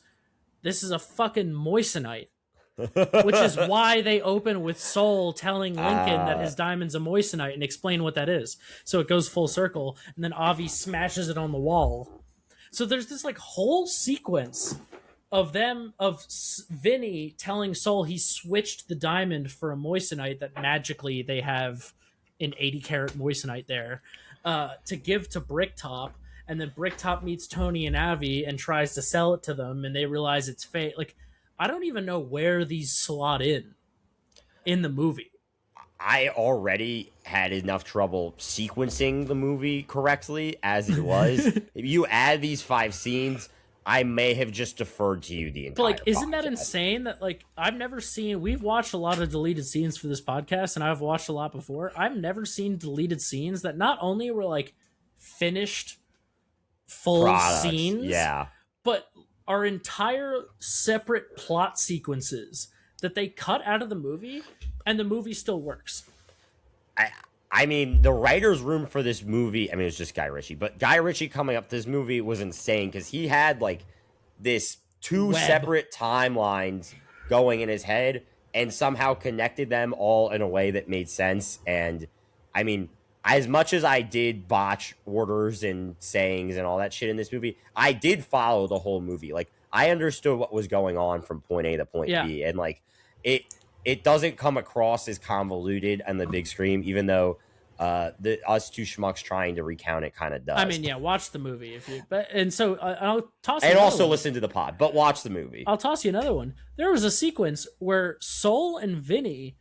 this is a fucking moissanite. Which is why they open with Sol telling Lincoln that his diamond's a moissanite and explain what that is. So it goes full circle. And then Avi smashes it on the wall. So there's this like whole sequence of Vinny telling Sol he switched the diamond for a moissanite that magically they have an 80 karat moissanite there to give to Bricktop, and then Bricktop meets Tony and Avi and tries to sell it to them, and they realize it's fake. Like, I don't even know where these slot in the movie. I already had enough trouble sequencing the movie correctly as it was. If you add these 5 scenes, I may have just deferred to you the entire. But like, isn't that podcast. insane? That like we've watched a lot of deleted scenes for this podcast, and I've watched a lot before. I've never seen deleted scenes that not only were like finished full Products, scenes, yeah, but are entire separate plot sequences that they cut out of the movie, and the movie still works. I mean, the writer's room for this movie, I mean, it was just Guy Ritchie, but Guy Ritchie coming up this movie was insane because he had like this two Web. separate timelines going in his head and somehow connected them all in a way that made sense. And I mean, as much as I did botch orders and sayings and all that shit in this movie, I did follow the whole movie. Like, I understood what was going on from point A to point Yeah. B, and like it doesn't come across as convoluted on the big screen, even though the us two schmucks trying to recount it kind of does. I mean, yeah, watch the movie if you. But and so I'll toss. And also one. listen to the pod, but watch the movie. I'll toss you another one. There was a sequence where Soul and Vinny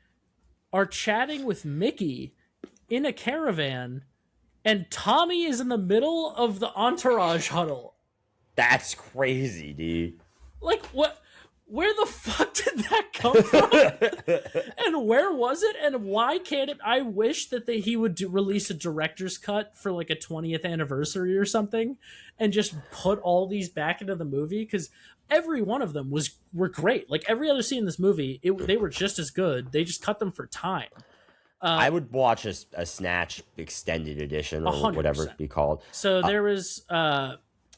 are chatting with Mickey in a caravan, and Tommy is in the middle of the entourage huddle. That's crazy, dude. Like, what? Where the fuck did that come from? And where was it? And why can't it? I wish that he would release a director's cut for like a 20th anniversary or something, and just put all these back into the movie, because every one of them were great. Like every other scene in this movie, they were just as good. They just cut them for time. I would watch a Snatch extended edition or 100%. whatever it be called. So there was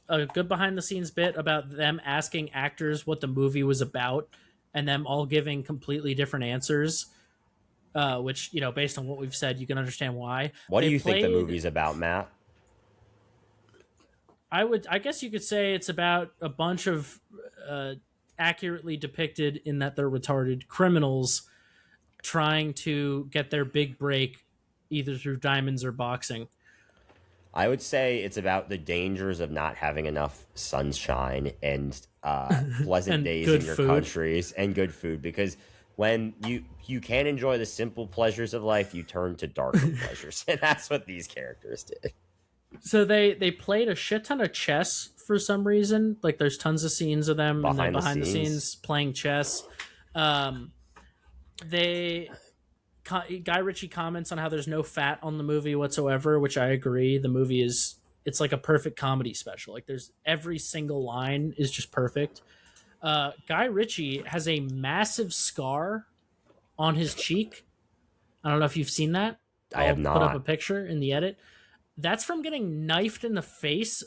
a good behind the scenes bit about them asking actors what the movie was about, and them all giving completely different answers. Which, you know, based on what we've said, you can understand why. What do you think the movie's about, Matt? I guess you could say it's about a bunch of accurately depicted in that they're retarded criminals trying to get their big break either through diamonds or boxing. I would say it's about the dangers of not having enough sunshine and pleasant And days good in your food. countries and good food, because when you can't enjoy the simple pleasures of life, you turn to darker pleasures, and that's what these characters did. So they played a shit ton of chess for some reason. Like there's tons of scenes of them Behind the behind the scenes. scenes playing chess. Guy Ritchie comments on how there's no fat on the movie whatsoever, which I agree. The movie it's like a perfect comedy special. Like there's every single line is just perfect. Guy Ritchie has a massive scar on his cheek. I don't know if you've seen that. I have I'll put up not. a picture in the edit. That's from getting knifed in the face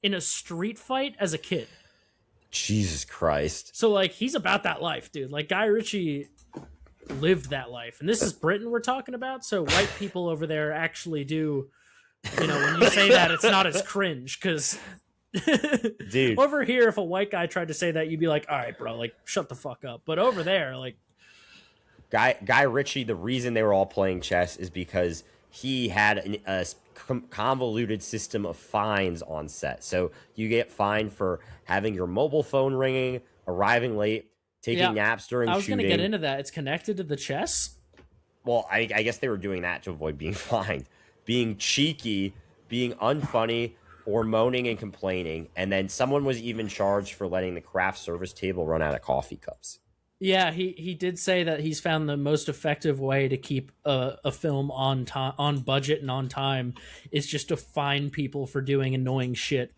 in a street fight as a kid. Jesus Christ. So like he's about that life, dude. Like Guy Ritchie lived that life. And this is Britain we're talking about, so white people over there actually do, you know, when you say that, it's not as cringe, because Dude, over here, if a white guy tried to say that, you'd be like, all right, bro, like shut the fuck up. But over there, like Guy Ritchie, the reason they were all playing chess is because he had a convoluted system of fines on set. So you get fined for having your mobile phone ringing, arriving late, taking naps during shooting. I was going to get into that. It's connected to the chess. Well, I guess they were doing that to avoid being fined. Being cheeky, being unfunny, or moaning and complaining. And then someone was even charged for letting the craft service table run out of coffee cups. Yeah, he did say that he's found the most effective way to keep a film on time, on budget, and on time is just to fine people for doing annoying shit,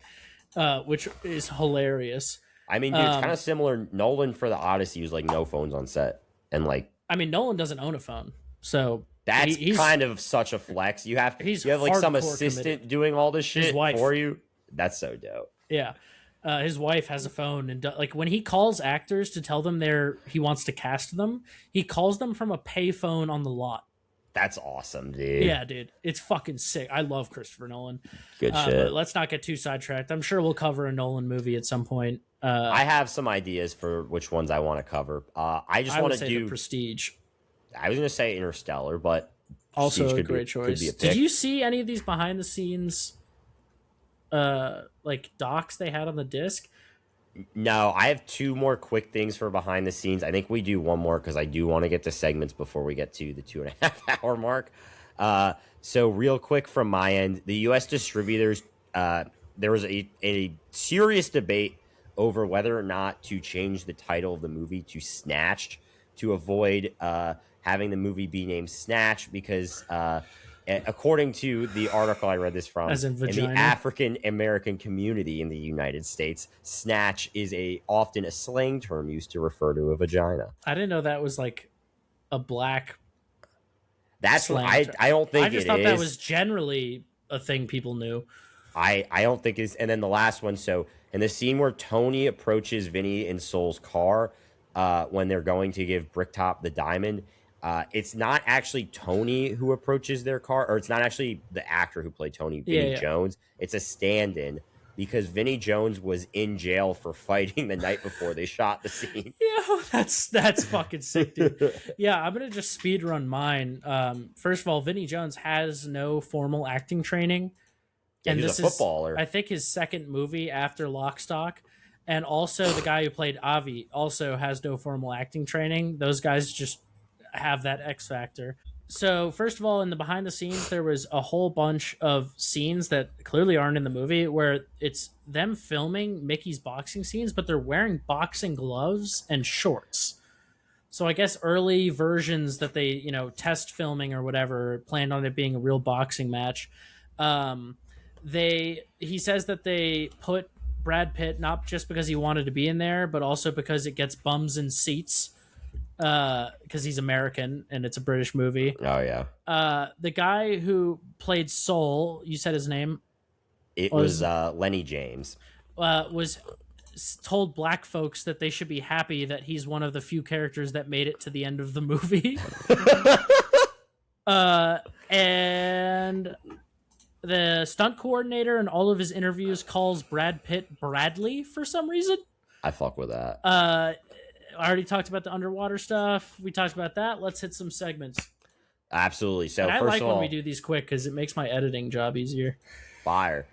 which is hilarious. I mean, dude, it's kind of similar. Nolan for the Odyssey was like no phones on set, and like, I mean, Nolan doesn't own a phone, so that's he's kind of such a flex. You have like some assistant committed. doing all this shit wife. for you. That's so dope. Yeah. His wife has a phone, and like when he calls actors to tell them he wants to cast them, he calls them from a pay phone on the lot. That's awesome, dude. Yeah, dude, it's fucking sick. I love Christopher Nolan. Good shit. But let's not get too sidetracked. I'm sure we'll cover a Nolan movie at some point. I have some ideas for which ones I want to cover. I just want to do The Prestige. I was going to say Interstellar, but Also Prestige a could great be, choice. Could be a pick. Did you see any of these behind the scenes like docs they had on the disc? No, I have two more quick things for behind the scenes. I think we do one more because I do want to get to segments before we get to the 2.5 hour mark. So real quick from my end, the U.S. distributors, there was a serious debate over whether or not to change the title of the movie to Snatched to avoid having the movie be named Snatch because according to the article I read this from, As in in the vagina? African American community in the United States, snatch is often a slang term used to refer to a vagina. I didn't know that was like a black That's what slang. I don't I think just it thought that is. was generally a thing people knew. I don't think it's. And then the last one. So in the scene where Tony approaches Vinny in Soul's car, when they're going to give Bricktop the diamond, it's not actually Tony who approaches their car, or it's not actually the actor who played Tony, Yeah, Vinny yeah. Jones. It's a stand-in because Vinny Jones was in jail for fighting the night before they shot the scene. Yeah, that's fucking sick, dude. Yeah, I'm gonna just speed run mine. First of all, Vinny Jones has no formal acting training, Yeah, and he was this a is, footballer. I think, his second movie after Lock, Stock. And also, the guy who played Avi also has no formal acting training. Those guys just have that X factor. So, first of all, in the behind the scenes, there was a whole bunch of scenes that clearly aren't in the movie where it's them filming Mickey's boxing scenes, but they're wearing boxing gloves and shorts. So I guess early versions that they, test filming or whatever, planned on it being a real boxing match. Um, he says that they put Brad Pitt not just because he wanted to be in there, but also because it gets bums in seats because he's American and it's a British movie. Oh yeah, The guy who played Soul, you said his name it was Lenny James. was told black folks that they should be happy that he's one of the few characters that made it to the end of the movie. And the stunt coordinator in all of his interviews calls Brad Pitt Bradley for some reason. I fuck with that. I already talked about the underwater stuff. We talked about that. Let's hit some segments. Absolutely. So And I first like of all, when we do these quick because it makes my editing job easier. fire.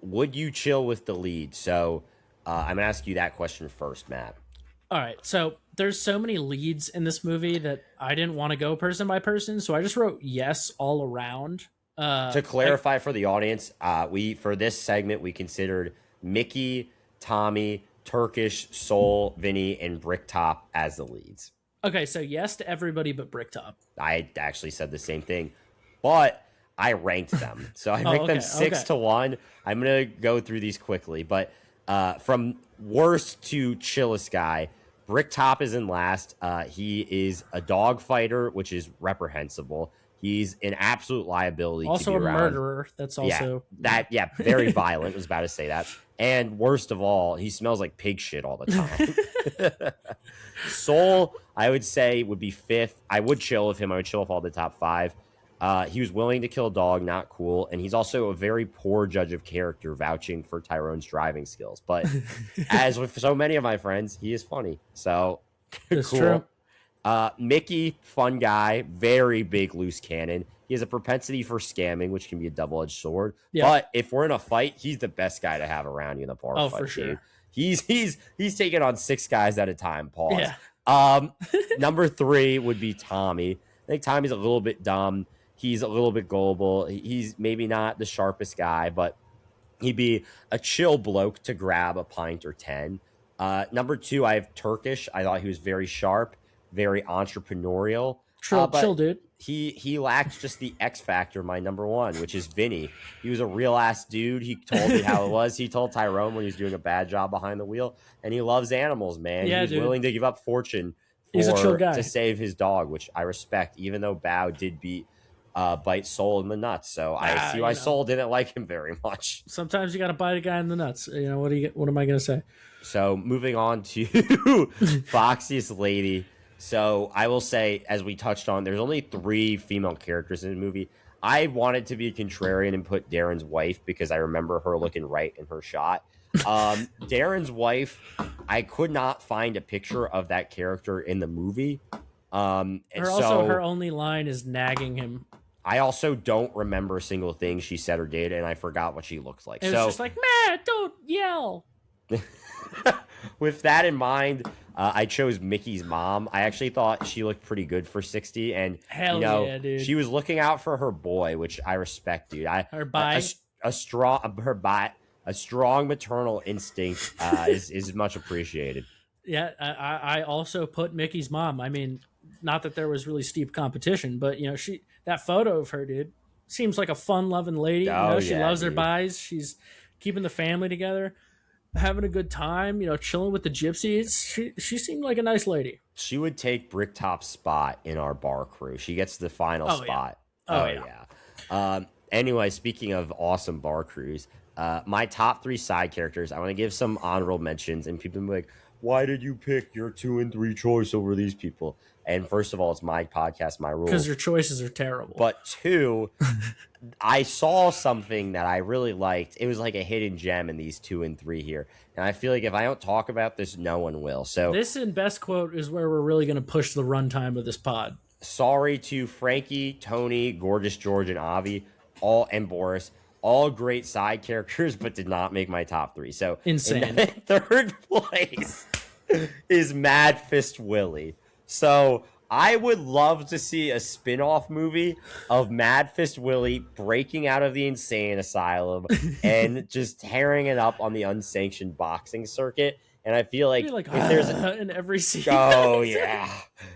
Would you chill with the lead? So I'm gonna ask you that question first, Matt. All right, so there's so many leads in this movie that I didn't want to go person by person, so I just wrote yes all around. To clarify for the audience, we for this segment we considered Mickey, Tommy, Turkish, Soul, Vinny, and Bricktop as the leads. Okay, so yes to everybody but Bricktop. I actually said the same thing, but I ranked them. So I ranked them 6-1. I'm gonna go through these quickly, but from worst to chillest guy, Bricktop is in last. He is a dog fighter, which is reprehensible. He's an absolute liability. Also to be a around. Murderer. That's also very violent. Was about to say that. And worst of all, he smells like pig shit all the time. Soul, I would say, would be fifth. I would chill with him. I would chill with all the top five. He was willing to kill a dog, not cool. And he's also a very poor judge of character, vouching for Tyrone's driving skills. But as with so many of my friends, he is funny. So That's cool. true. Mickey, fun guy, very big loose cannon. He has a propensity for scamming, which can be a double-edged sword. Yeah. But if we're in a fight, he's the best guy to have around you in the bar fight. For sure. Dude. He's taking on 6 guys at a time. Pause. Yeah. Number 3 would be Tommy. I think Tommy's a little bit dumb. He's a little bit gullible. He's maybe not the sharpest guy, but he'd be a chill bloke to grab a pint or 10. Number 2, I have Turkish. I thought he was very sharp, very entrepreneurial. Chill, dude. He lacked just the X factor, my number 1, which is Vinny. He was a real ass dude. He told me how it was. He told Tyrone when he was doing a bad job behind the wheel, and he loves animals, man. Yeah, he was willing to give up fortune He's a chill guy. to save his dog, which I respect, even though Bao did beat bite Soul in the nuts. So I see why Soul didn't like him very much. Sometimes you got to bite a guy in the nuts. You know, what am I going to say? So moving on to Foxiest Lady. So I will say, as we touched on, there's only 3 female characters in the movie. I wanted to be a contrarian and put Darren's wife because I remember her looking right in her shot. Darren's wife, I could not find a picture of that character in the movie. Her only line is nagging him. I also don't remember a single thing she said or did, and I forgot what she looked like. It was just like, Matt, don't yell. With that in mind, I chose Mickey's mom. I actually thought she looked pretty good for 60, and yeah, dude. She was looking out for her boy, which I respect, dude. A strong maternal instinct is much appreciated. Yeah, I also put Mickey's mom. I mean, not that there was really steep competition, but that photo of her, dude, seems like a fun-loving lady. She loves her buys. She's keeping the family together. having a good time, chilling with the gypsies. She seemed like a nice lady. She would take Bricktop's spot in our bar crew. She gets the final Oh yeah. spot. Oh yeah. Anyway, speaking of awesome bar crews, my top 3 side characters, I want to give some honorable mentions, and people will be like, why did you pick your 2 and 3 choice over these people? And first of all, it's my podcast, my rules. Because your choices are terrible. But 2, I saw something that I really liked. It was like a hidden gem in these 2 and 3 here. And I feel like if I don't talk about this, no one will. So this and best quote is where we're really going to push the runtime of this pod. Sorry to Frankie, Tony, Gorgeous George, and Avi, and Boris. All great side characters, but did not make my top 3. So insane. In 3rd place is Mad Fist Willie. So I would love to see a spin-off movie of Mad Fist Willie breaking out of the insane asylum and just tearing it up on the unsanctioned boxing circuit. And I feel like if there's in every scene. Oh yeah.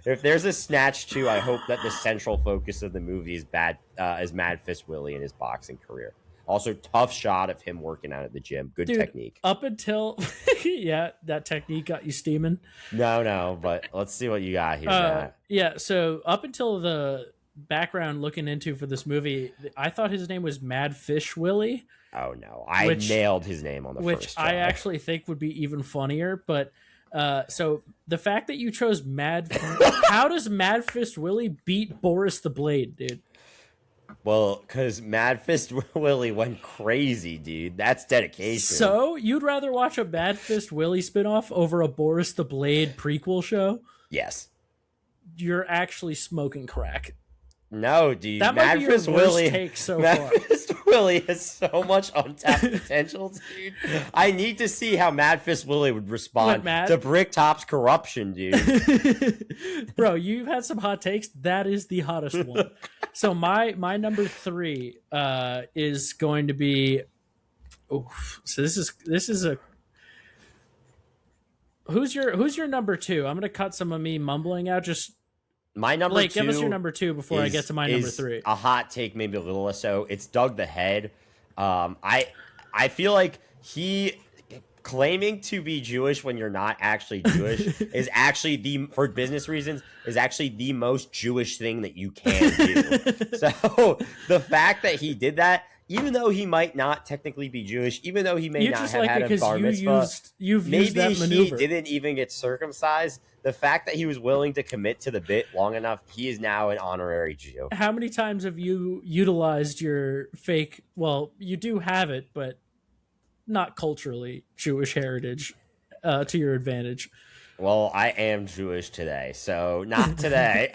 If there's a Snatch 2, I hope that the central focus of the movie is Mad Fist Willie and his boxing career. Also, tough shot of him working out at the gym. Good technique. Up until, yeah, that technique got you steaming. No, but let's see what you got here, Matt. Yeah, so up until the background looking into for this movie, I thought his name was Mad Fish Willie. Oh, no. I nailed his name on the first try. Which I actually think would be even funnier, but so the fact that you chose how does Mad Fist Willie beat Boris the Blade, dude? Well, because Mad Fist Willie went crazy, dude. That's dedication. So, you'd rather watch a Mad Fist Willie spinoff over a Boris the Blade prequel show? Yes. You're actually smoking crack. No, dude. That might be your worst take so far. Mad Fist Willie has so much untapped potential, dude. I need to see how Mad Fist Willie would respond to Bricktop's corruption, dude. Bro, you've had some hot takes. That is the hottest one. So my number 3 is going to be. So this is a. Who's your number 2? I'm gonna cut some of me mumbling out. Just my number Blake, 2. Give us your number 2 before I get to my number 3. A hot take, maybe a little or so. It's Doug the Head. I feel like he claiming to be Jewish when you're not actually Jewish is actually for business reasons, is actually the most Jewish thing that you can do. So the fact that he did that, even though he might not technically be Jewish, even though he may not have had a bar mitzvah, maybe he didn't even get circumcised. The fact that he was willing to commit to the bit long enough, he is now an honorary Jew. How many times have you utilized your fake, well, you do have it, but not culturally Jewish heritage to your advantage? Well, I am Jewish today, so not today.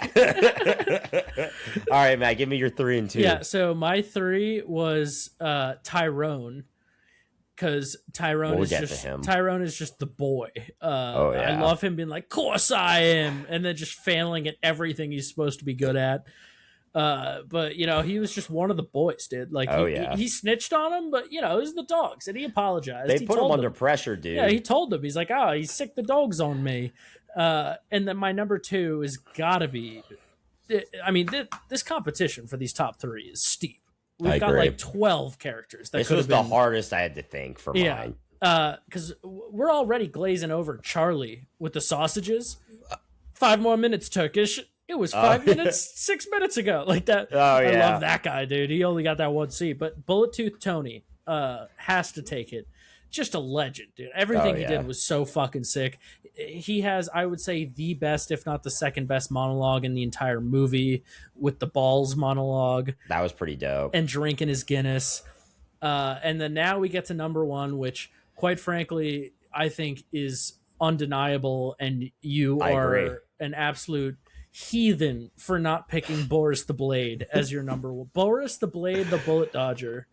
All right, Matt, give me your 3 and 2. Yeah, so my 3 was Tyrone, because Tyrone is just the boy. I love him being like, "Course I am," and then just failing at everything he's supposed to be good at. But he was just one of the boys, dude. Like, he snitched on him, but it was the dogs, and he apologized. They put him under pressure, dude. Yeah, he told him. He's like, he sicked the dogs on me. And then my number 2 is gotta be. I mean, this competition for these top 3 is steep. We've got like 12 characters. This was the hardest I had to think for mine. Because we're already glazing over Charlie with the sausages. 5 more minutes, Turkish. It was 5 minutes, 6 minutes ago. Like that. I love that guy, dude. He only got that one seat. But Bullet Tooth Tony has to take it. Just a legend, dude. Everything he did was so fucking sick. He has, I would say, the best, if not the second best monologue in the entire movie, with the balls monologue. That was pretty dope. And drinking his Guinness. And then now we get to number 1, which, quite frankly, I think is undeniable. And you are an absolute heathen for not picking Boris the Blade as your number 1. Boris the Blade, the Bullet Dodger,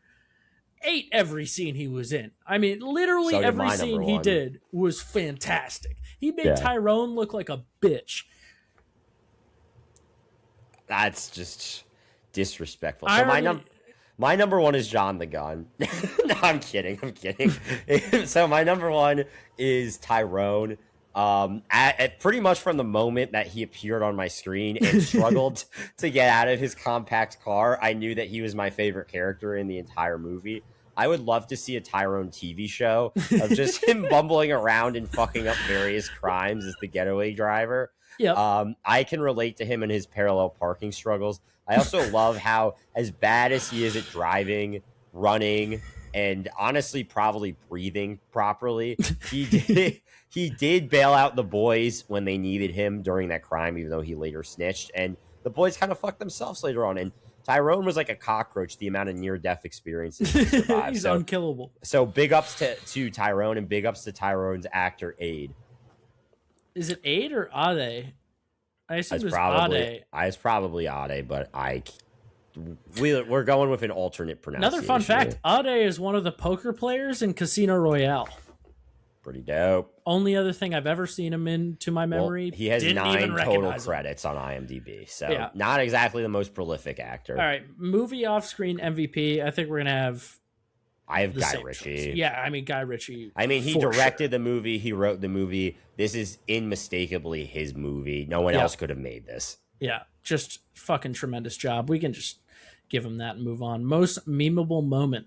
ate every scene he was in. I mean, literally every scene he did was fantastic. He made Tyrone look like a bitch. That's just disrespectful. So my number 1 is John the Gun. No, I'm kidding. So my number 1 is Tyrone. At pretty much from the moment that he appeared on my screen and struggled to get out of his compact car, I knew that he was my favorite character in the entire movie. I would love to see a Tyrone TV show of just him bumbling around and fucking up various crimes as the getaway driver. Yep. I can relate to him and his parallel parking struggles. I also love how, as bad as he is at driving, running, and honestly probably breathing properly, he did bail out the boys when they needed him during that crime, even though he later snitched. And the boys kind of fucked themselves later on. And Tyrone was like a cockroach, the amount of near-death experiences he survived. He's unkillable. So big ups to Tyrone, and big ups to Tyrone's actor, Aid. Is it Aid or Ade? I assume It's it's probably Ade. It's probably Ade, but we're going with an alternate pronunciation. Another fun fact, Ade is one of the poker players in Casino Royale. Pretty dope. Only other thing I've ever seen him in, to my memory. Well, he has Didn't 9 even total recognize him. credits on IMDb, so Yeah. not exactly the most prolific actor. All right, movie off-screen MVP. I think we're gonna have I have the Guy same Ritchie. choice. Yeah, I mean Guy Ritchie. I mean, he for directed sure. the movie. He wrote the movie. This is unmistakably his movie. No one else could have made this. Yeah, just fucking tremendous job. We can just give him that and move on. Most memeable moment.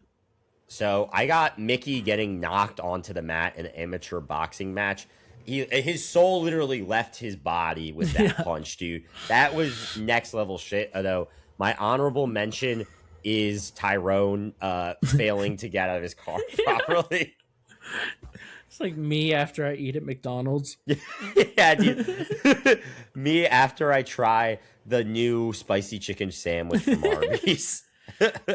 So I got Mickey getting knocked onto the mat in an amateur boxing match. His soul literally left his body with that punch, dude. That was next level shit. Although my honorable mention is Tyrone failing to get out of his car properly. It's like me after I eat at McDonald's. Yeah, dude. Me after I try the new spicy chicken sandwich from Arby's.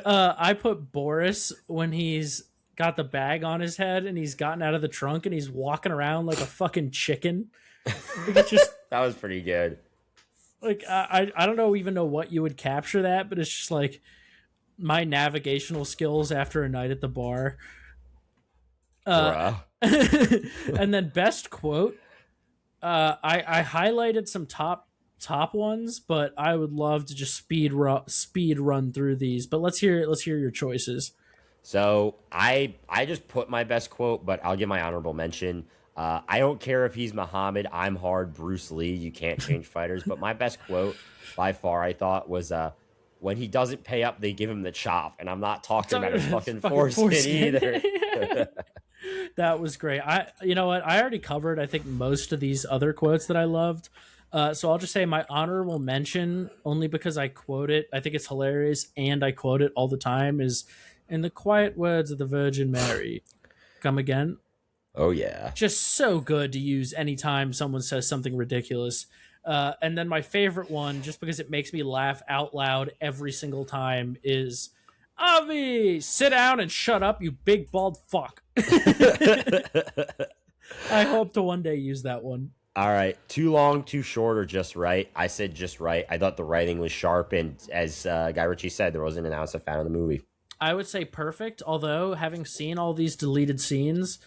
I put Boris when he's got the bag on his head and he's gotten out of the trunk and he's walking around like a fucking chicken. It's just That was pretty good. like I don't even know what you would capture that, but it's just like my navigational skills after a night at the bar. Bruh. And then best quote. I highlighted some top ones, but I would love to just speed run through these. But let's hear your choices. So I just put my best quote, but I'll give my honorable mention. I don't care if he's Muhammad, I'm hard, Bruce Lee, you can't change fighters. But my best quote by far, I thought, was when he doesn't pay up, they give him the chop. And I'm not talking about his fucking foreskin either. That was great. You know what? I already covered, I think, most of these other quotes that I loved. So I'll just say my honorable mention, only because I quote it. I think it's hilarious, and I quote it all the time, is in the quiet words of the Virgin Mary. Come again? Oh, yeah. Just so good to use anytime someone says something ridiculous. And then my favorite one, just because it makes me laugh out loud every single time, is Avi, sit down and shut up, you big bald fuck. I hope to one day use that one. All right. Too long, too short, or just right? I said just right. I thought the writing was sharp. And as Guy Ritchie said, there wasn't an ounce of fat in the movie. I would say perfect, although having seen all these deleted scenes,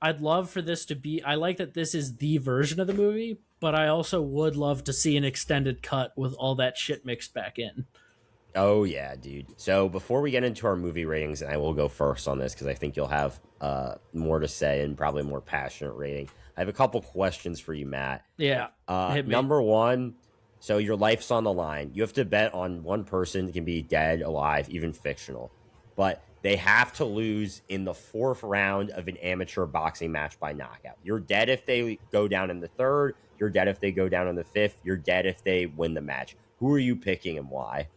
I'd love for this to be... I like that this is the version of the movie, but I also would love to see an extended cut with all that shit mixed back in. Oh, yeah, dude. So before we get into our movie ratings, and I will go first on this because I think you'll have more to say and probably a more passionate rating. I have a couple questions for you, Matt. Yeah. Number one, so your life's on the line. You have to bet on one person that can be dead, alive, even fictional. But they have to lose in the 4th round of an amateur boxing match by knockout. You're dead if they go down in the 3rd. You're dead if they go down in the 5th. You're dead if they win the match. Who are you picking and why?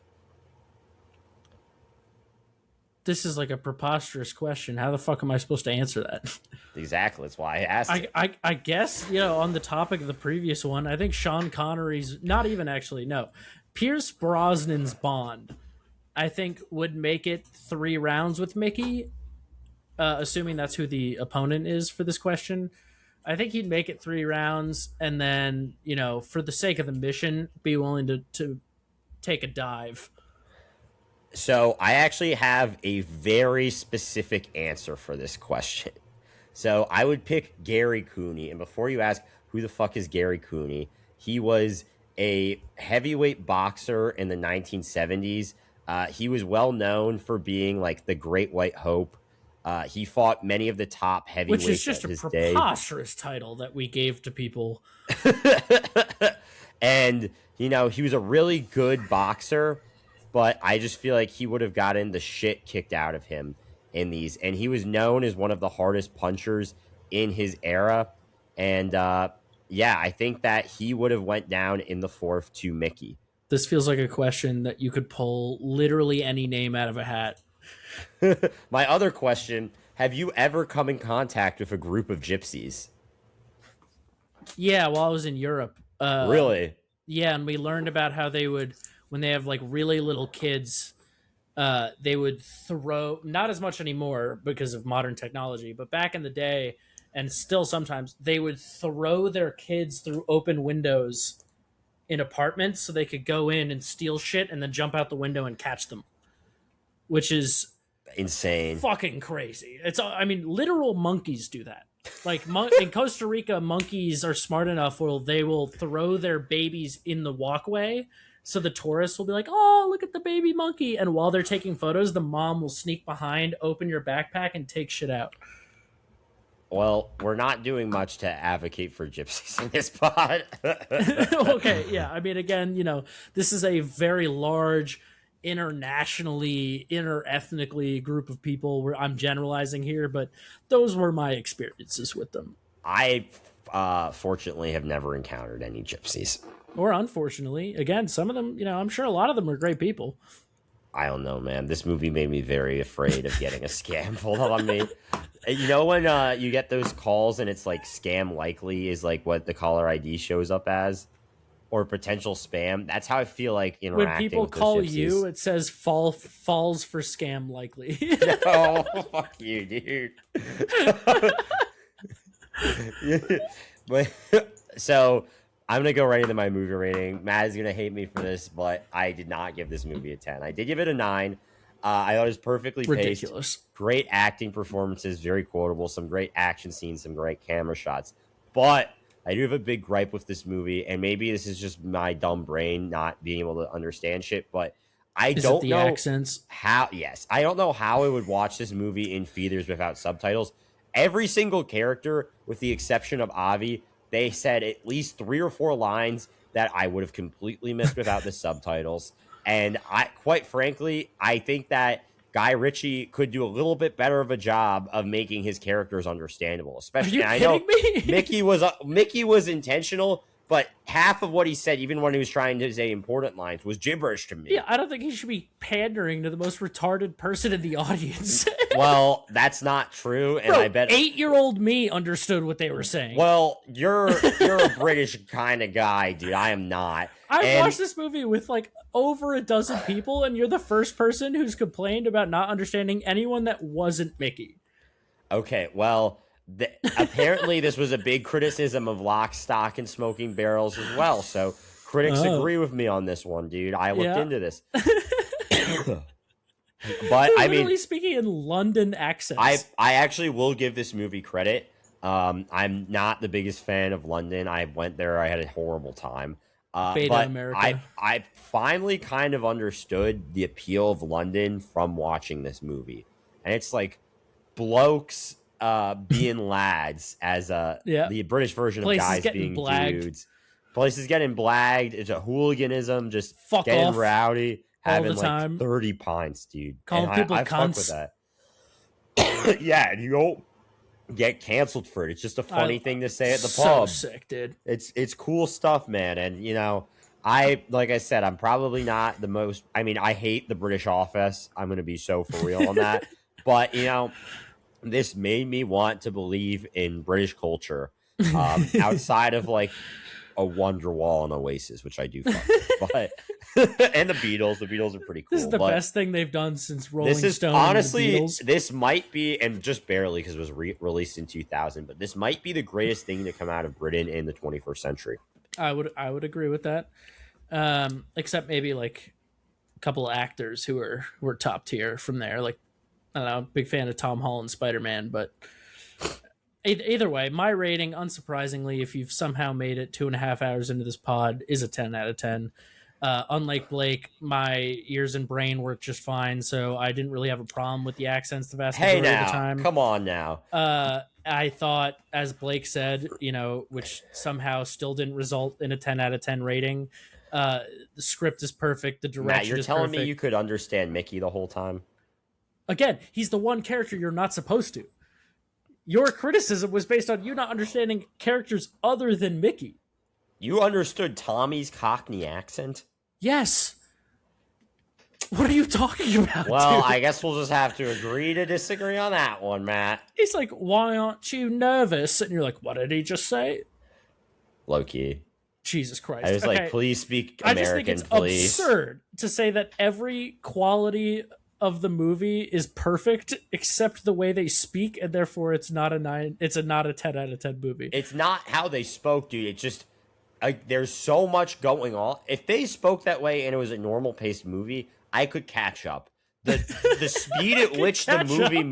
This is like a preposterous question. How the fuck am I supposed to answer that? Exactly. That's why I asked it. I guess, on the topic of the previous one, I think Sean Connery's... Not even actually, no. Pierce Brosnan's Bond, I think, would make it 3 rounds with Mickey, assuming that's who the opponent is for this question. I think he'd make it 3 rounds, and then, for the sake of the mission, be willing to take a dive. So I actually have a very specific answer for this question. So I would pick Gary Cooney. And before you ask who the fuck is Gary Cooney, he was a heavyweight boxer in the 1970s. He was well known for being like the Great White Hope. He fought many of the top heavyweights Which is just of a his day. preposterous title that we gave to people. And, he was a really good boxer, but I just feel like he would have gotten the shit kicked out of him in these, and he was known as one of the hardest punchers in his era. And yeah, I think that he would have went down in the fourth to Mickey. This feels like a question that you could pull literally any name out of a hat. My other question: have you ever come in contact with a group of gypsies? Yeah, while I was in Europe. Really? Yeah, and we learned about how they would, when they have like really little kids, they would throw, not as much anymore because of modern technology, but back in the day, and still sometimes, they would throw their kids through open windows in apartments so they could go in and steal shit and then jump out the window and catch them, which is Insane. fucking crazy. It's, I mean, literal monkeys do that. Like in Costa Rica, monkeys are smart enough where they will throw their babies in the walkway, so the tourists will be like, "Oh, look at the baby monkey!" And while they're taking photos, the mom will sneak behind, open your backpack, and take shit out. Well, we're not doing much to advocate for gypsies in this pod. Okay, yeah. I mean, again, this is a very large, internationally, interethnically group of people where I'm generalizing here, but those were my experiences with them. I fortunately have never encountered any gypsies. Or unfortunately, again, some of them, I'm sure a lot of them are great people. I don't know, man. This movie made me very afraid of getting a scam pulled on me. You know when you get those calls and it's like scam likely is like what the caller ID shows up as, or potential spam? That's how I feel like interacting When people with those call gypsies. you, it says falls for scam likely. Oh, fuck you, dude. But so I'm gonna go right into my movie rating. Matt is gonna hate me for this, but I did not give this movie a 10. I did give it a 9. I thought it was perfectly paced. Ridiculous. Great acting performances, very quotable, some great action scenes, some great camera shots. But I do have a big gripe with this movie, and maybe this is just my dumb brain not being able to understand shit, but I don't know accents? how. Yes, I don't know how I would watch this movie in theaters without subtitles. Every single character, with the exception of Avi, they said at least 3 or 4 lines that I would have completely missed without the subtitles. And quite frankly, I think that Guy Ritchie could do a little bit better of a job of making his characters understandable. Especially, I know Mickey was intentional, but half of what he said, even when he was trying to say important lines, was gibberish to me. Yeah, I don't think he should be pandering to the most retarded person in the audience. Well, that's not true, and Bro, I bet 8-year-old me understood what they were saying. Well, you're a British kind of guy, dude. I am not. I watched this movie with like over a dozen people, and you're the first person who's complained about not understanding anyone that wasn't Mickey. Okay, well, apparently this was a big criticism of Lock, Stock, and Smoking Barrels as well. So critics agree with me on this one, dude. I looked into this. But I mean, speaking in London accents. I actually will give this movie credit. I'm not the biggest fan of London. I went there. I had a horrible time. But America. I finally kind of understood the appeal of London from watching this movie. And it's like blokes being lads as the British version of guys being dudes. Places getting blagged. It's a hooliganism, just getting rowdy. Having like 30 pints, dude. Calling people I cunts. fuck with that. Yeah, and you don't get canceled for it. It's just a funny thing to say at the pub. So sick, dude. It's cool stuff, man. And like I said, I'm probably not the most. I mean, I hate the British Office. I'm gonna be so for real on that. But this made me want to believe in British culture outside of like a Wonderwall and Oasis, which I do fuck with. But and the Beatles are pretty cool. This is the best thing they've done since Rolling Stone. Honestly, this might be, and just barely because it was released in 2000, but this might be the greatest thing to come out of Britain in the 21st century. I would agree with that. Except maybe like a couple of actors who were top tier from there. Like, I don't know, big fan of Tom Holland's Spider-Man, but either way, my rating, unsurprisingly, if you've somehow made it 2.5 hours into this pod, is a 10 out of 10. Unlike Blake, my ears and brain work just fine, so I didn't really have a problem with the accents the vast majority of the time. Come on now. I thought, as Blake said, which somehow still didn't result in a 10 out of 10 rating, the script is perfect, the direction is perfect. Matt, you're telling me you could understand Mickey the whole time? Again, he's the one character you're not supposed to. Your criticism was based on you not understanding characters other than Mickey. You understood Tommy's Cockney accent? Yes. What are you talking about? Well, dude? I guess we'll just have to agree to disagree on that one, Matt. He's like, why aren't you nervous? And you're like, what did he just say? Low key. Jesus Christ. I was like, please speak American, I just think it's please. absurd to say that every quality of the movie is perfect except the way they speak, and therefore it's not a 9. It's not a 10 out of 10 movie. It's not how they spoke, dude. It's just there's so much going on. If they spoke that way and it was a normal paced movie, I could catch up. The speed at which the movie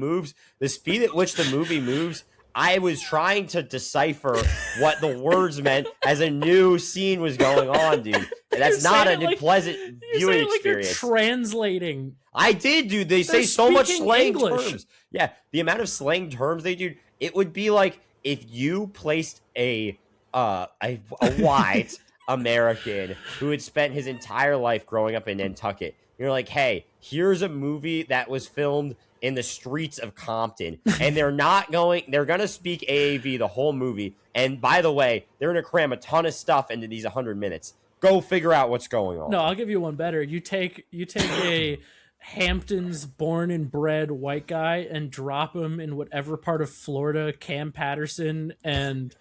moves, I was trying to decipher what the words meant as a new scene was going on, dude. That's not a pleasant viewing experience. You're translating. I did, dude. They say so much slang English. terms. Yeah, the amount of slang terms they do. It would be like if you placed a white American who had spent his entire life growing up in Nantucket. You're like, hey, here's a movie that was filmed in the streets of Compton, and they're going to speak AAV the whole movie. And by the way, they're going to cram a ton of stuff into these 100 minutes. Go figure out what's going on. No, I'll give you one better. You take a Hamptons born and bred white guy and drop him in whatever part of Florida Cam Patterson and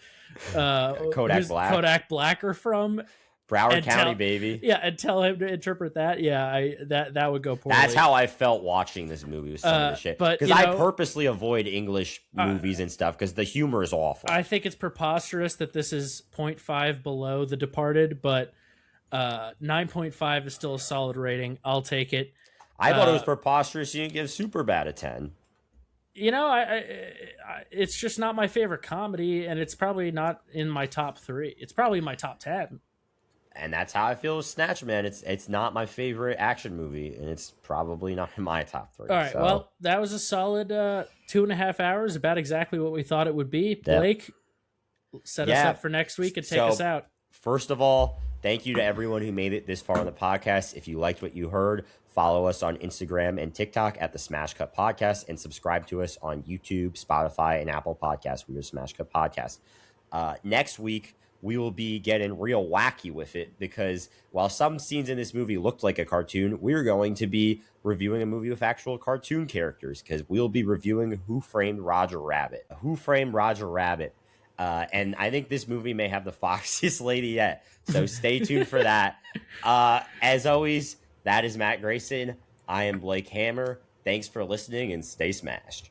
Kodak Black are from. Broward County, baby. Yeah, and tell him to interpret that. Yeah, that would go poorly. That's how I felt watching this movie with some of the shit. Because I purposely avoid English movies and stuff because the humor is awful. I think it's preposterous that this is 0.5 below The Departed, but 9.5 is still a solid rating. I'll take it. I thought it was preposterous you didn't give Superbad a 10. You know, it's just not my favorite comedy, and it's probably not in my top 3. It's probably in my top 10. And that's how I feel with Snatch, man. It's not my favorite action movie, and it's probably not in my top 3. All right, well, that was a solid 2.5 hours, about exactly what we thought it would be. Blake, set us up for next week and take us out. First of all, thank you to everyone who made it this far on the podcast. If you liked what you heard, follow us on Instagram and TikTok at the Smash Cut Podcast, and subscribe to us on YouTube, Spotify, and Apple Podcasts. We are Smash Cut Podcast. Next week, we will be getting real wacky with it because while some scenes in this movie looked like a cartoon, we're going to be reviewing a movie with actual cartoon characters because we'll be reviewing Who Framed Roger Rabbit. Who Framed Roger Rabbit? And I think this movie may have the foxiest lady yet. So stay tuned for that. As always, that is Matt Grayson. I am Blake Hammer. Thanks for listening and stay smashed.